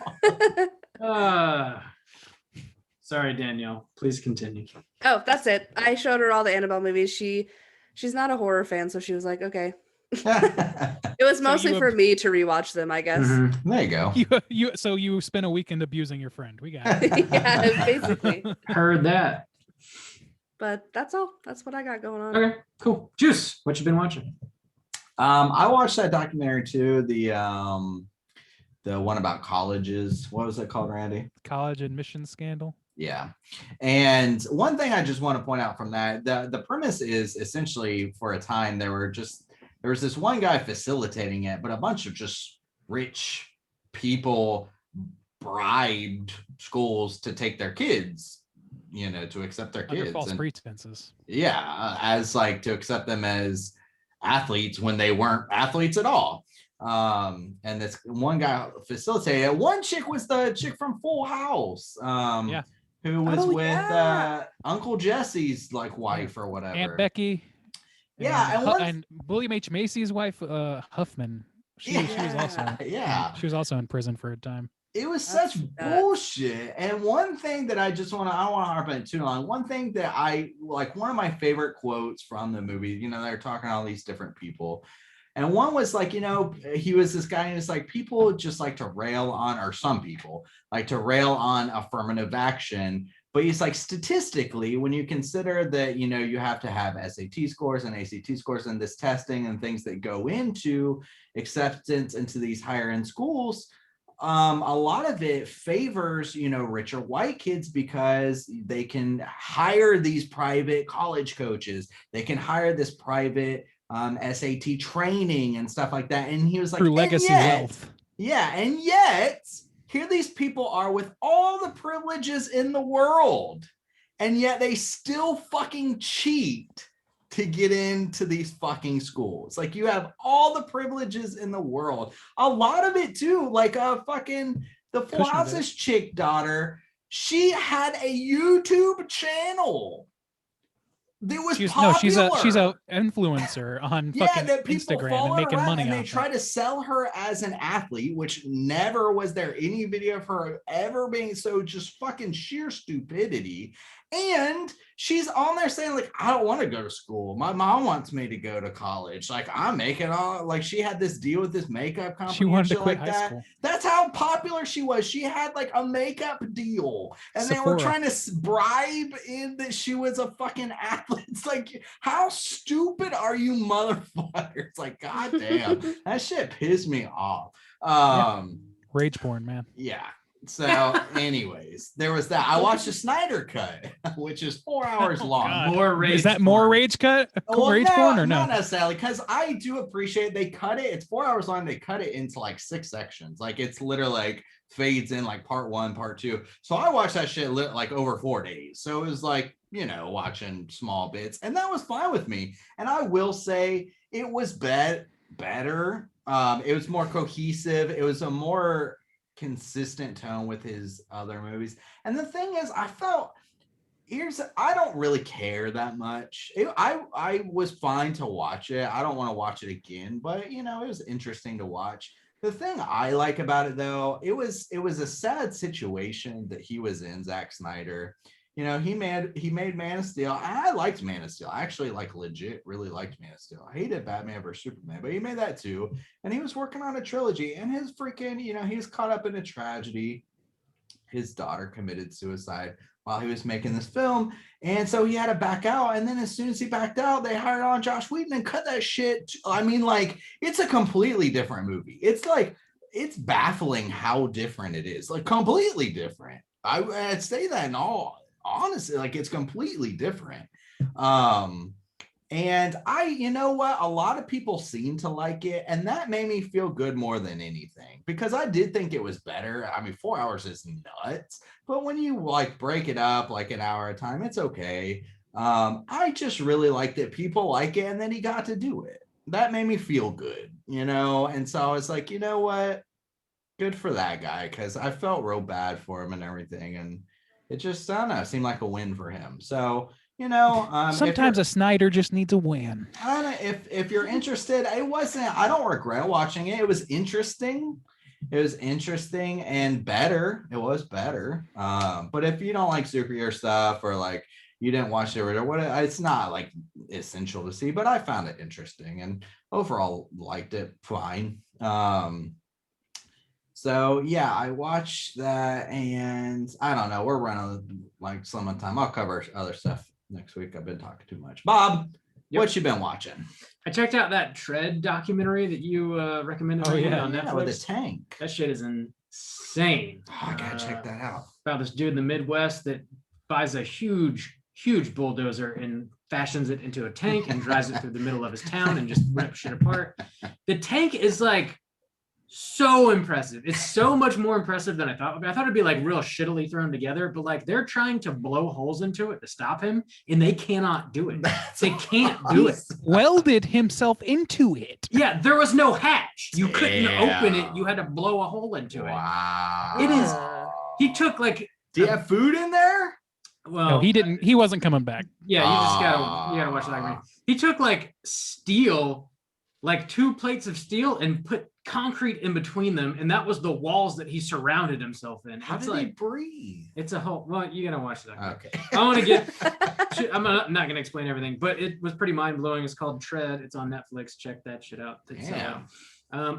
Sorry, Danielle. Please continue. Oh, that's it. I showed her all the Annabelle movies. She's not a horror fan, so she was like, okay. It was So mostly you for me to rewatch them, I guess. Mhm. There you go. So you spent a weekend abusing your friend. We got it. Yeah, basically. Heard that. But that's all. That's what I got going on. Okay, cool. Juice, what you been watching? I watched that documentary too. The one about colleges. What was it called, Randy? College admission scandal. Yeah. And one thing I just want to point out from that, the premise is essentially for a time there was this one guy facilitating it, but a bunch of just rich people bribed schools to take their kids, you know, to accept their Under kids. false And pretenses. yeah, as like to accept them as athletes when they weren't athletes at all. And this one guy facilitated it. One chick was the chick from Full House. Yeah. Who was Oh, with yeah. Uncle Jesse's like wife or whatever. Aunt Becky. Yeah, and and, once- and William H. Macy's wife, Huffman. She was also Yeah. she was also in prison for a time. It was That's such nuts. bullshit. And one thing that I don't want to harp on it too long. One thing that I like, one of my favorite quotes from the movie, you know, they're talking to all these different people. And one was like, you know, he was this guy and it's like people just like to rail on, or some people like to rail on affirmative action. But he's like, statistically, when you consider that, you know, you have to have SAT scores and ACT scores and this testing and things that go into acceptance into these higher end schools, a lot of it favors, you know, richer white kids because they can hire these private college coaches. They can hire this private SAT training and stuff like that. And he was like, Through "And legacy yet," wealth. yeah, and yet here these people are with all the privileges in the world, and yet they still fucking cheat to get into these fucking schools. Like you have all the privileges in the world. A lot of it too, like fucking the Full Kushner did. House's chick daughter, she had a YouTube channel. That was She's popular. a influencer on Yeah, fucking that people Instagram follow and her making around, money and they off try it. to sell her as an athlete, which never was there any video of her ever being, so just fucking sheer stupidity. And she's on there saying like, I don't want to go to school. My mom wants me to go to college. Like I'm making all, like she had this deal with this makeup company. She and wanted to shit quit like high that. school. That's how popular she was. She had like a makeup deal, and they were Sephora. trying to bribe in that she was a fucking athlete. It's like, how stupid are you, motherfucker? It's like, goddamn, that shit pissed me off. Rage porn, man. Yeah. So, anyways, there was that. I watched the Snyder Cut, which is 4 hours long. God. More rage. Is that more porn. rage cut? Well, Rage no, porn or not no? necessarily, because I do appreciate they cut it. It's 4 hours long. They cut it into like 6 sections. Like it's literally like fades in like part 1, part 2. So I watched that shit like over 4 days. So it was like, you know, watching small bits, and that was fine with me. And I will say it was better. It was more cohesive. It was a more consistent tone with his other movies. And the thing is, I felt I don't really care that much. I was fine to watch it. I don't want to watch it again, but you know, it was interesting to watch. The thing I like about it though, it was a sad situation that he was in, Zack Snyder. You know, he made Man of Steel. I liked Man of Steel. I actually like legit really liked Man of Steel. I hated Batman vs Superman, but he made that too. And he was working on a trilogy, and his freaking, you know, he was caught up in a tragedy. His daughter committed suicide while he was making this film, and so he had to back out. And then as soon as he backed out, they hired on Josh Whedon and cut that shit. I mean, like, it's a completely different movie. It's like, it's baffling how different it is, like completely different. I'd say that in all honestly, like, it's completely different. And you know what, a lot of people seem to like it, and that made me feel good more than anything, because I did think it was better. I mean, 4 hours is nuts, but when you like break it up like an hour at a time, it's okay. I just really liked it. People like it, and then he got to do it. That made me feel good, you know. And so I was like, you know what, good for that guy, because I felt real bad for him and everything, and it just, I don't know, seemed like a win for him. So, you know, sometimes a Snyder just needs a win. I don't know, if you're interested, I don't regret watching it. It was interesting. It was interesting and better. It was better. But if you don't like superhero stuff, or like you didn't watch it or what, it's not like essential to see, but I found it interesting and overall liked it fine. So yeah, I watched that, and I don't know, we're running like some of the time. I'll cover other stuff next week. I've been talking too much. Bob, what you been watching? I checked out that Tread documentary that you recommended on Netflix. With the tank. That shit is insane. Oh, I gotta check that out. About this dude in the Midwest that buys a huge bulldozer and fashions it into a tank and drives it through the middle of his town and just rips shit apart. The tank is like so impressive. It's so much more impressive than I thought. I thought it'd be like real shittily thrown together, but like they're trying to blow holes into it to stop him, and they cannot do it. They can't do it. Welded himself into it. Yeah, there was no hatch. You couldn't open it. You had to blow a hole into it. Wow. It is. He took like. Do you have food in there? Well, no, he didn't. He wasn't coming back. Yeah, you gotta watch that. He took like steel, like 2 plates of steel, and put concrete in between them, and that was the walls that he surrounded himself in. How did he breathe? It's a whole. Well, you gotta watch that. Okay. I want to get. I'm not gonna explain everything, but it was pretty mind blowing. It's called Tread. It's on Netflix. Check that shit out.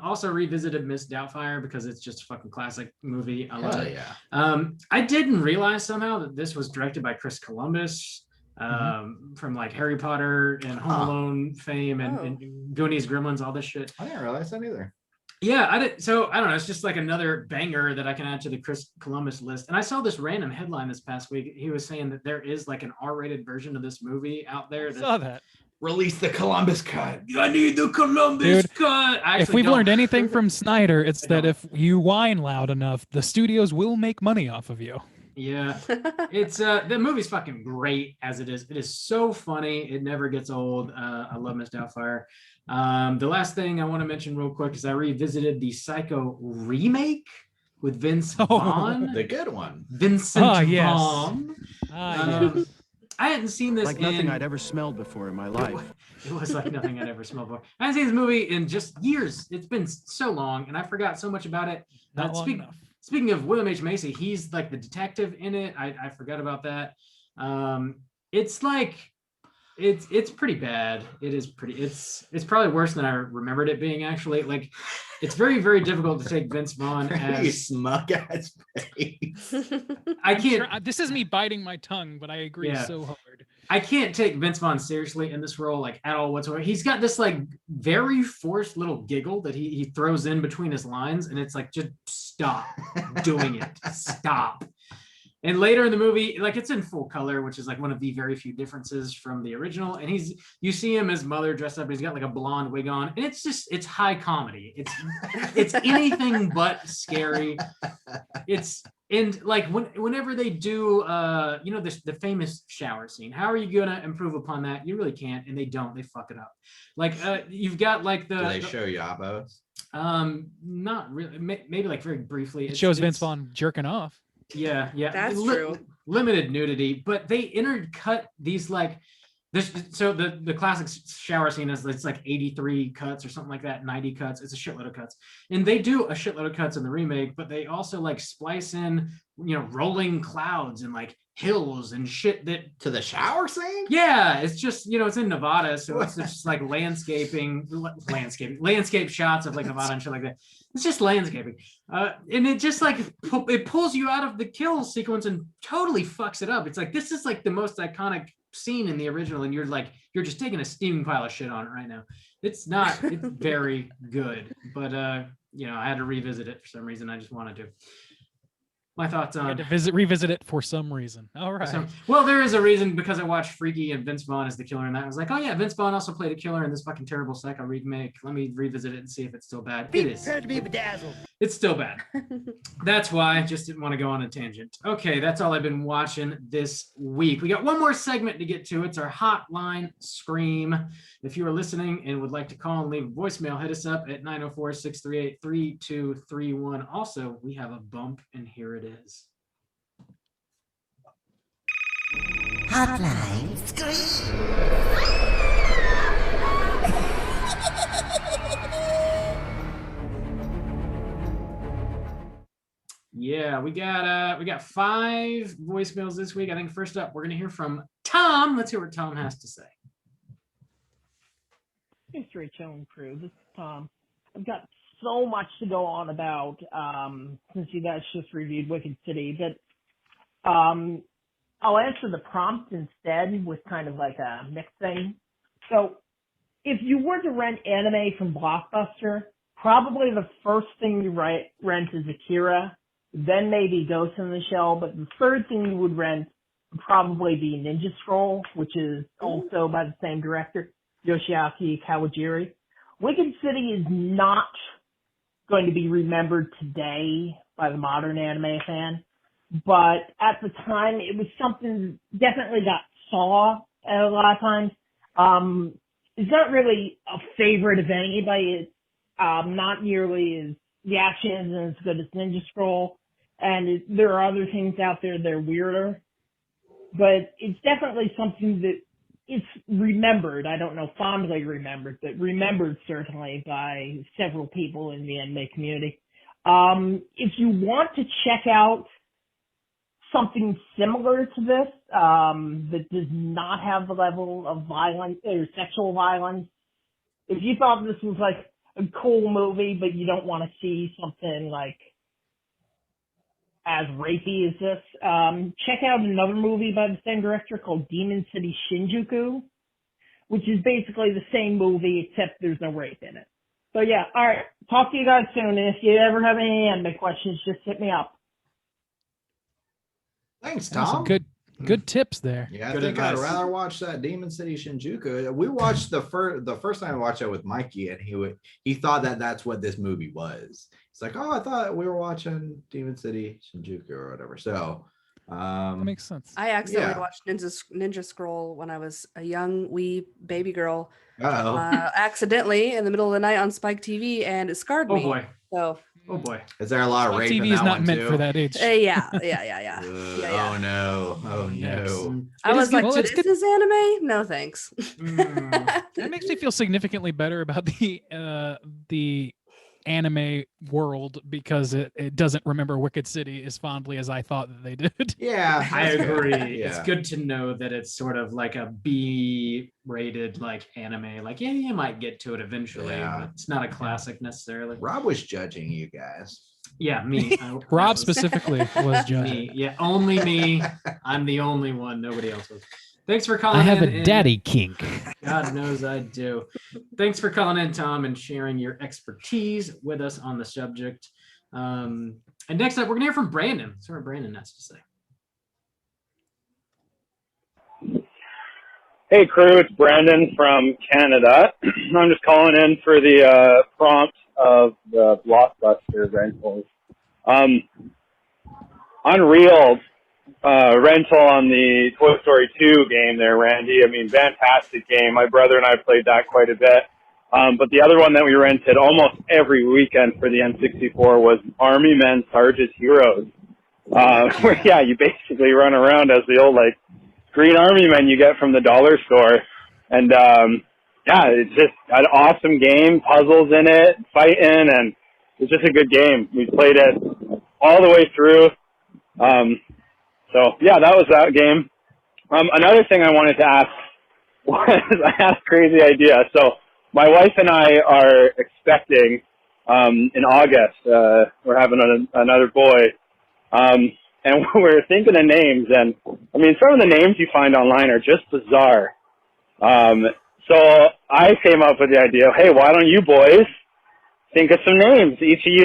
Also revisited Miss Doubtfire because it's just a fucking classic movie. I love it. Yeah. I didn't realize somehow that this was directed by Chris Columbus. From like Harry Potter and Home Alone fame and Goonies, Gremlins, all this shit. I didn't realize that either. Yeah, I did. So I don't know. It's just like another banger that I can add to the Chris Columbus list. And I saw this random headline this past week. He was saying that there is like an R-rated version of this movie out there. I saw that. Release the Columbus cut. I need the Columbus cut. If we've learned anything from Snyder, it's that if you whine loud enough, the studios will make money off of you. Yeah, it's the movie's fucking great as it is. It is so funny. It never gets old. I love Miss Doubtfire. The last thing I want to mention real quick is I revisited the Psycho remake with Vince Vaughn. The good one. Vincent Vaughn. Yes. I hadn't seen this like nothing I'd ever smelled before in my life. It was like nothing I'd ever smelled before. I hadn't seen this movie in just years. It's been so long, and I forgot so much about it. Not long enough. Speaking of William H. Macy, he's like the detective in it. I forgot about that. It's like it's pretty bad. It's probably worse than I remembered it being, actually. Like, it's very, very difficult to take Vince Vaughn as smug ass face. I can't. Sure, this is me biting my tongue, but I agree so hard. I can't take Vince Vaughn seriously in this role, like, at all whatsoever. He's got this like very forced little giggle that he throws in between his lines, and it's like, just stop doing it. Stop. And later in the movie, like, it's in full color, which is like one of the very few differences from the original. And you see him as Mother dressed up, and he's got like a blonde wig on, and it's high comedy. It's anything but scary. And like whenever they do, the famous shower scene, how are you gonna improve upon that? You really can't, and they don't. They fuck it up. Like you've got like Do they show Yabos? Not really. Maybe like very briefly. It shows Vince Vaughn jerking off. Yeah, That's true. Limited nudity, but they intercut these like So the classic shower scene is it's like 83 cuts or something like that, 90 cuts. It's a shitload of cuts, and they do a shitload of cuts in the remake, but they also like splice in, rolling clouds and like hills and shit that. To the shower scene? Yeah, it's just it's in Nevada, so it's just like landscape shots of like Nevada and shit like that. It's just landscaping, and it just like it pulls you out of the kill sequence and totally fucks it up. It's like this is like the most iconic scene in the original, and you're just taking a steaming pile of shit on it right now. It's very good, but I had to revisit it for some reason. I just wanted to. My thoughts on revisit it for some reason. All right. Well, there is a reason, because I watched Freaky and Vince Vaughn as the killer, and I was like, oh yeah, Vince Vaughn also played a killer in this fucking terrible Psycho remake. Let me revisit it and see if it's still bad. It is. Prepare to be bedazzled. It's still bad. That's why I just didn't want to go on a tangent. Okay, that's all I've been watching this week. We got one more segment to get to. It's our Hotline Scream. If you are listening and would like to call and leave a voicemail, hit us up at 904-638-3231. Also, we have a bump, and here it is. Hotline Scream. Yeah, we got 5 voicemails this week. I think first up, we're gonna hear from Tom. Let's hear what Tom has to say. Hey, Straight Chilling crew. This is Tom. I've got so much to go on about since you guys just reviewed Wicked City, but I'll answer the prompt instead with kind of like a mixed thing. So if you were to rent anime from Blockbuster, probably the first thing you rent is Akira, then maybe Ghost in the Shell, but the third thing you would rent would probably be Ninja Scroll, which is also by the same director, Yoshiaki Kawajiri. Wicked City is not going to be remembered today by the modern anime fan, but at the time it was something definitely got saw at a lot of times. It's not really a favorite of anybody. It's not nearly as the action isn't as good as Ninja Scroll, and there are other things out there that are weirder, but it's definitely something that it's remembered. I don't know fondly remembered, but remembered certainly by several people in the anime community. If you want to check out something similar to this, that does not have the level of violence or sexual violence, if you thought this was like a cool movie, but you don't want to see something like as rapey as this, check out another movie by the same director called Demon City Shinjuku, which is basically the same movie except there's no rape in it. So yeah, all right. Talk to you guys soon, and if you ever have any anime questions, just hit me up. Thanks, Some Tom. good tips there. Yeah, I Good think advice. I'd rather watch that Demon City Shinjuku. We watched the first time I watched it with Mikey, and he thought that that's what this movie was. It's like, oh, I thought we were watching Demon City Shinjuku or whatever. So That makes sense. I accidentally Yeah. watched Ninja Scroll when I was a young wee baby girl, uh-oh. accidentally in the middle of the night on Spike TV, and it scarred Oh me. boy. So Oh boy. Is there a lot of rape in TV that is not one meant too? for that age. yeah. Ugh, Yeah. Oh no. Oh no. I It is was good- like, well, this it's good- is anime? No, thanks. That makes me feel significantly better about the anime world because it doesn't remember Wicked City as fondly as I thought that they did. Yeah, I that's good. agree. Yeah. It's good to know that it's sort of like a B-rated like anime. Like, yeah, you might get to it eventually, Yeah. but it's not a classic necessarily. Rob was judging you guys. Yeah, me. Rob specifically was judging. Me. Yeah, only me. I'm the only one. Nobody else was. Thanks for calling I have in. a and- daddy kink. God knows I do. Thanks for calling in, Tom, and sharing your expertise with us on the subject. And next up, we're gonna hear from Brandon. Let's hear what Brandon has to say. Hey crew, it's Brandon from Canada. I'm just calling in for the prompt of the Blockbuster rentals. Unreal rental on the Toy Story 2 game there, Randy. I mean, fantastic game. My brother and I played that quite a bit. But the other one that we rented almost every weekend for the N64 was Army Men Sarge's Heroes. Where, yeah, you basically run around as the old, like, green army men you get from the dollar store. And yeah, it's just an awesome game, puzzles in it, fighting, and it's just a good game. We played it all the way through. So yeah, that was that game. Another thing I wanted to ask was, I had a crazy idea. So my wife and I are expecting in August. We're having another boy. And we're thinking of names, and I mean, some of the names you find online are just bizarre. So I came up with the idea, hey, why don't you boys think of some names? Each of you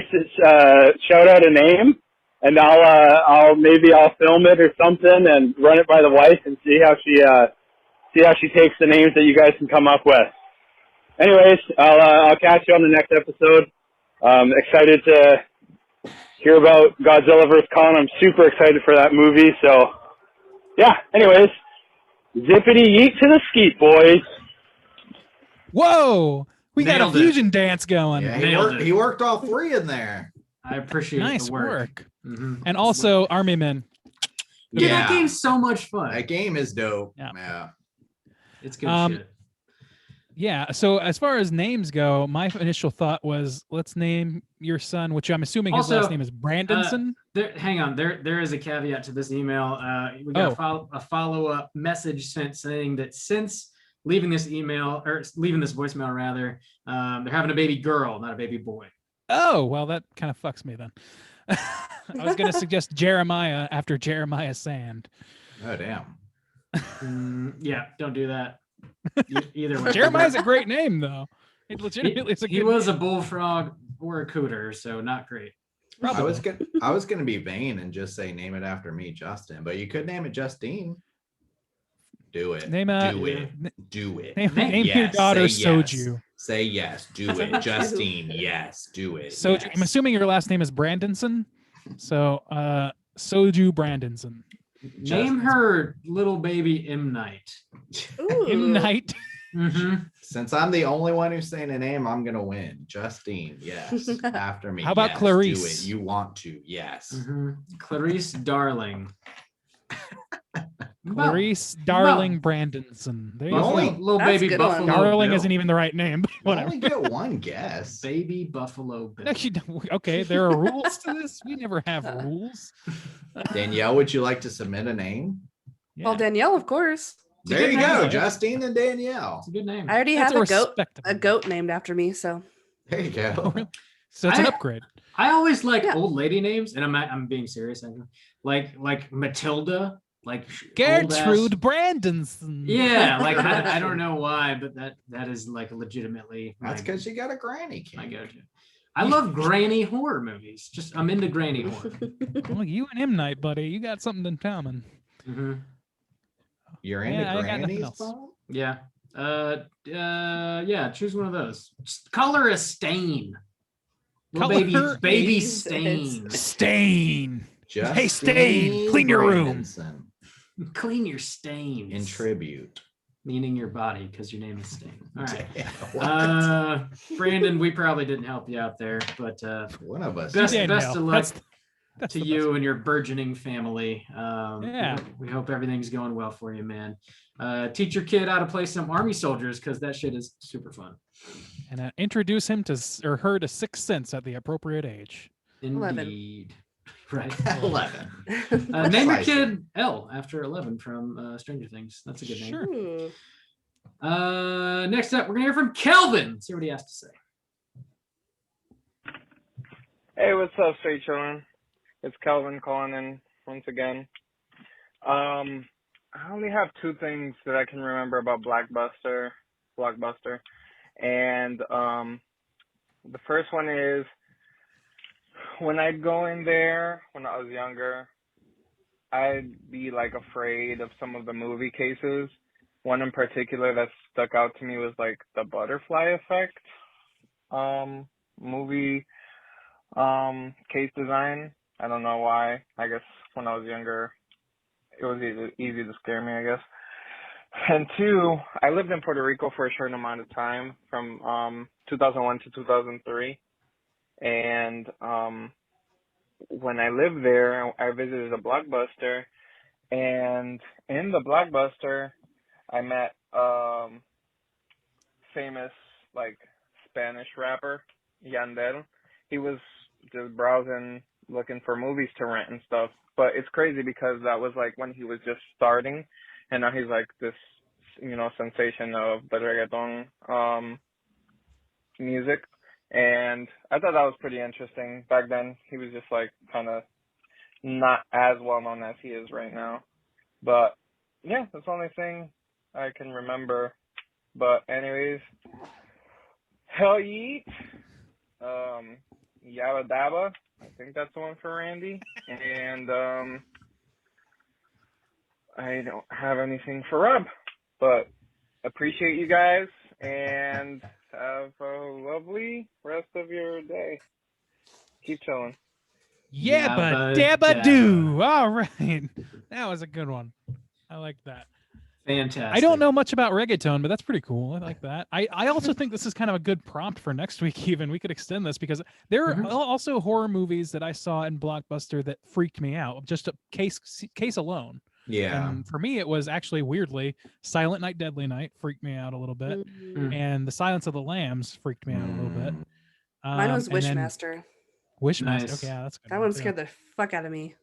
shout out a name, and I'll film it or something and run it by the wife and see how she takes the names that you guys can come up with. Anyways, I'll catch you on the next episode. Excited to hear about Godzilla vs. Kong. I'm super excited for that movie. So, yeah. Anyways, zippity yeet to the skeet, boys. Whoa, we got a Nailed it. fusion dance going. Yeah, he worked all three in there. I appreciate Nice the work. work. Mhm. And also, Army Men. Yeah, Yeah. that game's so much fun. That game is dope. Yeah. Yeah. It's good shit. Yeah. So as far as names go, my initial thought was, let's name your son, which I'm assuming his Also, last name is Brandonson. Hang on, there is a caveat to this email. We got a follow-up message sent saying that since leaving this voicemail rather, they're having a baby girl, not a baby boy. Oh, well, that kind of fucks me then. I was going to suggest Jeremiah after Jeremiah Sand. Oh, damn. Yeah, don't do that. Either way. Jeremiah's a great name, though. It legitimately is a good He was a name. bullfrog or a cooter, so not great. I was gonna be vain and just say name it after me, Justin, but you could name it Justine. Do it. Do it. Name your Yes, daughter say yes. Soju. Say yes. Do it, Justine. Yes. Do it. Soju. Yes. I'm assuming your last name is Brandonson. So, Soju Brandonson. Name her little baby M Night. M Night. Mm-hmm. Since I'm the only one who's saying a name, I'm gonna win. Justine, yes. After me. How about yes. Clarice? Do it. You want to? Yes. Mm-hmm. Clarice Darling. Clarice Darling Brandonson. There you go. Little That's a baby good one. buffalo. Darling Bill. isn't even the right name. But You whatever. only get one guess. Baby Buffalo Bill. Actually, okay, there are rules to this. We never have rules. Danielle, would you like to submit a name? Well, Danielle, of course. It's a There good you name, go, though. Justine and Danielle. It's a good name. I already That's have a a respectable goat named after me, so There you go. So it's an I- upgrade. I always like Yeah. old lady names, and I'm being serious. Actually. Like Matilda, like Gertrude old-ass- Brandonson. Yeah, like I don't know why, but that is like legitimately. That's because you got a granny my king. go-to. I love granny horror movies. I'm into granny horror. Well, you and M Night, buddy, you got something in common. Mm-hmm. You're into Yeah, I got nothing grannies, else. Paul? Yeah. Yeah. Choose one of those. Just color a stain. Little Color baby a- stain. Stain. Justine Hey, Stain, clean your room. Brandonson, Clean your stains. in tribute. Meaning your body, because your name is Stain. All right. What? Brandon, we probably didn't help you out there, but One of us. best did. of luck That's to the you and your burgeoning family. Yeah. We hope everything's going well for you, man. Teach your kid how to play some Army Soldiers, because that shit is super fun. And introduce him to or her to Sixth Sense at the appropriate age. 11. Indeed. Right. 11. Name your Precisely. kid L after 11 from Stranger Things. That's a good name. Sure. Next up, we're gonna hear from Kelvin. See what he has to say. Hey, what's up, Straight Chillin'? It's Kelvin calling in once again. I only have two things that I can remember about Blockbuster. And the first one is when I'd go in there when I was younger, I'd be like afraid of some of the movie cases. One in particular that stuck out to me was like the Butterfly Effect movie case design. I don't know why. I guess when I was younger, it was easy to scare me, I guess. And two, I lived in Puerto Rico for a short amount of time from 2001 to 2003. And when I lived there, I visited a Blockbuster, And in the Blockbuster, I met famous like Spanish rapper Yandel. He was just browsing, looking for movies to rent and stuff. But it's crazy because that was like when he was just starting, and now he's like this, sensation of the reggaeton music. And I thought that was pretty interesting. Back then, he was just like kind of not as well known as he is right now. But yeah, that's the only thing I can remember. But anyways, Hell Yeet, Yabba Dabba, I think that's the one for Randy. And I don't have anything for Rob, but appreciate you guys and have a lovely rest of your day. Keep chilling. Yabba dabba doo. All right. That was a good one. I like that. Fantastic. I don't know much about reggaeton, but that's pretty cool. I like that. I also think this is kind of a good prompt for next week even. We could extend this because there are also horror movies that I saw in Blockbuster that freaked me out. Just a case alone. Yeah. And for me, it was actually weirdly Silent Night, Deadly Night freaked me out a little bit. And The Silence of the Lambs freaked me out a little bit. Mine was and then Wishmaster. Wishmaster. Nice. Okay, yeah, that's a good. That one scared the fuck out of me.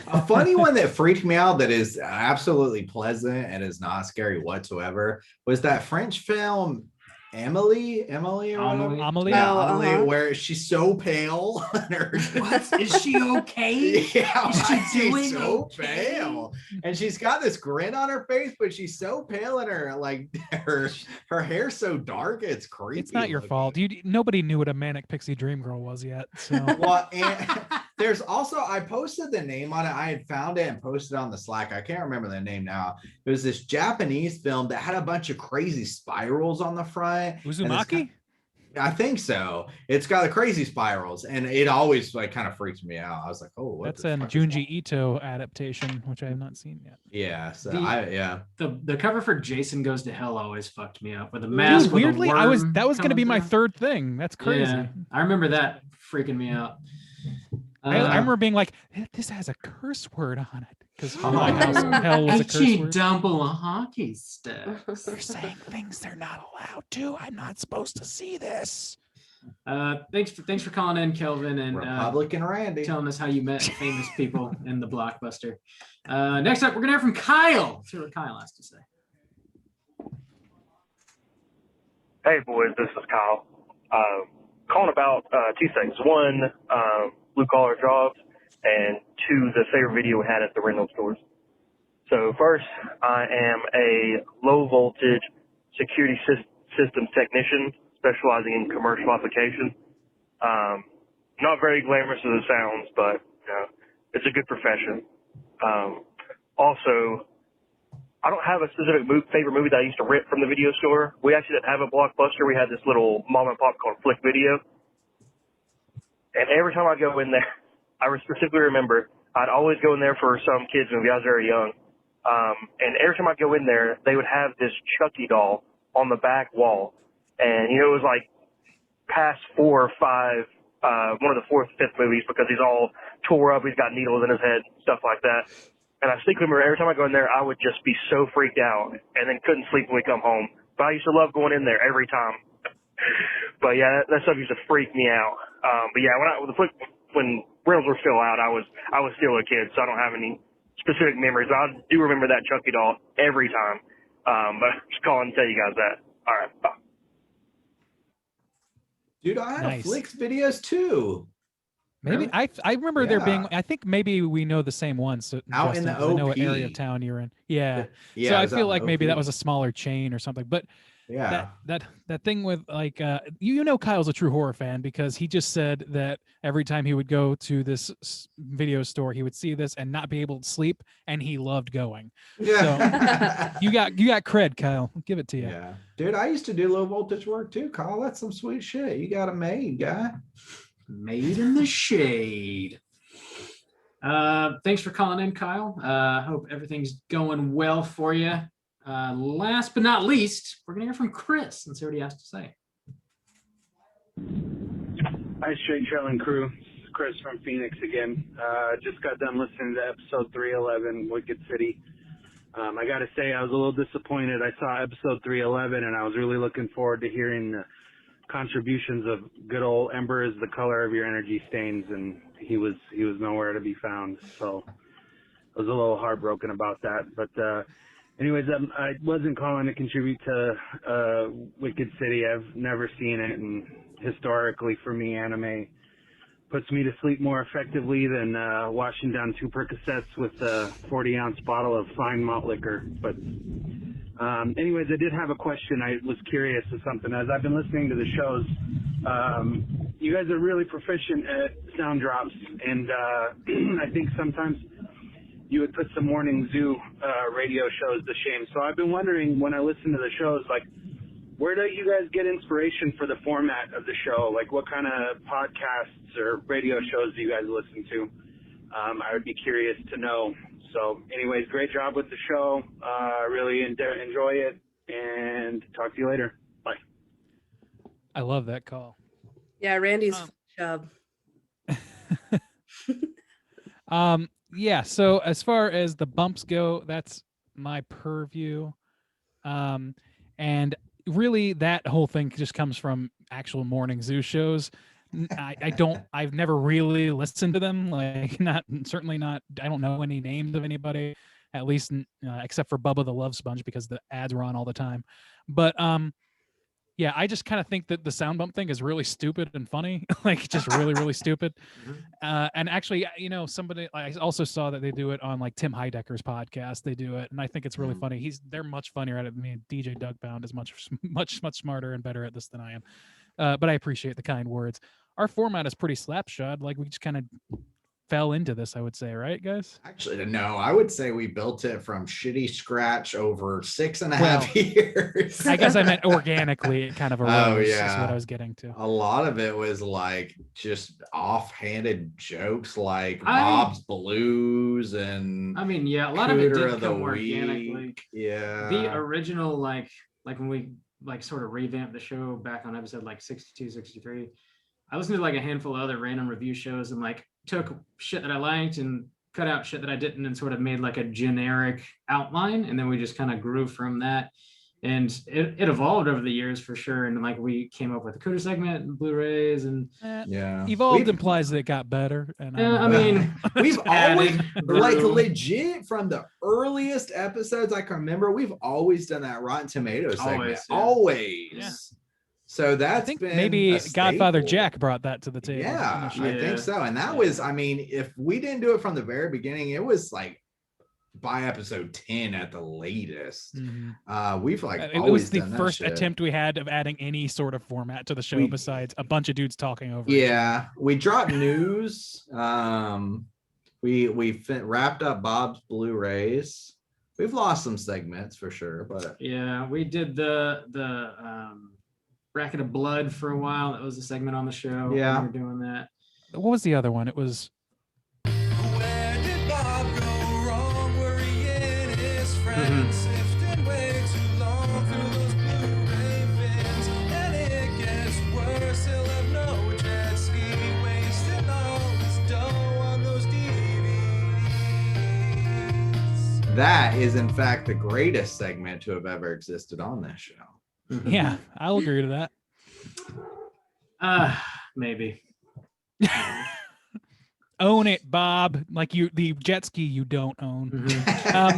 A funny one that freaked me out that is absolutely pleasant and is not scary whatsoever was that French film Emily or whatever? Amelie? Yeah, Amelie, where she's so pale. What? Is she okay? Yeah, Is why she doing so okay? pale? And she's got this grin on her face, but she's so pale and her hair's so dark, it's creepy. It's not your fault. Nobody knew what a manic pixie dream girl was yet. So Well, and there's also, I posted the name on it. I had found it and posted on the Slack. I can't remember the name now. It was this Japanese film that had a bunch of crazy spirals on the front. Uzumaki? I think so. It's got the crazy spirals, and it always like kind of freaks me out. I was like, oh, that's a Junji Ito adaptation, which I have not seen yet. Yeah. So the cover for Jason Goes to Hell always fucked me up with a mask. Dude, with weirdly, a that was going to be my through. third thing. That's crazy. Yeah, I remember that freaking me out. I remember being like, this has a curse word on it. Because my house hell was a curse word. Dumble a hockey stick. They're saying things they're not allowed to. I'm not supposed to see this. Thanks for calling in, Kelvin, and Republican Randy, telling us how you met famous people in the Blockbuster. Next up, we're gonna hear from Kyle. Let's hear what Kyle has to say. Hey boys, this is Kyle. Calling about two things. One, blue collar jobs, and two, the favorite video we had at the rental stores. So first, I am a low voltage security systems technician specializing in commercial applications. Not very glamorous as it sounds, but it's a good profession. Also, I don't have a specific favorite movie that I used to rent from the video store. We actually didn't have a Blockbuster. We had this little mom and pop called Flick Video. And every time I go in there, I specifically remember I'd always go in there for some kids movie. I was very young. And every time I go in there, they would have this Chucky doll on the back wall. And, it was like past 4 or 5, one of the 4th, 5th movies because he's all tore up. He's got needles in his head, stuff like that. And I think remember every time I go in there, I would just be so freaked out and then couldn't sleep when we come home. But I used to love going in there every time. But yeah, that stuff used to freak me out. But yeah, when Reynolds were still out, I was still a kid, so I don't have any specific memories. But I do remember that Chucky doll every time. But I'm just calling to tell you guys that. All right, bye. Dude, I have Flicks videos too. Maybe I remember there being. I think maybe we know the same ones. So out Justin, in the I know what OP. area of town you're in. Yeah. Yeah, So I it was out feel in like the maybe OP. that was a smaller chain or something. But yeah, that thing with like Kyle's a true horror fan because he just said that every time he would go to this video store, he would see this and not be able to sleep, and he loved going. Yeah. So you got cred, Kyle. I'll give it to you. Yeah, dude, I used to do low voltage work too, Kyle. That's some sweet shit. You got a made, guy. Made in the shade. Thanks for calling in, Kyle. Hope everything's going well for you. Last but not least, we're gonna hear from Chris and see what he has to say. Hi, Straight Trailing crew. Chris from Phoenix again. Just got done listening to episode 311, Wicked City. I got to say, I was a little disappointed. I saw episode 311, and I was really looking forward to hearing the contributions of good old Ember is the color of your energy stains, and he was nowhere to be found. So I was a little heartbroken about that. But anyways, I wasn't calling to contribute to Wicked City. I've never seen it, and historically for me, anime puts me to sleep more effectively than washing down 2 Percocets with a 40-ounce bottle of fine malt liquor. But anyways, I did have a question. I was curious of something. As I've been listening to the shows, you guys are really proficient at sound drops, and I think sometimes you would put some morning zoo radio shows to shame. So I've been wondering, when I listen to the shows, like, where do you guys get inspiration for the format of the show? Like, what kind of podcasts or radio shows do you guys listen to? I would be curious to know. So anyways, great job with the show. Really enjoy it, and talk to you later. Bye. I love that call. Yeah, Randy's chub. Yeah, so as far as the bumps go, that's my purview. And really that whole thing just comes from actual morning zoo shows. I've never really listened to them, like certainly not, I don't know any names of anybody, at least except for Bubba the Love Sponge, because the ads were on all the time. But yeah, I just kind of think that the sound bump thing is really stupid and funny, like just really, really stupid. And actually, somebody, I also saw that they do it on like Tim Heidecker's podcast. They do it, and I think it's really funny. They're much funnier at it than me. DJ Doug Pound is much smarter and better at this than I am. But I appreciate the kind words. Our format is pretty slapshod. Like, we just kind of fell into this, I would say, right, guys? Actually, no, I would say we built it from shitty scratch over 6.5 years. I guess I meant organically. It kind of arose. Oh, yeah. Is what I was getting to. A lot of it was like just offhanded jokes, like Bob's Blues and I mean, yeah, a lot of it Cooter did of the come organically. Week. Yeah, the original like when we like sort of revamped the show back on episode like 62, 63. I listened to like a handful of other random review shows and like took shit that I liked and cut out shit that I didn't and sort of made like a generic outline. And then we just kind of grew from that. And it evolved over the years for sure. And like we came up with a Cooter segment and Blu-rays and Evolved implies that it got better. And I mean, we've always like brew. legit from the earliest episodes I can remember, we've always done that Rotten Tomatoes segment. Always. Yeah. So that's I think been maybe a Godfather staple. Jack brought that to the table. Yeah, I think so. And that was, I mean, if we didn't do it from the very beginning, it was like by episode 10 at the latest. We've like it always was the done that first shit. attempt we had of adding any sort of format to the show besides a bunch of dudes talking over. Yeah, we dropped news. We wrapped up Bob's Blu-rays. We've lost some segments for sure, but yeah, we did the Bracket of Blood for a while. That was a segment on the show. Yeah. We were doing that. What was the other one? It was Where did Bob go wrong? Worrying his friends, sifting way too long through those Blu-ray bins, and it gets worse. He'll have no jet ski, wasting all his dough on those DVDs. that is in fact the greatest segment to have ever existed on this show. yeah, I'll agree to that. Maybe. Own it, Bob. Like the jet ski you don't own.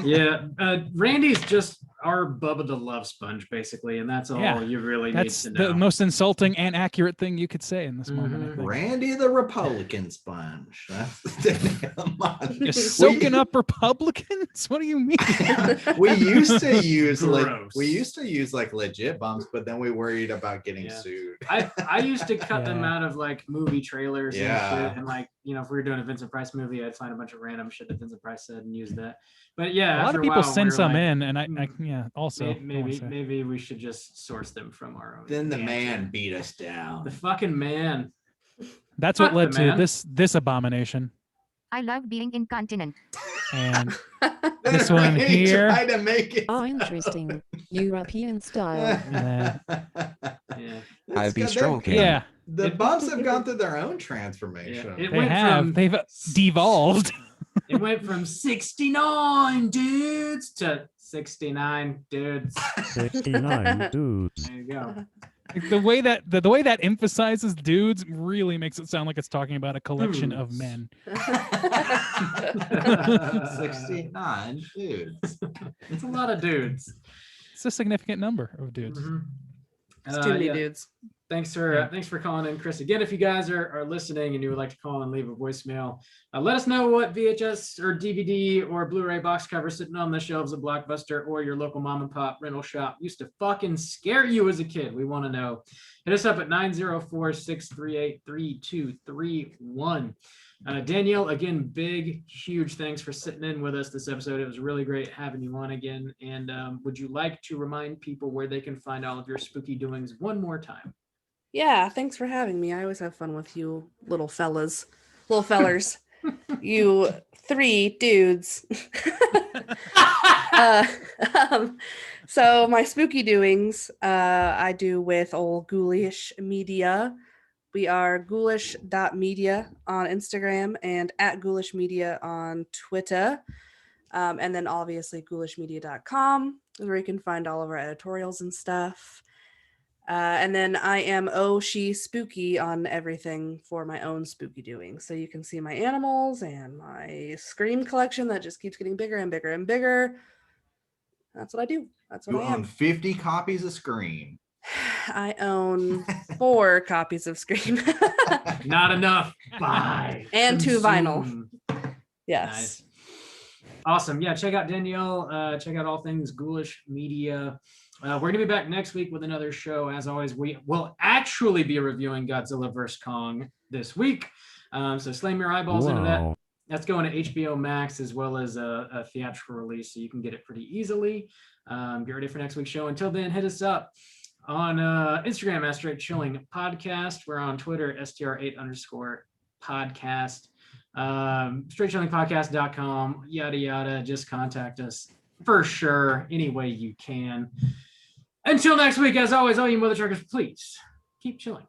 Yeah, Randy's just our Bubba the Love Sponge, basically, and that's all you really That's need to know. the most insulting and accurate thing you could say in this moment. I think. Randy the Republican Sponge. That's the name on You're it. soaking up Republicans? What do you mean? We used to use Gross. we used to use like legit bumps, but then we worried about getting sued. I used to cut them Yeah. out of like movie trailers Yeah. and shit, and like, you know, if we were doing a Vincent Price movie, I'd find a bunch of random shit that Vincent Price said and use that. But yeah, A lot after of people while, send we were some like, in, and I yeah, also maybe we should just source them from our own. Then the banter. man beat us down. The fucking man. That's what Fuck led the to man. this abomination. I love being incontinent. And this one He here. tried to make it. Oh, interesting. European style. Yeah. I'd be It's got- stroking. Yeah. The bumps have gone through their own transformation. It They went have. from They've devolved. it went from 69 dudes to 69 dudes. 69 dudes. There you go. The way that the way that emphasizes dudes really makes it sound like it's talking about a collection of Dudes. men. 69 dudes. It's a lot of dudes. It's a significant number of dudes. Mhm. It's too many Yeah. dudes. Thanks for calling in, Chris. Again, if you guys are listening and you would like to call and leave a voicemail, let us know what VHS or DVD or Blu-ray box cover sitting on the shelves of Blockbuster or your local mom and pop rental shop used to fucking scare you as a kid. We want to know. Hit us up at 904-638-3231. Danielle, again, big, huge thanks for sitting in with us this episode. It was really great having you on again. And would you like to remind people where they can find all of your spooky doings one more time? Yeah, thanks for having me. I always have fun with you little fellers. Little fellers. You three dudes. So my spooky doings, I do with old Ghoulish Media. We are ghoulish.media on Instagram and at Ghoulish Media on Twitter. And then obviously ghoulishmedia.com, where you can find all of our editorials and stuff. And then I am She Spooky on everything for my own spooky doing. So you can see my animals and my Scream collection that just keeps getting bigger and bigger and bigger. That's what I do. That's what You I am. own 50 copies of Scream. I own 4 copies of Scream. Not enough. Buy. And 2 vinyl. Consume. Yes. Nice. Awesome. Yeah, check out Danielle. Check out all things Ghoulish Media. We're going to be back next week with another show. As always, we will actually be reviewing Godzilla vs. Kong this week. So slam your eyeballs into that. Wow. That's going to HBO Max as well as a theatrical release, so you can get it pretty easily. Get ready for next week's show. Until then, hit us up on Instagram at Straight Chilling Podcast. We're on Twitter, STR8_podcast. StraightChillingPodcast.com, yada yada. Just contact us for sure, any way you can. Until next week, as always, all you mother truckers, please keep chilling.